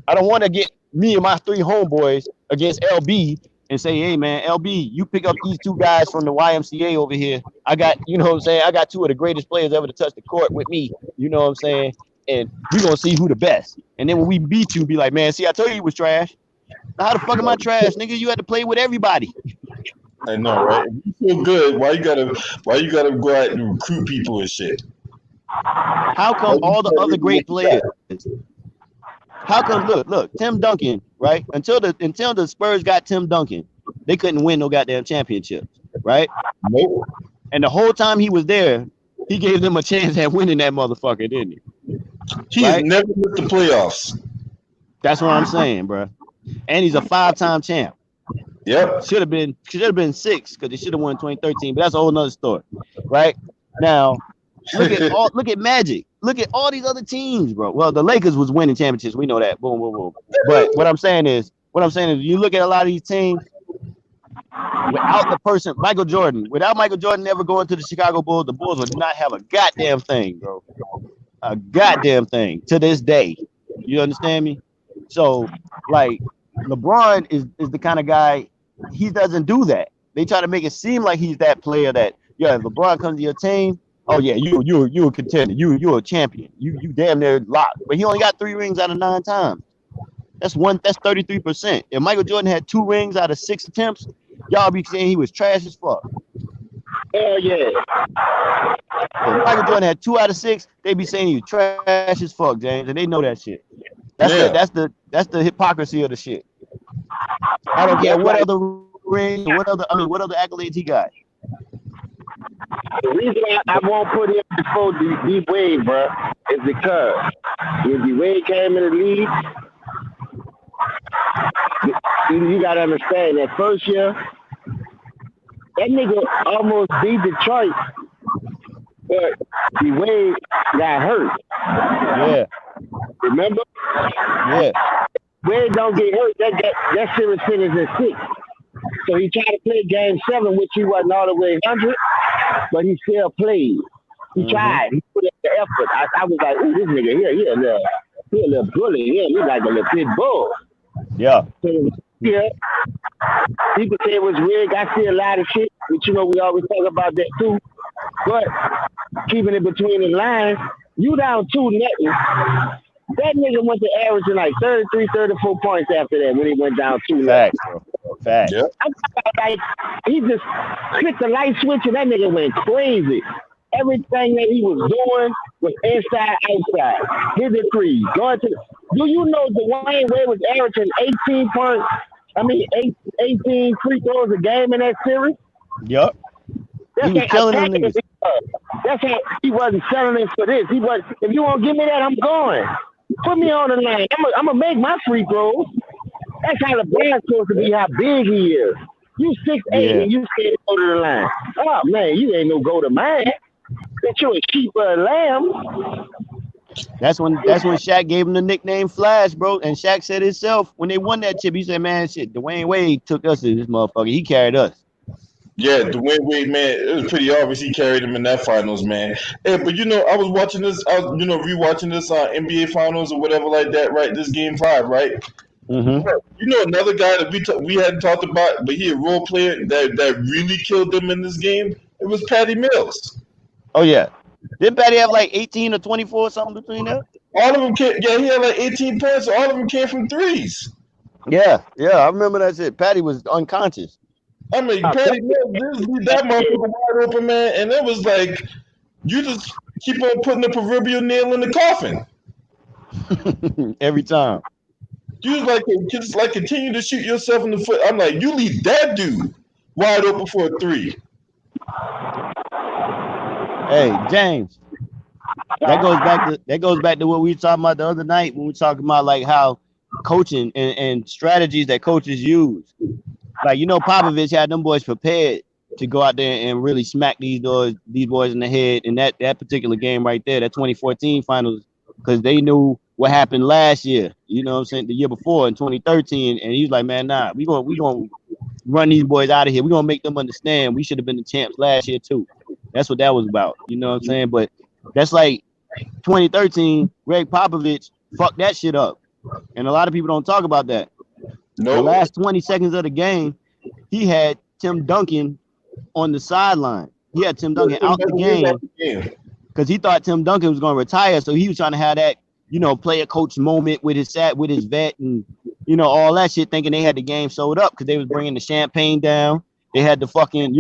E: I don't want to get me and my 3 homeboys against LB and say, hey, man, LB, you pick up these 2 guys from the YMCA over here. I got, you know what I'm saying? I got 2 of the greatest players ever to touch the court with me. You know what I'm saying? And we're going to see who the best. And then when we beat you, be like, man, see, I told you was trash. Now, how the fuck am I trash, nigga? You had to play with everybody.
A: I know, right? If you feel good, why you gotta go out and recruit people and shit?
E: How come all the other great players? How come? Look, Tim Duncan, right? Until the Spurs got Tim Duncan, they couldn't win no goddamn championships, right?
A: Nope.
E: And the whole time he was there, he gave them a chance at winning that motherfucker, didn't he?
A: He has never missed the playoffs.
E: That's what I'm saying, bro. And he's a 5-time champ.
A: Yep.
E: Should have been 6 because they should have won 2013, but that's a whole nother story, right? Now, look at Magic. Look at all these other teams, bro. Well, the Lakers was winning championships. We know that. Boom, boom, boom. But what I'm saying is, you look at a lot of these teams without the person, Michael Jordan. Without Michael Jordan ever going to the Chicago Bulls, the Bulls would not have a goddamn thing, bro. A goddamn thing to this day. You understand me? So, like, LeBron is the kind of guy, he doesn't do that. They try to make it seem like he's that player that, if LeBron comes to your team, Oh yeah, you a contender. You a champion. You damn near locked. But he only got 3 rings out of 9 times. That's 33%. If Michael Jordan had 2 rings out of 6 attempts, y'all be saying he was trash as fuck.
C: Hell yeah.
E: If Michael Jordan had 2 out of 6, they be saying he was trash as fuck, James, and they know that shit.
A: Yeah.
E: That's the hypocrisy of the shit. I don't care what other rings or what other accolades he got.
C: The reason I won't put him before D Wade, bro, is because when D Wade came in the league, you gotta understand that first year, that nigga almost beat Detroit, but D Wade got hurt.
E: Yeah.
C: Remember?
E: Yeah.
C: Wade don't get hurt. That series finished at 6. So he tried to play game 7, which he wasn't all the way 100, but he still played. He tried. He put in the effort. I was like, ooh, this nigga here, he a little bully. He's like a little pit bull.
E: Yeah.
C: So, yeah. People say it was rigged. I see a lot of shit, but we always talk about that too. But keeping it between the lines, you down 2-0. That nigga went to averaging like 33, 34 points after that when he went down 2-0.
E: Facts, bro. Facts.
A: Yeah.
C: Like, he just clicked the light switch and that nigga went crazy. Everything that he was doing was inside, outside. Hit the three, going to. Do you know Dwayne Wade was averaging 18 points? 18 free throws a game in that series.
E: Yup. He was killing them niggas.
C: That's how he wasn't selling it for this. He was. If you won't give me that, I'm going. Put me on the line. I'm gonna make my free throws. That's how LeBron's supposed to be. How big he is. You 6'8" and you scared to go to the line. Oh man, you ain't no go to man. That you a sheep or a lamb.
E: That's when Shaq gave him the nickname Flash, bro. And Shaq said himself when they won that chip, he said, "Man, shit, Dwayne Wade took us to this motherfucker. He carried us."
A: Yeah, Dwayne Wade, man, it was pretty obvious he carried him in that finals, man. Hey, but I was watching this, rewatching this NBA finals or whatever like that, right? This game 5, right?
E: Mm-hmm.
A: Another guy that we hadn't talked about, but he a role player that really killed them in this game. It was Patty Mills.
E: Oh yeah, didn't Patty have like 18 or 24 or something between them?
A: All of them came. Yeah, he had like 18 points. All of them came from threes.
E: Yeah, I remember that shit. Patty was unconscious.
A: I mean, Patty Mills, that motherfucker wide open, man, and it was like you just keep on putting the proverbial nail in the coffin
E: every time.
A: You just continue to shoot yourself in the foot. I'm like, you leave that dude wide open for a 3.
E: Hey, James, that goes back to what we were talking about the other night when we were talking about like how coaching and strategies that coaches use. Like, Popovich had them boys prepared to go out there and really smack these boys in the head in that particular game right there, that 2014 finals, because they knew what happened last year. You know what I'm saying? The year before in 2013, and he was like, "Man, nah, we gonna run these boys out of here. We gonna make them understand we should have been the champs last year too." That's what that was about. You know what I'm saying? But that's like 2013. Greg Popovich fucked that shit up, and a lot of people don't talk about that.
A: No.
E: The last 20 seconds of the game, he had Tim Duncan on the sideline. He had Tim Duncan out the game because he thought Tim Duncan was going to retire. So he was trying to have that, player coach moment with his vet and, all that shit, thinking they had the game sold up because they was bringing the champagne down. They had the fucking,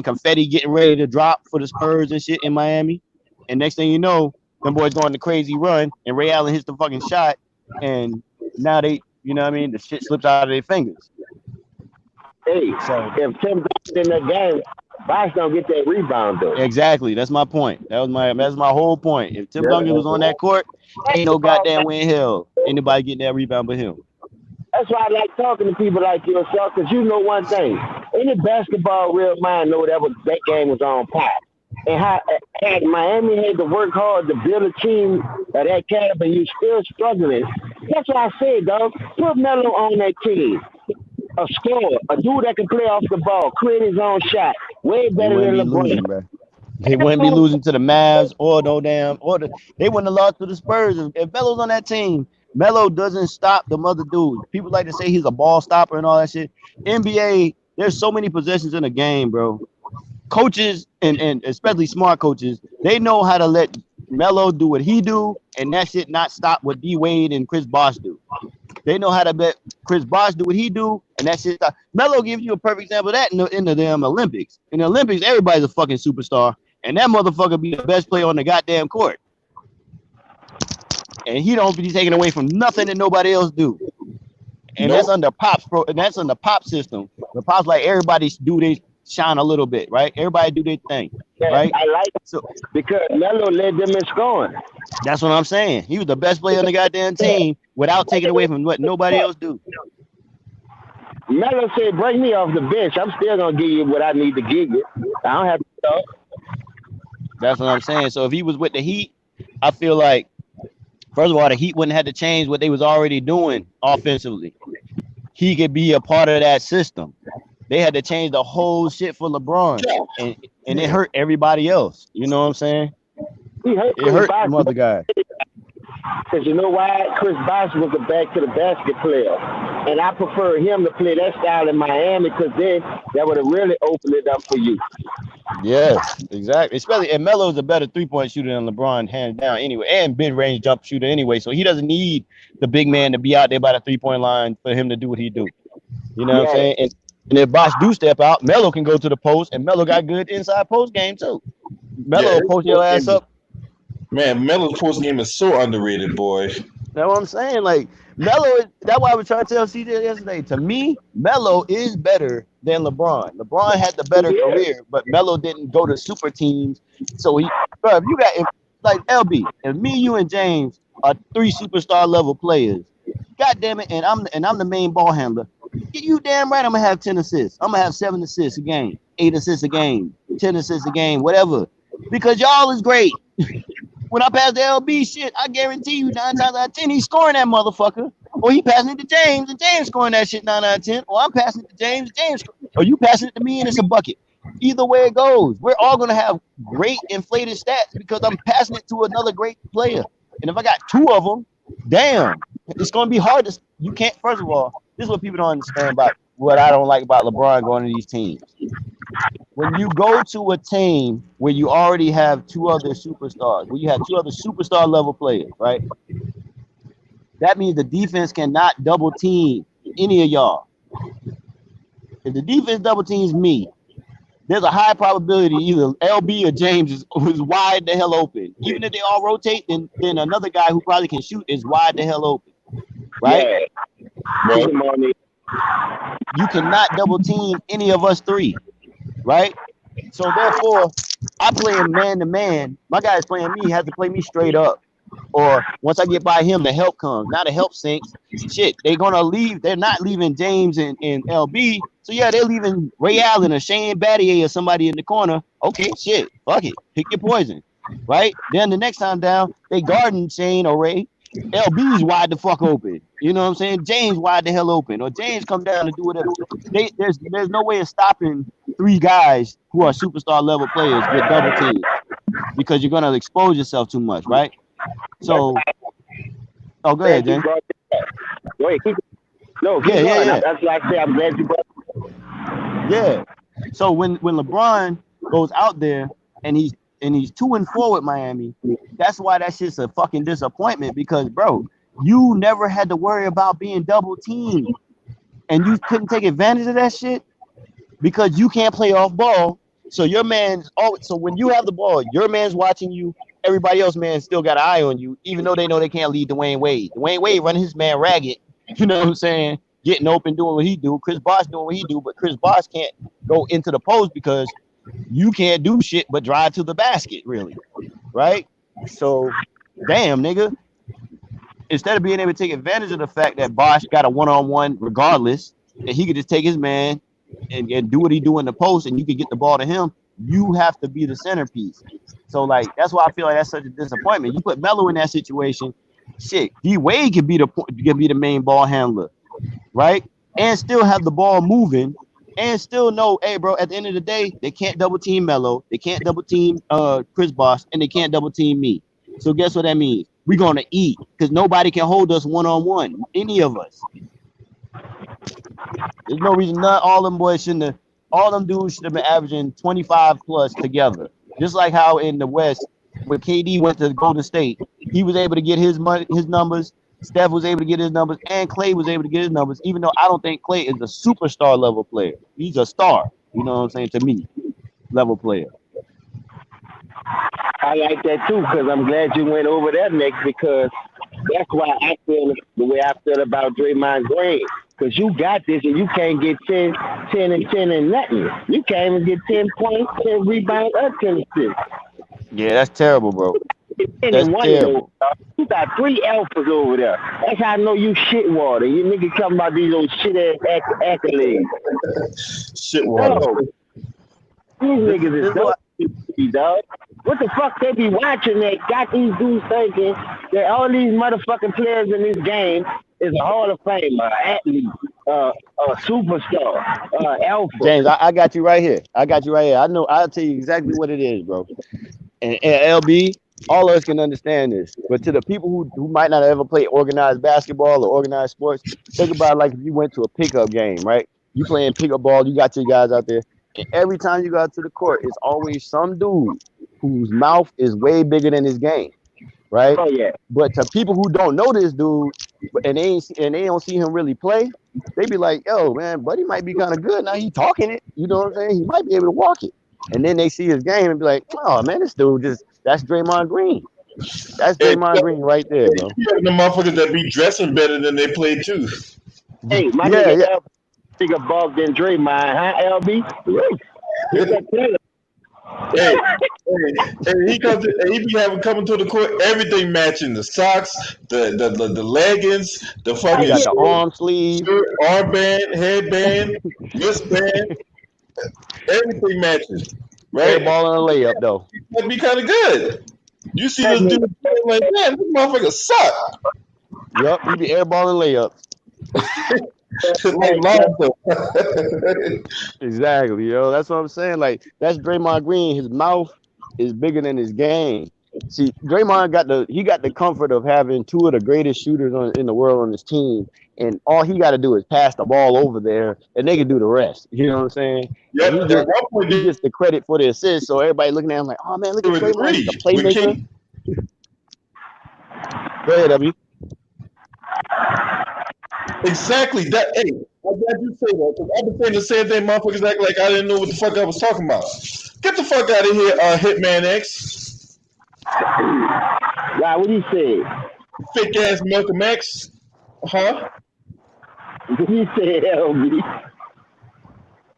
E: confetti getting ready to drop for the Spurs and shit in Miami. And next thing you know, them boys going the crazy run and Ray Allen hits the fucking shot. And now they, the shit slips out of their fingers.
C: Hey, so if Tim Duncan in that game, Bosh don't get that rebound though.
E: Exactly, that's my point. That's my whole point. If Tim Duncan was on that court, ain't no goddamn way in hell anybody getting that rebound but him.
C: That's why I like talking to people like yourself, because you know one thing. Any basketball real mind know that game was on pot. And had Miami had to work hard to build a team of that caliber, you still struggling. That's why I said, dog, put Melo on that team. A scorer, a dude that can play off the ball, create his own shot, way better than LeBron.
E: They wouldn't be losing to the Mavs they wouldn't have lost to the Spurs. If Melo's on that team, Melo doesn't stop them other dudes. People like to say he's a ball stopper and all that shit. NBA, there's so many possessions in a game, bro. coaches and especially smart coaches, they know how to let Melo do what he do, and that shit not stop what D Wade and Chris Bosh do. They know how to let Chris Bosh do what he do, and that shit stop. Melo gives you a perfect example of that in the damn Olympics. In the Olympics, everybody's a fucking superstar, and that motherfucker be the best player on the goddamn court. And he don't be taken away from nothing that nobody else do. And that's under Pop's and that's under Pop system. The Pop's like everybody do they shine a little bit, right? Everybody do their thing, right?
C: I like it
E: So
C: because Melo led them in scoring.
E: that's what I'm saying. He was the best player on the goddamn team without taking away from what nobody else do.
C: Melo said, "Bring me off the bench. I'm still gonna give you what I need to give you. I don't have to talk."
E: That's what I'm saying. So if he was with the Heat, I feel like first of all, the Heat wouldn't have to change what they was already doing offensively. He could be a part of that system. They had to change the whole shit for LeBron, and it hurt everybody else. You know what I'm saying?
C: He hurt
E: It hurt the other guy.
C: Because you know why? Chris Bosh was a back to the basket player. And I prefer him to play that style in Miami because then that would have really opened it up for you.
E: Yes, exactly. Especially, and Melo's a better 3-point shooter than LeBron, hands down, anyway, and mid-range jump shooter anyway. So he doesn't need the big man to be out there by the 3-point line for him to do what he do. You know what I'm saying? And if Bosh do step out, Melo can go to the post, and Melo got good inside post game too. Melo will post your ass up.
A: Man, Melo's post game is so underrated, boy.
E: That's what I'm saying. Like Melo, that's why I was trying to tell CJ yesterday. To me, Melo is better than LeBron. LeBron had the better career, but Melo didn't go to super teams. So he, bro, if you got like LB, if me, you, and James are 3 superstar level players, god damn it, and I'm the main ball handler. You damn right, I'm gonna have 10 assists. I'm gonna have 7 assists a game, 8 assists a game, 10 assists a game, whatever. Because y'all is great. When I pass the LB shit, I guarantee you 9 times out of 10 he's scoring that motherfucker. Or he passing it to James and James scoring that shit 9 out of 10. Or I'm passing it to James, or you passing it to me and it's a bucket. Either way it goes, we're all gonna have great inflated stats because I'm passing it to another great player. And if I got 2 of them, damn, it's gonna be hard to. You can't. First of all, this is what people don't understand about what I don't like about LeBron going to these teams. When you go to a team where you already have 2 other superstars, where you have 2 other superstar level players, right? That means the defense cannot double team any of y'all. If the defense double teams me, there's a high probability either LB or James is wide the hell open. Even if they all rotate, then another guy who probably can shoot is wide the hell open, right?
C: Yeah.
E: You cannot double team any of us 3. Right? So therefore, I play him man to man. My guy is playing me, has to play me straight up. Or once I get by him, the help comes. Now the help sinks. Shit, they're gonna leave. They're not leaving James and LB. So yeah, they're leaving Ray Allen or Shane Battier or somebody in the corner. Okay, shit, fuck it. Pick your poison. Right? Then the next time down, they guarding Shane or Ray. LB's wide the fuck open. You know what I'm saying? James wide the hell open. Or James come down and do whatever. There's no way of stopping 3 guys who are superstar level players with double teams because you're gonna expose yourself too much, right? So, go ahead, James.
C: Wait, keep going.
E: Yeah.
C: That's like I say, I'm glad you brought.
E: Yeah. So when LeBron goes out there and he's 2-4 with Miami, that's why that shit's a fucking disappointment because, bro, you never had to worry about being double teamed and you couldn't take advantage of that shit because you can't play off ball. So your man's always, so when you have the ball, your man's watching you. Everybody else, man, still got an eye on you, even though they know they can't lead Dwayne Wade. Dwayne Wade running his man ragged, you know what I'm saying? Getting open, doing what he do. Chris Bosh doing what he do, but Chris Bosh can't go into the post because you can't do shit but drive to the basket, really, right? So, damn, nigga. Instead of being able to take advantage of the fact that Bosh got a one-on-one regardless, and he could just take his man and do what he do in the post, and you can get the ball to him, you have to be the centerpiece. So, like, that's why I feel like that's such a disappointment. You put Melo in that situation, shit, D Wade can be the main ball handler, right? And still have the ball moving, and still know, hey, bro, at the end of the day, they can't double team Melo, they can't double team Chris Bosh, and they can't double team me. So guess what that means? We're gonna eat because nobody can hold us one-on-one, any of us. There's no reason all them boys shouldn't have all them dudes should have been averaging 25 plus together. Just like how in the West, when KD went to Golden State, he was able to get his numbers. Steph was able to get his numbers, and Clay was able to get his numbers. Even though I don't think Clay is a superstar level player, he's a star. You know what I'm saying? To me, level player.
C: I like that too, because I'm glad you went over that next, because that's why I feel the way I feel about Draymond Green. Because you got this and you can't get 10 and 10 and nothing. You can't even get 10 points, 10 rebounds, or 10 assists.
E: Yeah, that's terrible, bro.
C: 10
E: That's
C: and one
E: terrible.
C: of those, you got 3 alphas over there. That's how I know you shit water. You niggas talking about these old shit ass accolades.
A: Shit water.
C: No, these niggas is dope, dog. What the fuck they be watching that got these dudes thinking that all these motherfucking players in this game is a Hall of Famer, athlete, a superstar, alpha.
E: James, I got you right here. I got you right here. I know. I'll tell you exactly what it is, bro. And LB, all of us can understand this. But to the people who might not ever play organized basketball or organized sports, think about it like if you went to a pickup game, right? You playing pickup ball, you got your guys out there, and every time you go out to the court, it's always some dude whose mouth is way bigger than his game, right?
C: Oh yeah.
E: But to people who don't know this dude and they don't see him really play, they be like, "Yo, man, Buddy might be kind of good now. He talking it, you know what I'm saying? He might be able to walk it." And then they see his game and be like, "Oh man, this dude that's Draymond Green. That's Draymond Green right there, bro."
A: The motherfuckers that be dressing better than they play too.
C: Hey, my nigga bigger bulk than Draymond, huh, LB?
A: Hey, he comes he be coming to the court, everything matching: the socks, the leggings, the fucking
E: got the arm sleeve,
A: shirt, armband, headband, wristband, everything matching. Right?
E: Airball and a layup though.
A: That'd be kind of good. You see this dude like, man, this motherfucker suck.
E: Yep, he be airballing layups. Exactly, yo. That's what I'm saying. Like, that's Draymond Green. His mouth is bigger than his game. See, Draymond got the comfort of having 2 of the greatest shooters in the world on his team, and all he got to do is pass the ball over there, and they can do the rest. You know what I'm saying?
A: Yep.
E: He gets the credit for the assist, so everybody looking at him like, "Oh man, look at Draymond, he's a playmaker." Go ahead, W.
A: Exactly. That. Hey, I'm glad you say that, because I've been saying the same thing. Motherfuckers act like I didn't know what the fuck I was talking about. Get the fuck out of here, Hitman X.
C: Wow, what you say?
A: Fake ass Malcolm X. Huh?
C: What you say, LB?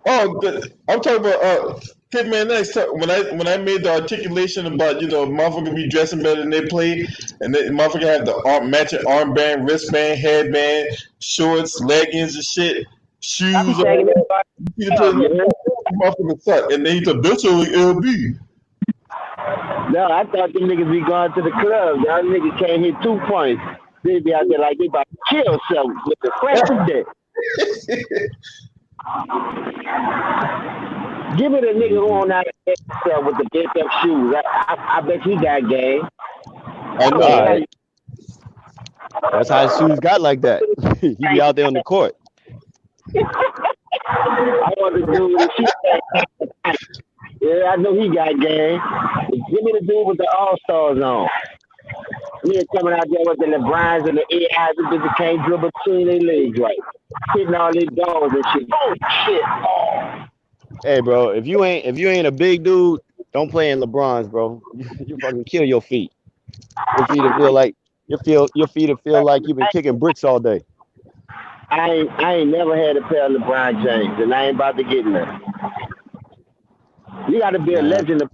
A: Oh, I'm talking about Hitman X. When I made the articulation about, motherfucker be dressing better than they play, and they motherfucker have the matching armband, wristband, headband, shorts, leggings and shit, shoes. Motherfucker suck, and they eat the bitch over LB.
C: No, I thought them niggas be going to the club. Y'all niggas can't hit 2 points. They be out there like they about to kill something with the president. Give it a nigga who on out there with the bent up shoes. I bet he got game.
E: I know. Right. That's how his shoes got like that. He be out there on the court.
C: I want to do with the shoes. Yeah, I know he got game. Give me the dude with the All-Stars on. Nigga coming out there with the LeBrons and the AIs and bitches can't dribble between their legs right. Hitting all their dogs and shit. Oh shit.
E: Hey bro, if you ain't a big dude, don't play in LeBrons, bro. You fucking kill your feet. Your feet will feel like you've been kicking bricks all day.
C: I ain't never had a pair of LeBron James, and I ain't about to get none. You got to be a legend to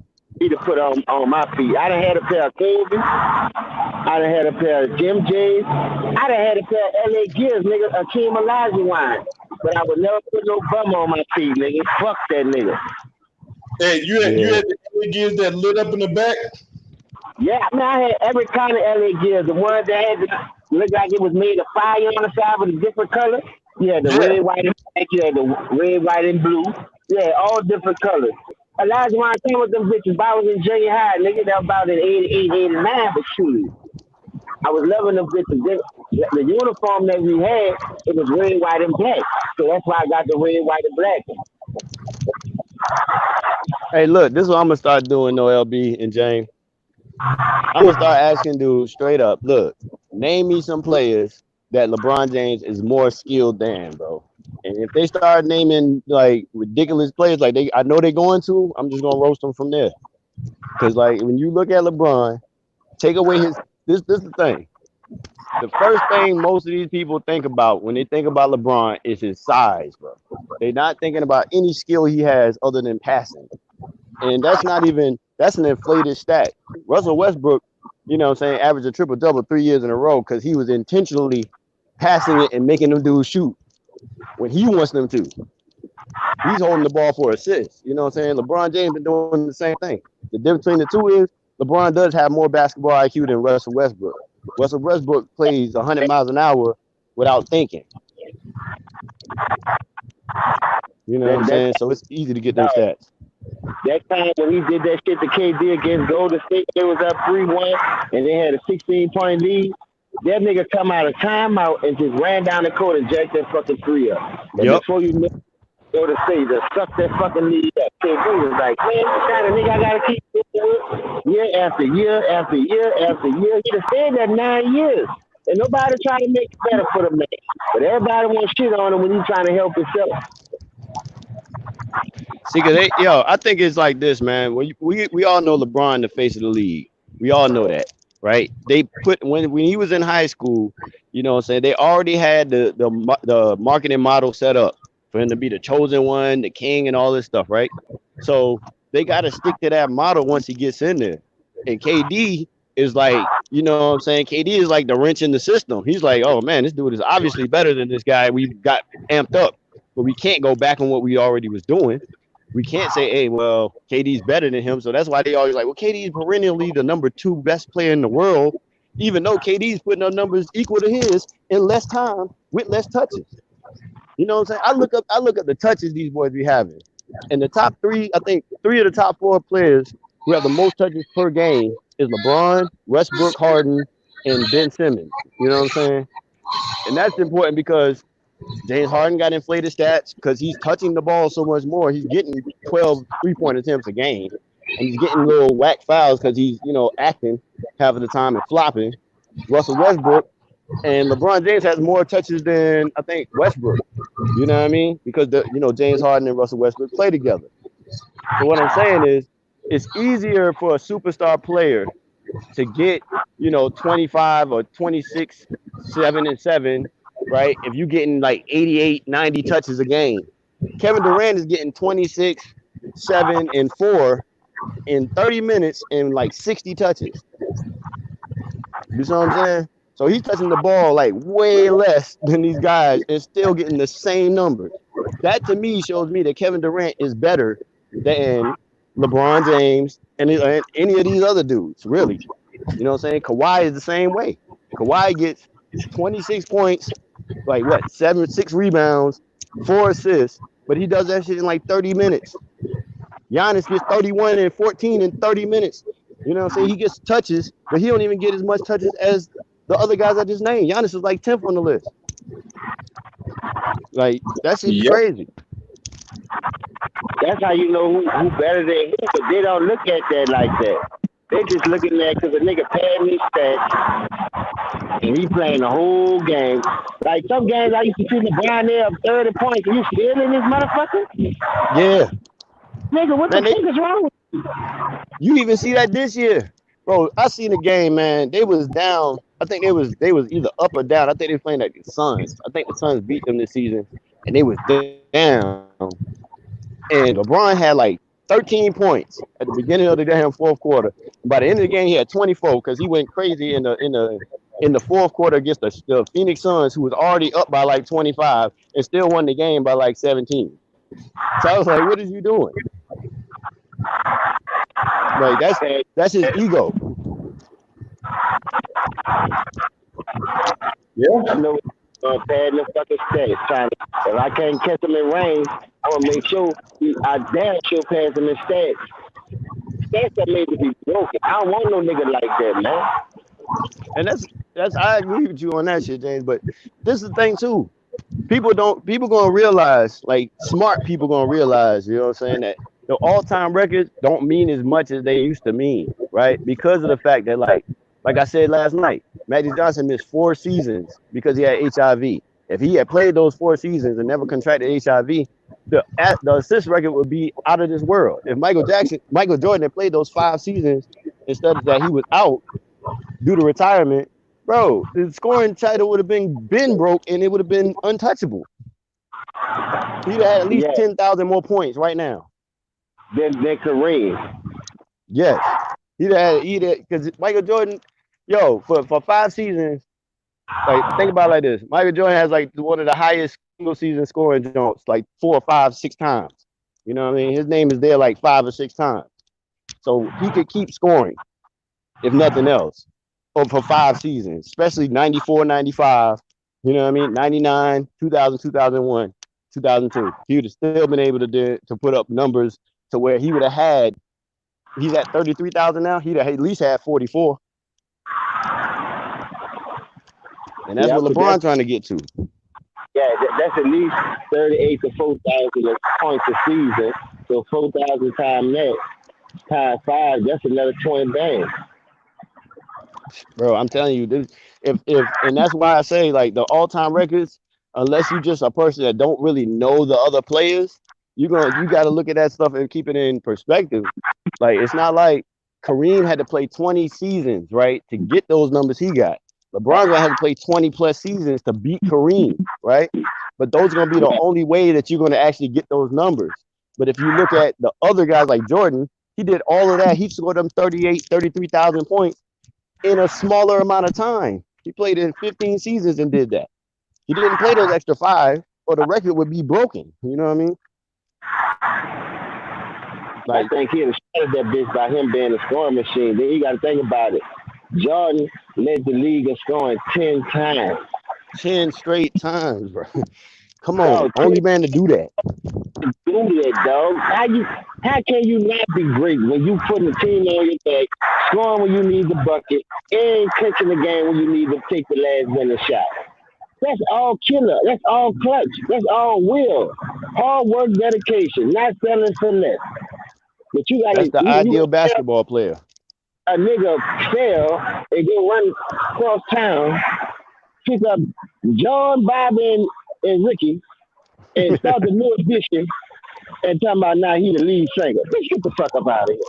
C: put on my feet. I done had a pair of Kobe. I done had a pair of Jim J's. I done had a pair of LA Gears, nigga, Akeem Olajuwon. But I would never put no bum on my feet, nigga. Fuck that nigga.
A: Hey, you had the LA Gears that lit up in the back?
C: Yeah, I mean, I had every kind of LA Gears. The one that had looked like it was made of fire on the side with a different color. Yeah, the red, white, and black. You had the red, white, and blue. Yeah, all different colors. Olajuwon came with them bitches. I was in junior high, nigga. That was about in 88, 89, but shoot. I was loving them bitches. The uniform that we had, it was red, white, and black. So that's why I got the red, white, and black.
E: Hey, look, this is what I'm gonna start doing, though, LB and James. I'm gonna start asking dudes straight up. Look, name me some players that LeBron James is more skilled than, bro. And if they start naming like ridiculous players, like I know they're going to, I'm just gonna roast them from there. Cause like when you look at LeBron, take away his this is the thing. The first thing most of these people think about when they think about LeBron is his size, bro. They're not thinking about any skill he has other than passing. And that's not even that's an inflated stat. Russell Westbrook, you know what I'm saying, averaged a triple double 3 years in a row because he was intentionally passing it and making them dudes shoot when he wants them to. He's holding the ball for assists. You know what I'm saying? LeBron James been doing the same thing. The difference between the two is LeBron does have more basketball IQ than Russell Westbrook. Russell Westbrook plays 100 miles an hour without thinking. You know what I'm saying? So it's easy to get them stats.
C: That time when he did that shit to KD against Golden State, they was up 3-1 and they had a 16-point lead. That nigga come out of timeout and just ran down the court and jacked that fucking three up. And
E: Yep.
C: before you know, Golden State just sucked that fucking lead up. KD was like, man, what kind of nigga I gotta keep with year after year after year after year. He done stayed there 9 years. And nobody trying to make it better for the man. But everybody wants shit on him when he's trying to help himself.
E: See, I think it's like this, man. We all know LeBron, the face of the league. We all know that, right? They put when he was in high school, you know what I'm saying, they already had the marketing model set up for him to be the chosen one, the king, and all this stuff, right? So they got to stick to that model once he gets in there. And KD is like, you know what I'm saying? KD is like the wrench in the system. He's like, oh man, this dude is obviously better than this guy. We got amped up, but we can't go back on what we already was doing. We can't say, hey, well, KD's better than him. So that's why they always like, well, KD's perennially the number 2 best player in the world, even though KD's putting up numbers equal to his in less time with less touches. You know what I'm saying? I look at the touches these boys be having. And the top 3, I think 3 of the top 4 players who have the most touches per game is LeBron, Westbrook, Harden, and Ben Simmons. You know what I'm saying? And that's important because James Harden got inflated stats because he's touching the ball so much more. He's getting 12 3-point attempts a game. And he's getting little whack fouls because he's, you know, acting half of the time and flopping. Russell Westbrook and LeBron James has more touches than, I think, Westbrook. You know what I mean? Because, James Harden and Russell Westbrook play together. So what I'm saying is it's easier for a superstar player to get, 25 or 26, 7 and 7, right? If you're getting like 88, 90 touches a game. Kevin Durant is getting 26, 7 and 4 in 30 minutes and like 60 touches. You see what I'm saying? So he's touching the ball like way less than these guys and still getting the same numbers. That to me shows me that Kevin Durant is better than LeBron James and any of these other dudes, really. You know what I'm saying? Kawhi is the same way. Kawhi gets 26 points, like what, 6 rebounds, 4 assists, but he does that shit in like 30 minutes. Giannis gets 31 and 14 in 30 minutes. You know what I'm saying? He gets touches, but he don't even get as much touches as the other guys I just named. Giannis is like 10th on the list. Like, that shit's crazy.
C: That's how you know who better than who, but they don't look at that like that. They just looking at because a nigga paying me stats and he playing the whole game. Like some games I used to see LeBron there up 30 points and you still in this motherfucker?
E: Yeah.
C: Nigga, what the fuck is wrong with you?
E: You even see that this year. Bro, I seen the game, man. They was down. I think they was either up or down. I think they were playing like the Suns. I think the Suns beat them this season, and they was down. And LeBron had like 13 points at the beginning of the damn fourth quarter. And by the end of the game, he had 24 because he went crazy in the fourth quarter against the Phoenix Suns, who was already up by like 25 and still won the game by like 17. So I was like, what is you doing? Like that's his ego.
C: Yeah, I know. Pad the fucking stats. Trying to, if I can't catch him in range, I'm gonna make sure I damn sure pass him in stats. Stats are made to be broken. I don't want no nigga like that, man.
E: And that's I agree with you on that shit, James. But this is the thing too. People gonna realize, like smart people gonna realize, you know what I'm saying, that the all-time records don't mean as much as they used to mean, right? Because of the fact that, like I said last night, Magic Johnson missed 4 seasons because he had HIV. If he had played those 4 seasons and never contracted HIV, the assist record would be out of this world. If Michael Jordan had played those 5 seasons instead of that he was out due to retirement, bro, the scoring title would have been broke and it would have been untouchable. He'd have had at least 10,000 more points right now.
C: Than Kareem.
E: Yes. He'd have because Michael Jordan, for 5 seasons, like think about it like this. Michael Jordan has like one of the highest single season scoring jumps, like 4 or 5, 6 times. You know what I mean? His name is there like 5 or 6 times. So he could keep scoring, if nothing else, for 5 seasons, especially 94, 95, you know what I mean? 99, 2000, 2001, 2002. He would have still been able to put up numbers to where he would have had, he's at 33,000 now, he'd have at least had 44. And that's what LeBron's trying to get to.
C: Yeah, that's at least 38 to 4,000 points a season. So 4,000 times that, times 5, that's another 20 bands.
E: Bro, I'm telling you, and that's why I say like the all-time records, unless you just a person that don't really know the other players, you got to look at that stuff and keep it in perspective. Like it's not like Kareem had to play 20 seasons, right, to get those numbers he got. LeBron's gonna have to play 20 plus seasons to beat Kareem, right? But those are gonna be the only way that you're gonna actually get those numbers. But if you look at the other guys like Jordan, he did all of that. He scored them 38, 33,000 points in a smaller amount of time. He played in 15 seasons and did that. He didn't play those extra 5, or the record would be broken. You know what I mean?
C: Like, I think he started that bitch by him being a scoring machine. Then you got to think about it. Jordan led the league in scoring 10 times.
E: 10 straight times, bro. Come on, only man to do that.
C: Do that, dog. How can you not be great when you putting the team on your back, scoring when you need the bucket, and catching the game when you need to take the last winning shot? That's all killer. That's all clutch. That's all will. Hard work, dedication, not selling for less. But you got
E: that's the ideal basketball player.
C: A nigga fail and go run across town, pick up John, Bobby, and Ricky, and start the new edition, and talking about now he the lead singer. Bitch, get the fuck up out of here.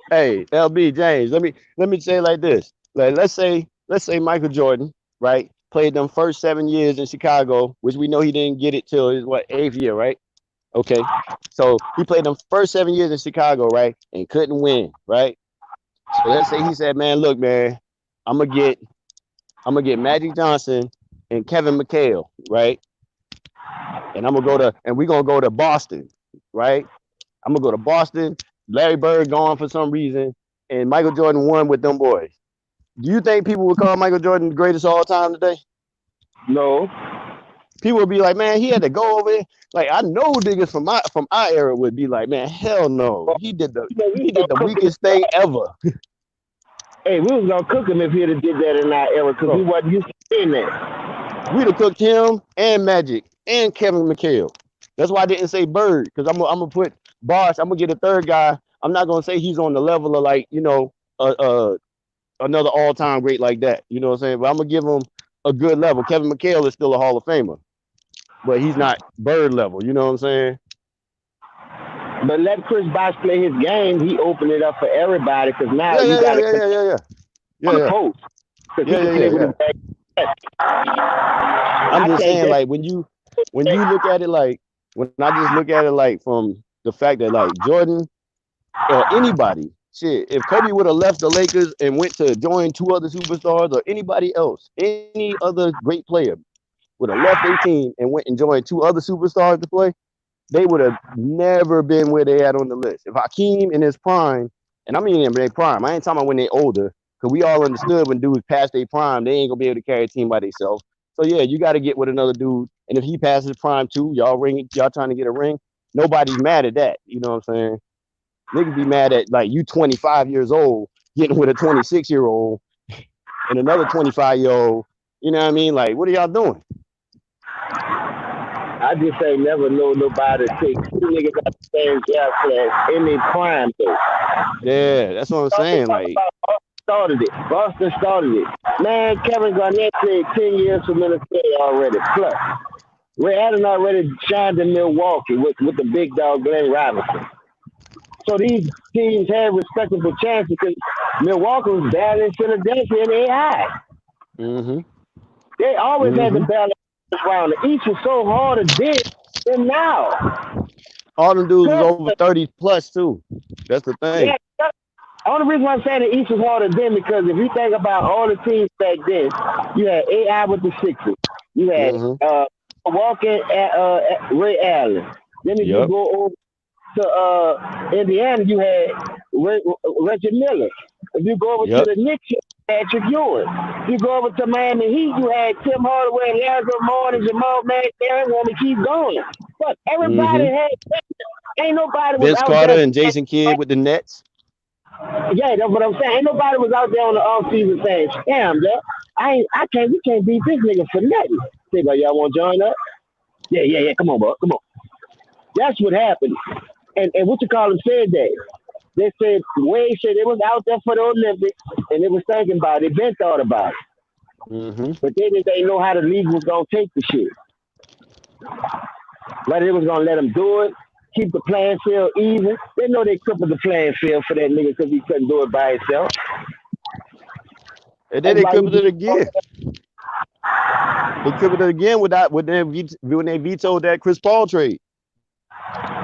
E: Hey, LB James, let me say it like this. Like let's say Michael Jordan, right, played them first 7 years in Chicago, which we know he didn't get it till his 8th year, right? Okay, so he played them first 7 years in Chicago, right, and couldn't win, right? So let's say he said, "Man, look, man, I'm gonna get Magic Johnson and Kevin McHale, right? And we're gonna go to Boston, right? I'm gonna go to Boston. Larry Bird gone for some reason, and Michael Jordan won with them boys. Do you think people would call Michael Jordan the greatest of all time today?
C: No.
E: People would be like, man, he had to go over there. Like I know niggas from our era would be like, man, hell no. He did the weakest thing ever.
C: Hey, we was gonna cook him if he'd have did that in our era because we wasn't used to seeing that.
E: We'd have cooked him and Magic and Kevin McHale. That's why I didn't say Bird, because I'm gonna put Bosh. I'm gonna get a third guy. I'm not gonna say he's on the level of like, another all-time great like that. You know what I'm saying? But I'm gonna give him a good level. Kevin McHale is still a Hall of Famer, but he's not Bird level. You know what I'm saying?
C: But let Chris Bosh play his game. He opened it up for everybody because now
E: you
C: got
E: to
C: post.
E: I'm just saying, like when you look at it, like when I just look at it, like from the fact that like Jordan or anybody, shit, if Kobe would have left the Lakers and went to join 2 other superstars or anybody else, any other great player would have left their team and went and joined 2 other superstars to play, they would have never been where they at on the list. If Hakeem in his prime, and I mean in their prime, I ain't talking about when they older, because we all understood when dudes past their prime, they ain't gonna be able to carry a team by themselves. So yeah, you got to get with another dude, and if he passes prime too, y'all trying to get a ring, nobody's mad at that. You know what I'm saying? Niggas be mad at like you 25 years old getting with a 26-year-old and another 25-year-old. You know what I mean? Like, what are y'all doing?
C: I just ain't never know nobody take two niggas out the same draft class in their prime though.
E: Yeah, that's what I'm saying. Like,
C: Started it. Boston started it. Man, Kevin Garnett played 10 years for Minnesota already. Plus, Ray Allen already shined in Milwaukee with the big dog Glenn Robinson. So these teams had respectable chances because Milwaukee was battling Philadelphia in AI.
E: mm-hmm.
C: They always had to
E: Mm-hmm.
C: battle around. The East was so hard to dig than now.
E: All them dudes was
C: Good.
E: over 30 plus too. That's the thing.
C: Yeah, only reason why I'm saying the East was harder then because if you think about all the teams back then, you had AI with the Sixers, you had
E: Mm-hmm.
C: Walker, Ray Allen. Then if you
E: Yep.
C: go over to Indiana, you had Reggie Miller. If you go over to
E: Yep.
C: the Knicks, you had Patrick Ewing. If you go over to Miami Heat, you had Tim Hardaway, Larry Moore, and Jamal McDermott. Want to keep going, but everybody
E: Mm-hmm.
C: had. Ain't nobody was
E: Vince
C: out
E: Carter
C: there.
E: and Jason Kidd with the Nets.
C: Yeah, that's what I'm saying. Ain't nobody was out there on the off season saying, "Damn, we can't beat this nigga for nothing." Say, but y'all want to join up? Yeah. Come on, bro. Come on. That's what happened. And what you call them said that. They said Wade said it was out there for the Olympics and it was thinking about it. Been thought about it.
E: Mm-hmm.
C: But they didn't know how the league was gonna take the shit. Whether it was gonna let them do it, keep the playing field even. They know they crippled the playing field for that nigga because he couldn't do it by himself.
E: And then
C: That's
E: they
C: why he
E: crippled it
C: did.
E: again. They crippled it again with that when they vetoed that Chris Paul trade.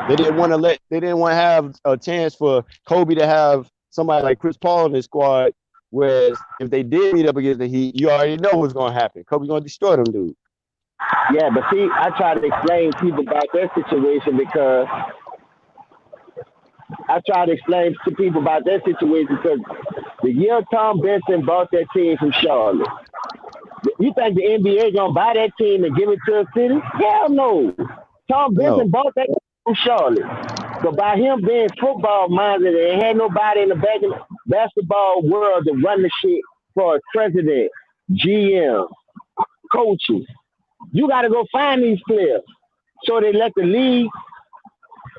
E: They didn't want to have a chance for Kobe to have somebody like Chris Paul in his squad. Whereas if they did meet up against the Heat, you already know what's gonna happen. Kobe's gonna destroy them dudes.
C: Yeah, but see, I try to explain to people about that situation because I try to explain to people about that situation because the year Tom Benson bought that team from Charlotte, you think the NBA gonna buy that team and give it to a city? Hell no. Tom Benson
E: No.
C: bought that from Charlotte. So by him being football minded and had nobody in the basketball world to run the shit for a president, GM, coaches, you got to go find these players. So they let the league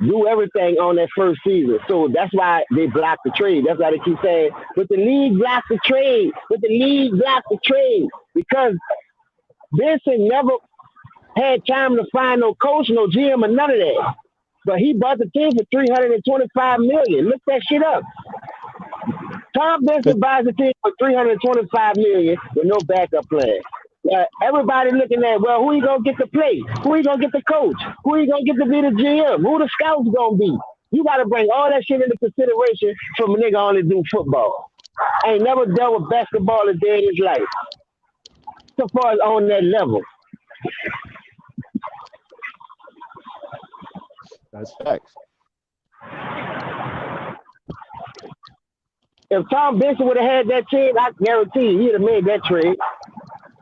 C: do everything on that first season. So that's why they blocked the trade. That's why they keep saying, but the league blocked the trade. But the league blocked the trade. Because Benson never had time to find no coach, no GM, or none of that. But he bought the team for $325 million. Look that shit up. Tom Benson buys the team for $325 million with no backup plan. Everybody looking at, well, who you gonna get to play? Who you gonna get to coach? Who you gonna get to be the GM? Who the scouts gonna be? You gotta bring all that shit into consideration from a nigga only do football. Ain't never dealt with basketball a day in his life. So far as on that level.
E: That's facts.
C: If Tom Benson would have had that team, I guarantee you he'd have made that trade.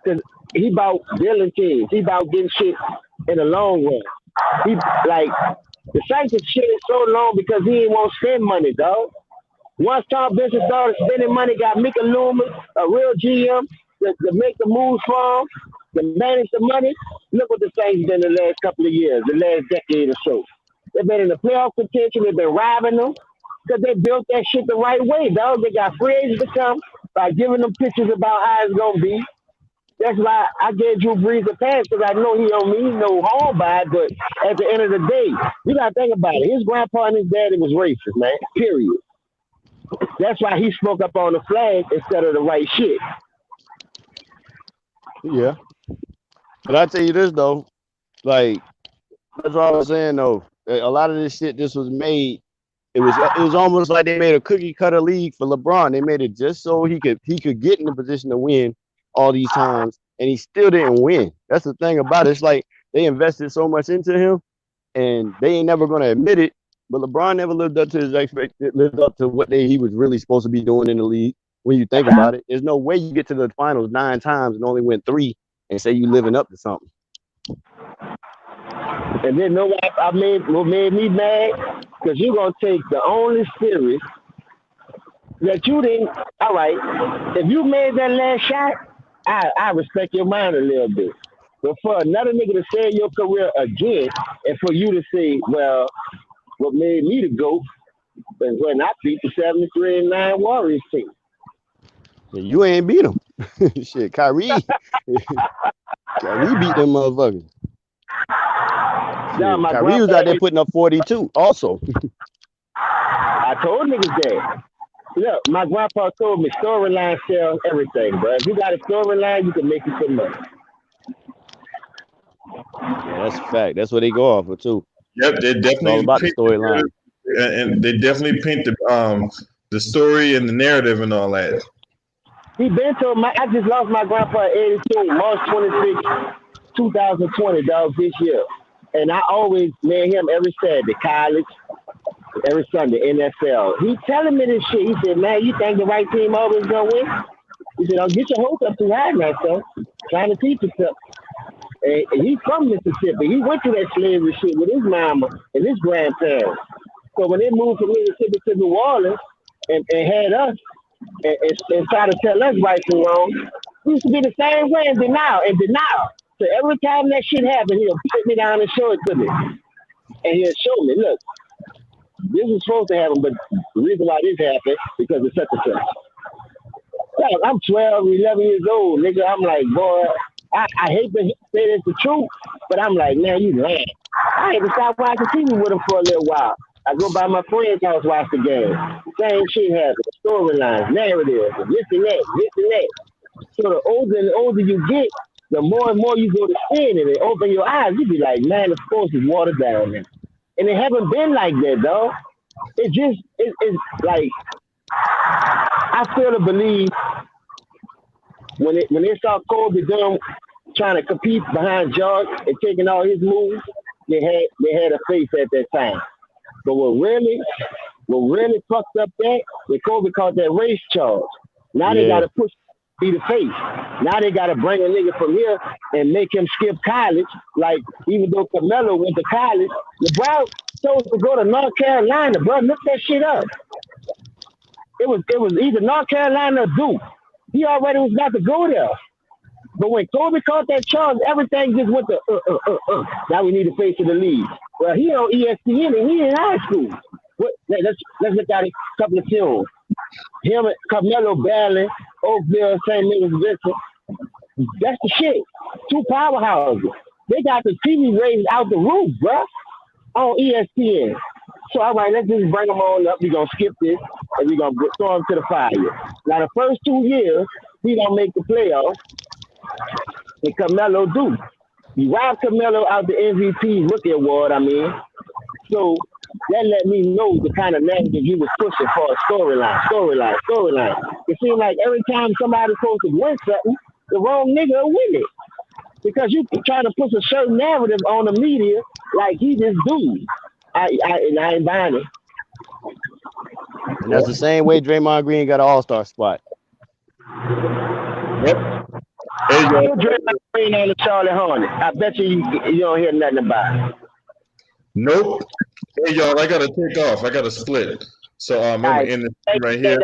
C: Because he about building teams. He about getting shit in the long run. He like the Saints shit is so long because he ain't want to spend money, dog. Once Tom Benson started spending money, got Mika Loomis, a real GM, to make the moves for him, to manage the money. Look what the Saints done the last couple of years, the last decade or so. They've been in the playoff contention. They've been robbing them because they built that shit the right way, dog. They got free agents to come by giving them pictures about how it's gonna be. That's why I gave Drew Brees a pass because I know he don't mean no harm by it. But at the end of the day, you gotta think about it. His grandpa and his daddy was racist, man. Period. That's why he spoke up on the flag instead of the right shit.
E: Yeah. But I tell you this though, like that's what I was saying though. A lot of this shit just was made. It was almost like they made a cookie cutter league for LeBron. They made it just so he could get in the position to win all these times, and he still didn't win. That's the thing about it. It's like they invested so much into him, and they ain't never gonna admit it. But LeBron never lived up to lived up to what he was really supposed to be doing in the league. When you think about it, there's no way you get to the finals 9 times and only win 3 and say you living up to something.
C: And then know what made me mad? Because you're gonna take the only series that you didn't. All right, if you made that last shot, I respect your mind a little bit. But for another nigga to say your career again, and for you to say, well, what made me the GOAT is when I beat the 73-9 Warriors team.
E: You ain't beat them. Shit, Kyrie beat them motherfuckers.
C: Nah,
E: Kyrie was out there putting up 42 also.
C: I told niggas that. Look, my grandpa told me storyline sells everything, bro. If you got a storyline, you can make you some money.
E: Yeah, that's a fact. That's what they go off of too.
A: Yep, they definitely
E: it's all about the storyline,
A: and they definitely paint the story and the narrative and all that.
C: He been told I just lost my grandpa at 82, March 26, 2020, dog, this year. And I always met him every Saturday, college, every Sunday, NFL. He telling me this shit. He said, man, you think the right team always gonna win? He said, don't get your hopes up too high now, son. Trying to teach yourself. And he's from Mississippi. He went through that slavery shit with his mama and his grandparents. So when they moved from Mississippi to New Orleans and had us and try to tell us right from wrong, we used to be the same way in denial. So every time that shit happened, he'll sit me down and show it to me. And he'll show me, look, this is supposed to happen, but the reason why this happened, because it's such a such. I'm 12, 11 years old, nigga. I'm like, boy, I hate to say this the truth, but I'm like, man, you lying. I had to stop watching TV with him for a little while. I go by my friend's house, watch the game. Same shit happens. Storylines, narratives, this and that. So the older and older you get, the more and more you go to spin it and open your eyes, you be like, man, the sports is watered down now. And it haven't been like that, dog. It's like, I still to believe when they saw Kobe Dunn trying to compete behind George and taking all his moves, they had a face at that time. But what really fucked up that, when Kobe caught that race charge. Now they got to push be the face. Now they got to bring a nigga from here and make him skip college. Like, even though Carmelo went to college, LeBron chose to go to North Carolina, bro. Look that shit up. It was either North Carolina or Duke. He already was about to go there. But when Kobe caught that charge, everything just went to Now we need to face of the league. Well, he on ESPN and he in high school. Let's look at a couple of films. Him and Carmelo battling, Oakville, St. Louis, Vincent. That's the shit. Two powerhouses. They got the TV ratings out the roof, bro, on ESPN. So, all right, let's just bring them on up. We're going to skip this, and we're going to throw them to the fire. Now, the first 2 years, he don't make the playoffs, and Carmelo do. You robbed Carmelo out the MVP rookie award, So that let me know the kind of narrative you was pushing for a storyline. It seemed like every time somebody's supposed to win something, the wrong nigga will win it. Because you trying to push a certain narrative on the media like he this dude. I ain't buying it.
E: And that's the same way Draymond Green got an all-star spot.
A: Yep. Hey, yo.
C: Draymond Green on the Charlotte Hornets. I bet you don't hear nothing about it.
A: Nope. Hey, y'all, I got to take off. I got to split. So I'm going to end this right here.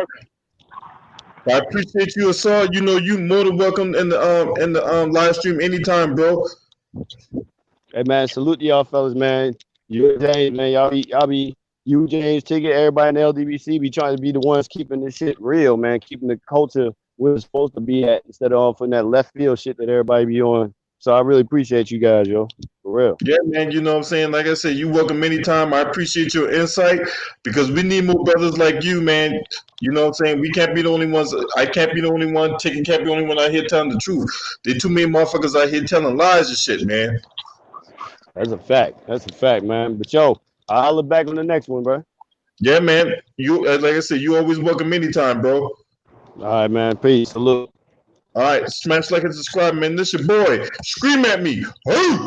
A: I appreciate you, Asar. You know, you more than welcome in the live stream anytime, bro.
E: Hey, man, salute to y'all fellas, man. You James, man, y'all be you, James, Ticket, everybody in the LDBC be trying to be the ones keeping this shit real, man, keeping the culture where it's supposed to be at instead of off in that left field shit that everybody be on. So I really appreciate you guys, yo. For real.
A: Yeah, man, you know what I'm saying? Like I said, you welcome anytime. I appreciate your insight because we need more brothers like you, man. You know what I'm saying? We can't be the only ones. I can't be the only one. Ticket can't be the only one out here telling the truth. There too many motherfuckers out here telling lies and shit, man.
E: That's a fact, man. But yo, I'll look back on the next one, bro.
A: Yeah, man. You like I said, you always welcome anytime, bro.
E: All right, man. Peace. Salute.
A: All right, smash like and subscribe, man. This your boy. Scream at me. Hey!